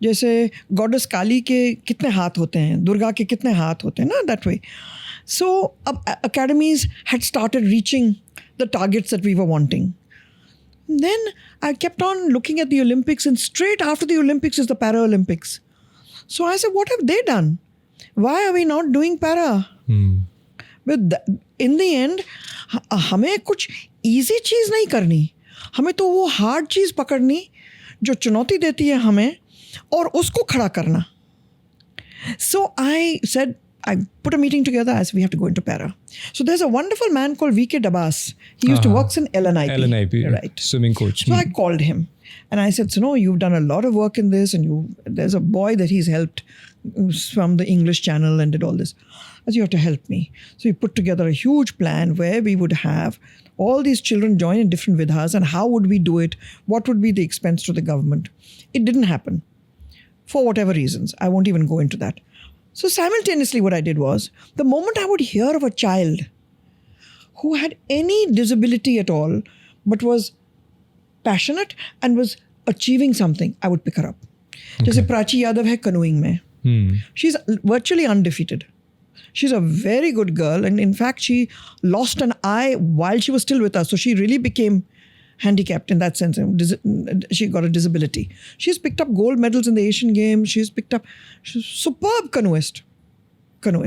जैसे गॉडेस काली के कितने हाथ होते हैं, दुर्गा के कितने हाथ होते हैं ना, that way. So academies had started reaching the targets that we were wanting. Then I kept on looking at the Olympics, and straight after the Olympics is the Paralympics. So I said, what have they done? Why are we not doing para? But in the end, हमें कुछ easy चीज़ नहीं करनी. हमें तो वो hard चीज़ पकड़नी जो चुनौती देती है हमें और उसको खड़ा करना. So I said, I put a meeting together as we have to go into para. So there's a wonderful man called V.K. Dabas. He used to work in LNIP. LNIP, right. Swimming coach. So I called him and I said, so no, you've done a lot of work in this, and there's a boy that he's helped from the English channel and did all this. I said, you have to help me. So we put together a huge plan where we would have all these children join in different vidhas, and how would we do it? What would be the expense to the government? It didn't happen for whatever reasons. I won't even go into that. So simultaneously what I did was, the moment I would hear of a child who had any disability at all, but was passionate and was achieving something, I would pick her up. Just like Prachi Yadav hai canoeing mein. She's virtually undefeated. She's a very good girl, and in fact she lost an eye while she was still with us. So she really became handicapped in that sense. She got a disability. She's picked up gold medals in the Asian Games. She's a superb canoeist.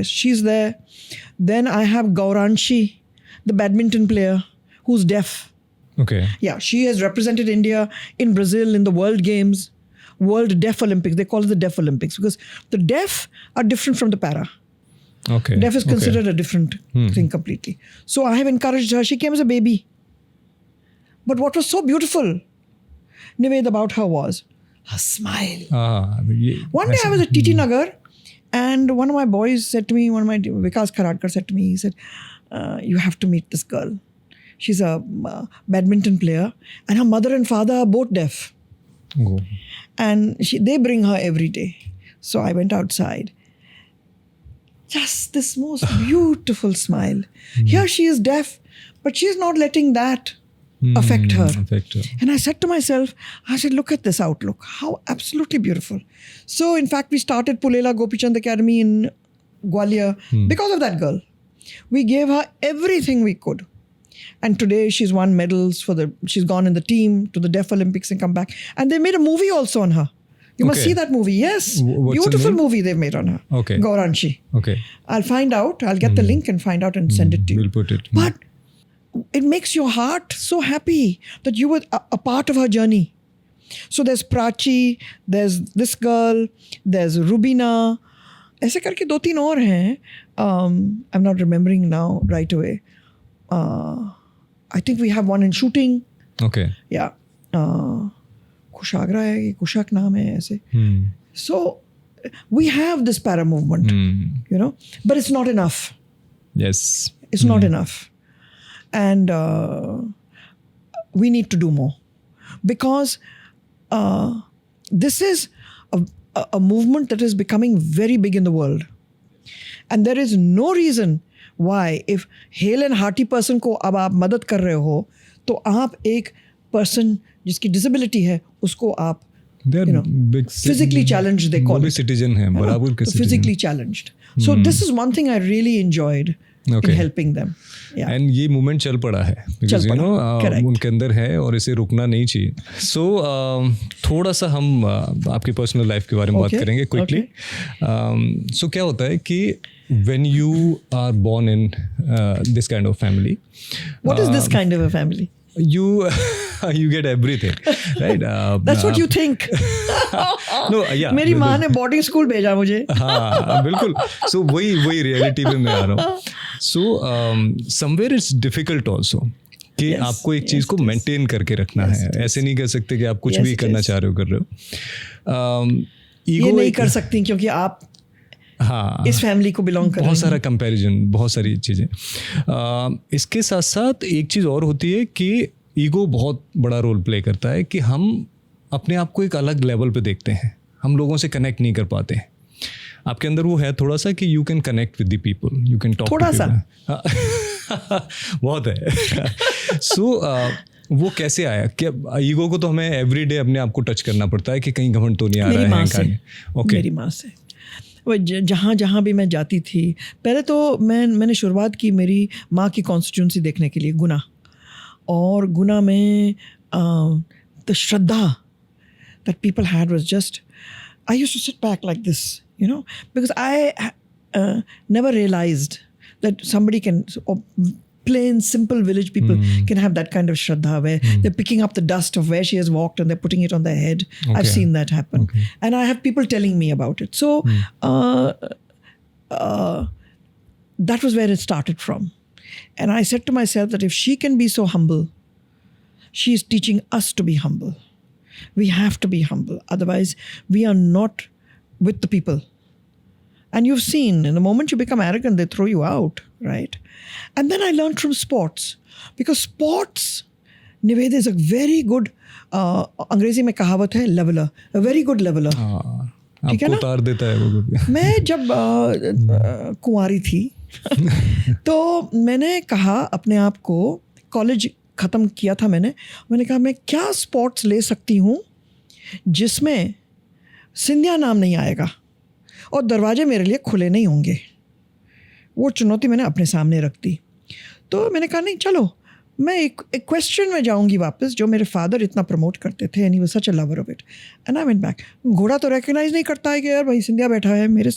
She's there. Then I have Gauranshi, the badminton player, who's deaf. Okay. Yeah, she has represented India in Brazil in the World Games, World Deaf Olympics. They call it the Deaf Olympics because the deaf are different from the para. Okay. Deaf is considered a different thing completely. So I have encouraged her. She came as a baby. But what was so beautiful, Nived, about her was her smile. One day I was at TT Nagar, and one of my boys said to me, Vikas Kharadkar said to me, he said, you have to meet this girl. She's a badminton player, and her mother and father are both deaf. Oh. And they bring her every day. So I went outside. Just this most beautiful smile. Here she is deaf, but she's not letting that affect her. And I said to myself, look at this outlook. How absolutely beautiful. So in fact, we started Pulela Gopichand Academy in Gwalior because of that girl. We gave her everything we could. And today she's won medals she's gone in the team to the Deaf Olympics and come back. And they made a movie also on her. You must Okay. see that movie. Yes. What's the Beautiful name? movie they've made on her. Okay. Gauranshi. Okay. I'll find out. I'll get the link and find out and send it to you. We'll put it. But it makes your heart so happy that you were a part of her journey. So there's Prachi, there's this girl, there's Rubina. ऐसे करके 2-3 और हैं. I'm not remembering now right away. I think we have one in shooting. Okay. Yeah. Kushagra है, Kushak नाम है ऐसे. So we have this para movement, you know, but it's not enough. Yes. It's not enough. And we need to do more because this is a movement that is becoming very big in the world. And there is no reason why if hale and hearty person को अब आप मदद कर रहे हो तो आप एक person जिसकी disability है उसको आप They're you know, big physically challenged they call वो भी it. citizen हैं, बराबर के So citizen. physically challenged. So this is one thing I really enjoyed Okay. in helping them. Yeah. And ये मूवमेंट चल पड़ा है चल यू पड़ा, नो correct. उनके अंदर है और इसे रुकना नहीं चाहिए. सो थोड़ा सा हम आपकी पर्सनल लाइफ के बारे में बात Okay, करेंगे क्विकली. सो क्या होता है कि when you are born in this kind of family, What is this kind of a family? you get everything, right? That's what you think. No, yeah. मेरी माँ ने boarding school भेजा मुझे. हाँ बिल्कुल. सो वही रियलिटी पे मैं आ रहा हूँ. So somewhere it's difficult also कि Yes, आपको एक चीज़ को मेंटेन करके रखना है. ऐसे नहीं कह सकते कि आप कुछ Yes, भी it करना is. चाह रहे हो कर रहे हो. ये ईगो नहीं कर सकती क्योंकि आप हाँ इस फैमिली को बिलोंग कर रहे बहुत हैं. सारा कंपैरिजन, बहुत सारी चीज़ें. इसके साथ साथ एक चीज़ और होती है कि ईगो बहुत बड़ा रोल प्ले करता है कि हम अपने आप को एक अलग लेवल पे देखते हैं. हम लोगों से कनेक्ट नहीं कर पाते हैं. आपके अंदर वो है थोड़ा सा कि you can connect with the people, you can talk. थोड़ा सा? बहुत है. सो वो कैसे आया? क्या ईगो को तो हमें एवरीडे अपने आप को टच करना पड़ता है कि कहीं घमंड तो नहीं आ मेरी रहा माँ है से. ओके. मेरी माँ से. वो जहाँ भी मैं जाती थी, पहले तो मैंने शुरुआत की मेरी माँ की कॉन्स्टिट्यूंसी देखने के लिए, गुना. और गुना में the Shraddha that people had was just, I used to sit back like this, you know, because I never realized that somebody can, or plain simple village people can have that kind of shraddha where they're picking up the dust of where she has walked and they're putting it on their head. Okay. I've seen that happen. Okay. And I have people telling me about it. So that was where it started from. And I said to myself that if she can be so humble, she is teaching us to be humble. We have to be humble. Otherwise, we are not with the people. And you've seen, in the moment you become arrogant, they throw you out, right? And then I learned from sports. Because sports, Niveda is a very good, अंग्रेजी में कहावत है, leveler. A very good leveler. ठीक है आपको ना? उतार देता है वो कभी. मैं जब कुंवारी थी तो मैंने कहा अपने आप को, कॉलेज ख़त्म किया था मैंने कहा मैं क्या स्पोर्ट्स ले सकती हूँ जिसमें सिंधिया नाम नहीं आएगा और दरवाजे मेरे लिए खुले नहीं होंगे. वो चुनौती मैंने अपने सामने रख दी. तो मैंने कहा नहीं चलो मैं एक क्वेश्चन में जाऊंगी वापस जो मेरे फादर इतना प्रमोट करते थे and he was such a lover of it. And I went back. घोड़ा तो रिकग्नाइज नहीं करता है कि यार भाई सिंधिया बैठा है मेरे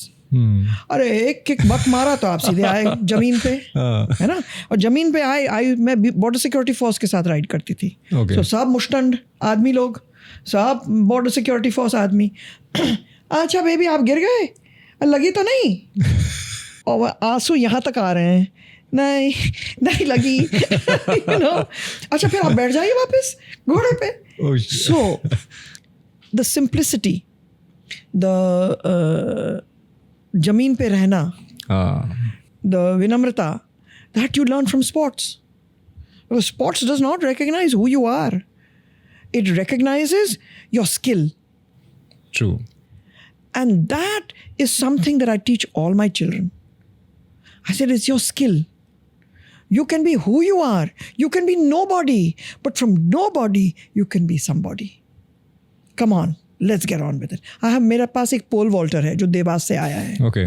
अरे एक किक बक मारा तो आप सीधे आए जमीन पे, है ना. और जमीन पे आए मैं बॉर्डर सिक्योरिटी फोर्स के साथ राइड करती थी. Okay. तो सब मुश्तंड आदमी लोग, सब बॉर्डर सिक्योरिटी फोर्स आदमी. अच्छा बेबी आप गिर गए, लगी तो नहीं? और आंसू यहाँ तक आ रहे हैं, नहीं लगी. you know? अच्छा फिर आप बैठ जाइए वापस घोड़े पे. Oh, So the simplicity, the जमीन पे रहना, the vinamrata, that you learn from sports. Because sports does not recognize who you are. It recognizes your skill. True. And that is something that I teach all my children. I said, it's your skill. You can be who you are. You can be nobody. But from nobody, you can be somebody. Come on. Let's get on with it. मेरे पास एक पोल वॉल्टर है जो देवास से आया है. Okay.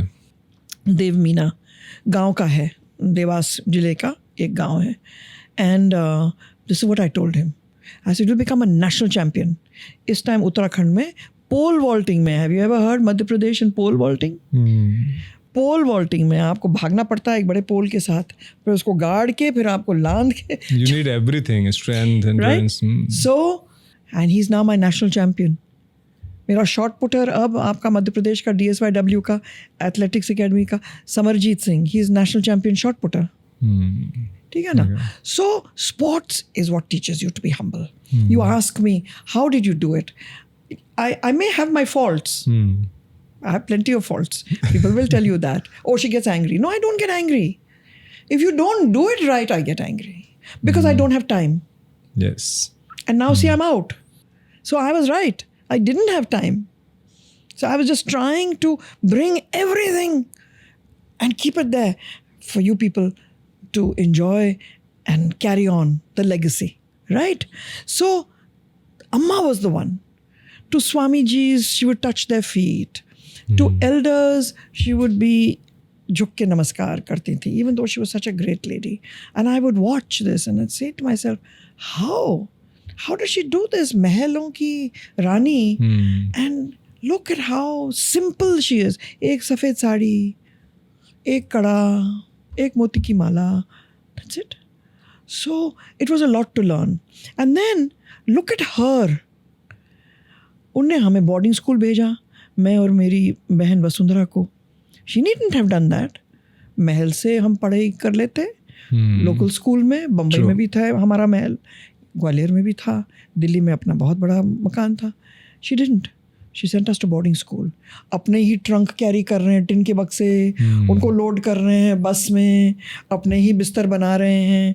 देव मीना गांव का है, देवास जिले का, एक गांव है, and this is what I told him, I said will become a national champion. इस टाइम उत्तराखंड में पोल वॉल्टिंग में, have you ever heard Madhya Pradesh in pole vaulting? Pole vaulting में आपको भागना पड़ता है एक बड़े पोल के साथ, फिर उसको गाड़ के, फिर आपको लांद के. You need everything, strength, endurance. Right? So, and he's now my national champion. मेरा शॉर्ट पुटर अब आपका मध्य प्रदेश का DSYW का एथलेटिक्स एकेडमी का Samarjit Singh, he is national champion shot putter. ठीक है ना? So sports is what teaches you to be humble. You ask me how did you do it? I may have my faults. I have plenty of faults. People will tell you that. Oh, she gets angry. No, I don't get angry. If you don't do it right, I get angry because I don't have time. Yes. And now see, I'm out. So I was right. I didn't have time. So I was just trying to bring everything and keep it there for you people to enjoy and carry on the legacy, right? So Amma was the one. To Swamiji's, she would touch their feet. To elders, she would be झुक के नमस्कार करती थी, even though she was such a great lady. And I would watch this and I'd say to myself, how does she do this? महलों की रानी. And look at how simple she is. एक सफ़ेद साड़ी, एक कड़ा, एक मोती की माला. That's it. So it was a lot to learn. And then look at her. उनने हमें बोर्डिंग स्कूल भेजा, मैं और मेरी बहन वसुंधरा को. She needn't have done that. महल से हम पढ़ाई कर लेते लोकल स्कूल में. बम्बई में भी था हमारा महल, ग्वालियर में भी था, दिल्ली में अपना बहुत बड़ा मकान था. She didn't. She sent us to boarding school. अपने ही ट्रंक कैरी कर रहे हैं, टिन के बक्से, उनको लोड कर रहे हैं बस में, अपने ही बिस्तर बना रहे हैं.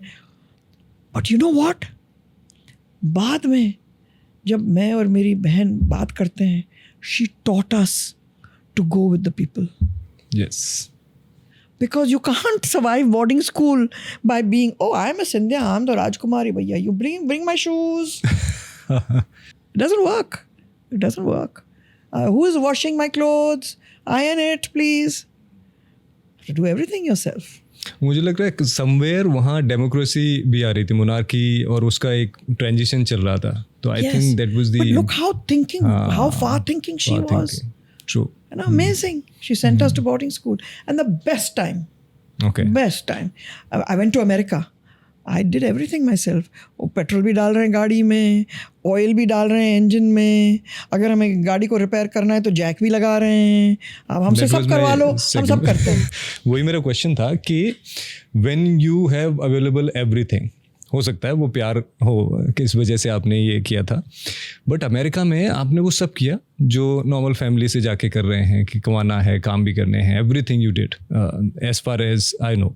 बट यू नो व्हाट, बाद में जब मैं और मेरी बहन बात करते हैं, she taught us to go with the people. Yes. Because you can't survive boarding school by being, oh, I'm a Sindhya, I'm the Rajkumari, bhaiya. You bring my shoes. It doesn't work. It doesn't work. Who is washing my clothes? Iron it, please. You have to do everything yourself. मुझे लग रहा है समवेयर वहाँ डेमोक्रेसी भी आ रही थी, मोनार्की, और उसका एक ट्रांजिशन चल रहा था. तो I think that was the. But look how far thinking she was. True. And amazing. She sent us to boarding school. And the best time. Okay. Best time. I went to America. I did everything myself. वो पेट्रोल भी डाल रहे हैं गाड़ी में, ऑयल भी डाल रहे हैं इंजन में. अगर हमें गाड़ी को रिपेयर करना है तो जैक भी लगा रहे हैं. अब हमसे सब करवा लो, हम सब करते हैं. वही मेरा क्वेश्चन था कि when you have available everything, हो सकता है वो प्यार हो किस वजह से आपने ये किया था, बट अमेरिका में आपने वो सब किया जो नॉर्मल फैमिली से जाके कर रहे हैं कि कमाना है, काम भी करने हैं. Everything you did as far as I know.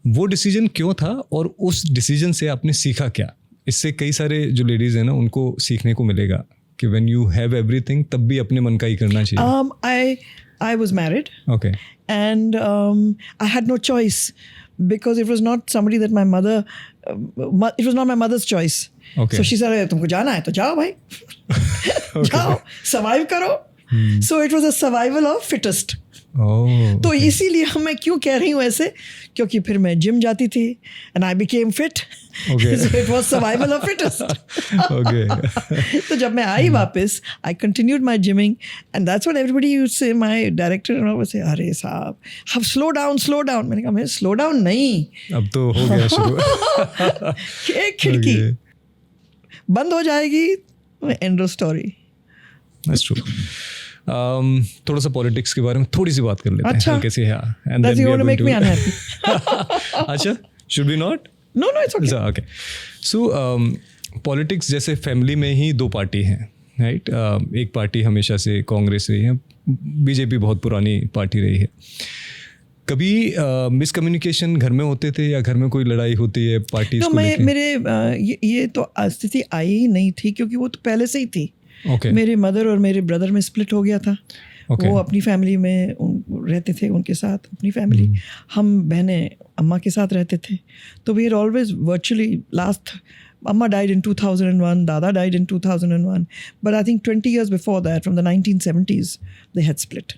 वो डिसीजन क्यों था और उस डिसीजन से आपने सीखा क्या? इससे कई सारे जो लेडीज़ हैं ना, उनको सीखने को मिलेगा कि व्हेन यू हैव एवरीथिंग तब भी अपने मन का ही करना चाहिए. I was married. Okay. And I had no choice because it was not somebody that my mother, it was not my mother's choice. Okay. So she said, तुमको जाना है तो जाओ भाई. जाओ, survive करो. So it was a survival of fittest. तो इसीलिए मैं क्यों कह रही हूँ ऐसे, क्योंकि फिर मैं जिम जाती थी and I became fit. Okay. So it was survival of fittest. Okay. तो जब मैं आई वापस, I continued my gymming and that's what everybody used to say. My director and all would say, अरे साहब, अब slow down. मैंने कहा मैं slow down नहीं. अब तो हो गया शुरू. एक खिड़की बंद हो जाएगी, end of story. That's true. थोड़ा सा पॉलिटिक्स के बारे में थोड़ी सी बात कर लेते हैं हल्के से. हाँ, and That's then we going are to make going me unhappy. अच्छा, should we not? No, it's okay. Okay. So politics जैसे फैमिली में ही दो पार्टी हैं, राइट? एक पार्टी हमेशा से कांग्रेस रही है, बीजेपी बहुत पुरानी पार्टी रही है. कभी मिसकम्युनिकेशन घर में होते थे या घर में कोई लड़ाई होती है पार्टीज को लेके? मेरे ये तो स्थिति आई ही नहीं थी क्योंकि वो तो पहले से ही थी. Okay. मेरे मदर और मेरे ब्रदर में स्प्लिट हो गया था. Okay. वो अपनी फैमिली में रहते थे, उनके साथ अपनी फैमिली. हम बहनें अम्मा के साथ रहते थे. तो we are always virtually last. Amma died in 2001, Dada died in 2001. But I think 20 years before that, from the 1970s, they had split.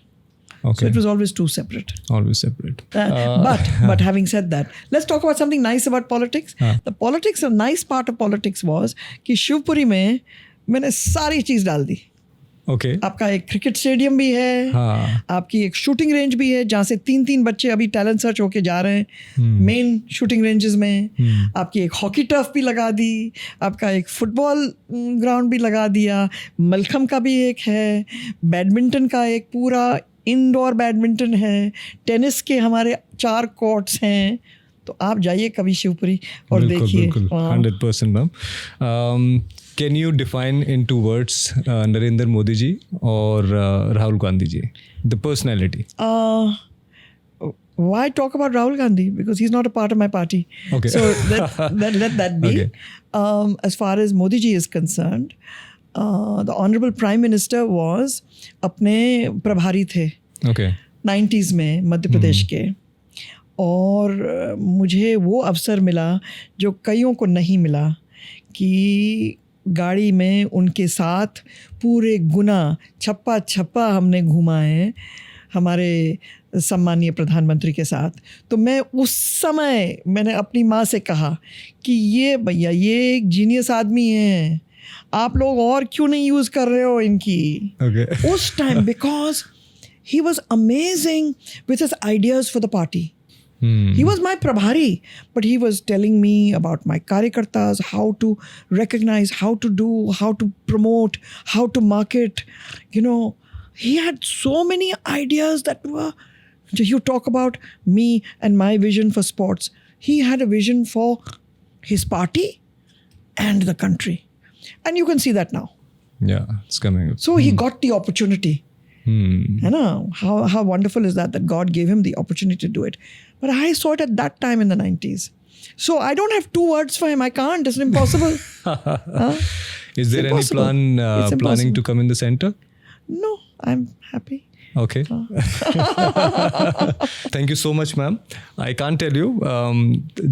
Okay. So it was always two separate. Always separate. But having said that, let's talk about something nice about politics. The politics, a nice part of politics was कि शिवपुरी में मैंने सारी चीज़ डाल दी. Okay. आपका एक क्रिकेट स्टेडियम भी है, हाँ. आपकी एक शूटिंग रेंज भी है जहाँ से 3 बच्चे अभी टैलेंट सर्च होके जा रहे हैं मेन शूटिंग रेंजेस में. आपकी एक हॉकी टर्फ भी लगा दी, आपका एक फुटबॉल ग्राउंड भी लगा दिया, मलखम का भी एक है, बैडमिंटन का एक पूरा इंडोर बैडमिंटन है, टेनिस के हमारे 4 कोर्ट्स हैं. तो आप जाइए कभी शिवपुरी और देखिए. 100% ma'am. Can you define in 2 words Narendra Modi ji और Rahul Gandhi ji, the personality? Why talk about Rahul Gandhi? Because he's not a part of my party. Okay. So let that be. Okay. As far as Modi ji is concerned, the Honorable Prime Minister was अपने प्रभारी थे. Okay. 90s में मध्य प्रदेश के. और मुझे वो अवसर मिला जो कईयों को नहीं मिला कि गाड़ी में उनके साथ पूरे गुना छप्पा हमने घूमा है हमारे सम्मानीय प्रधानमंत्री के साथ. तो मैं उस समय मैंने अपनी माँ से कहा कि ये भैया ये एक जीनियस आदमी हैं, आप लोग और क्यों नहीं यूज़ कर रहे हो इनकी. Okay. उस time because he was amazing with his ideas for the party. He was my prabhari, but he was telling me about my karyakartas, how to recognize, how to do, how to promote, how to market. You know, he had so many ideas that were, you talk about me and my vision for sports. He had a vision for his party and the country. And you can see that now. Yeah, it's coming. So he got the opportunity. I know how wonderful is that God gave him the opportunity to do it. But I saw it at that time in the 90s. So I don't have 2 words for him. I can't. It's impossible. Is there any planning to come in the center? No, I'm happy. Okay. Thank you so much, ma'am. I can't tell you.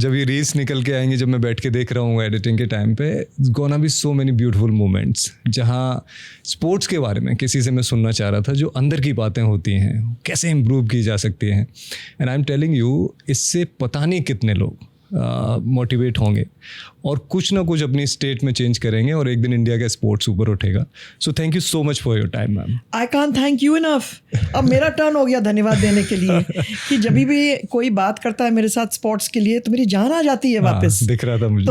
जब ये रील्स निकल के आएंगे, जब मैं बैठ के देख रहा हूँ एडिटिंग के टाइम पे, it's gonna be so many beautiful moments जहाँ स्पोर्ट्स के बारे में किसी से मैं सुनना चाह रहा था, जो अंदर की बातें होती हैं, कैसे इम्प्रूव की जा सकती हैं. And I am telling you, इससे पता नहीं कितने लोग मोटिवेट होंगे और कुछ ना कुछ अपनी स्टेट में चेंज करेंगे और एक दिन इंडिया का स्पोर्ट्स ऊपर उठेगा. So thank you so much for your time ma'am. I can't thank you enough. अब मेरा टर्न हो गया धन्यवाद देने के लिए कि जब भी कोई बात करता है मेरे साथ स्पोर्ट्स के लिए तो मेरी जान आ जाती है वापस. दिख रहा था मुझे.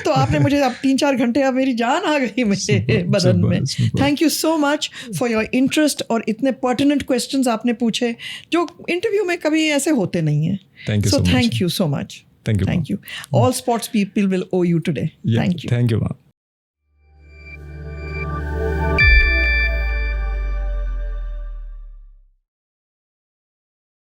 तो आपने मुझे अब 3-4 घंटे अब मेरी जान आ गई मेरे बदन में. Thank you so much for your interest और इतने पर्टिनेंट क्वेश्चंस आपने पूछे जो इंटरव्यू में कभी ऐसे होते नहीं हैं. Thank you so much. Thank you so much. Thank you. Thank you. All sports people will owe you today. Yeah, Thank you. Thank you, ma'am.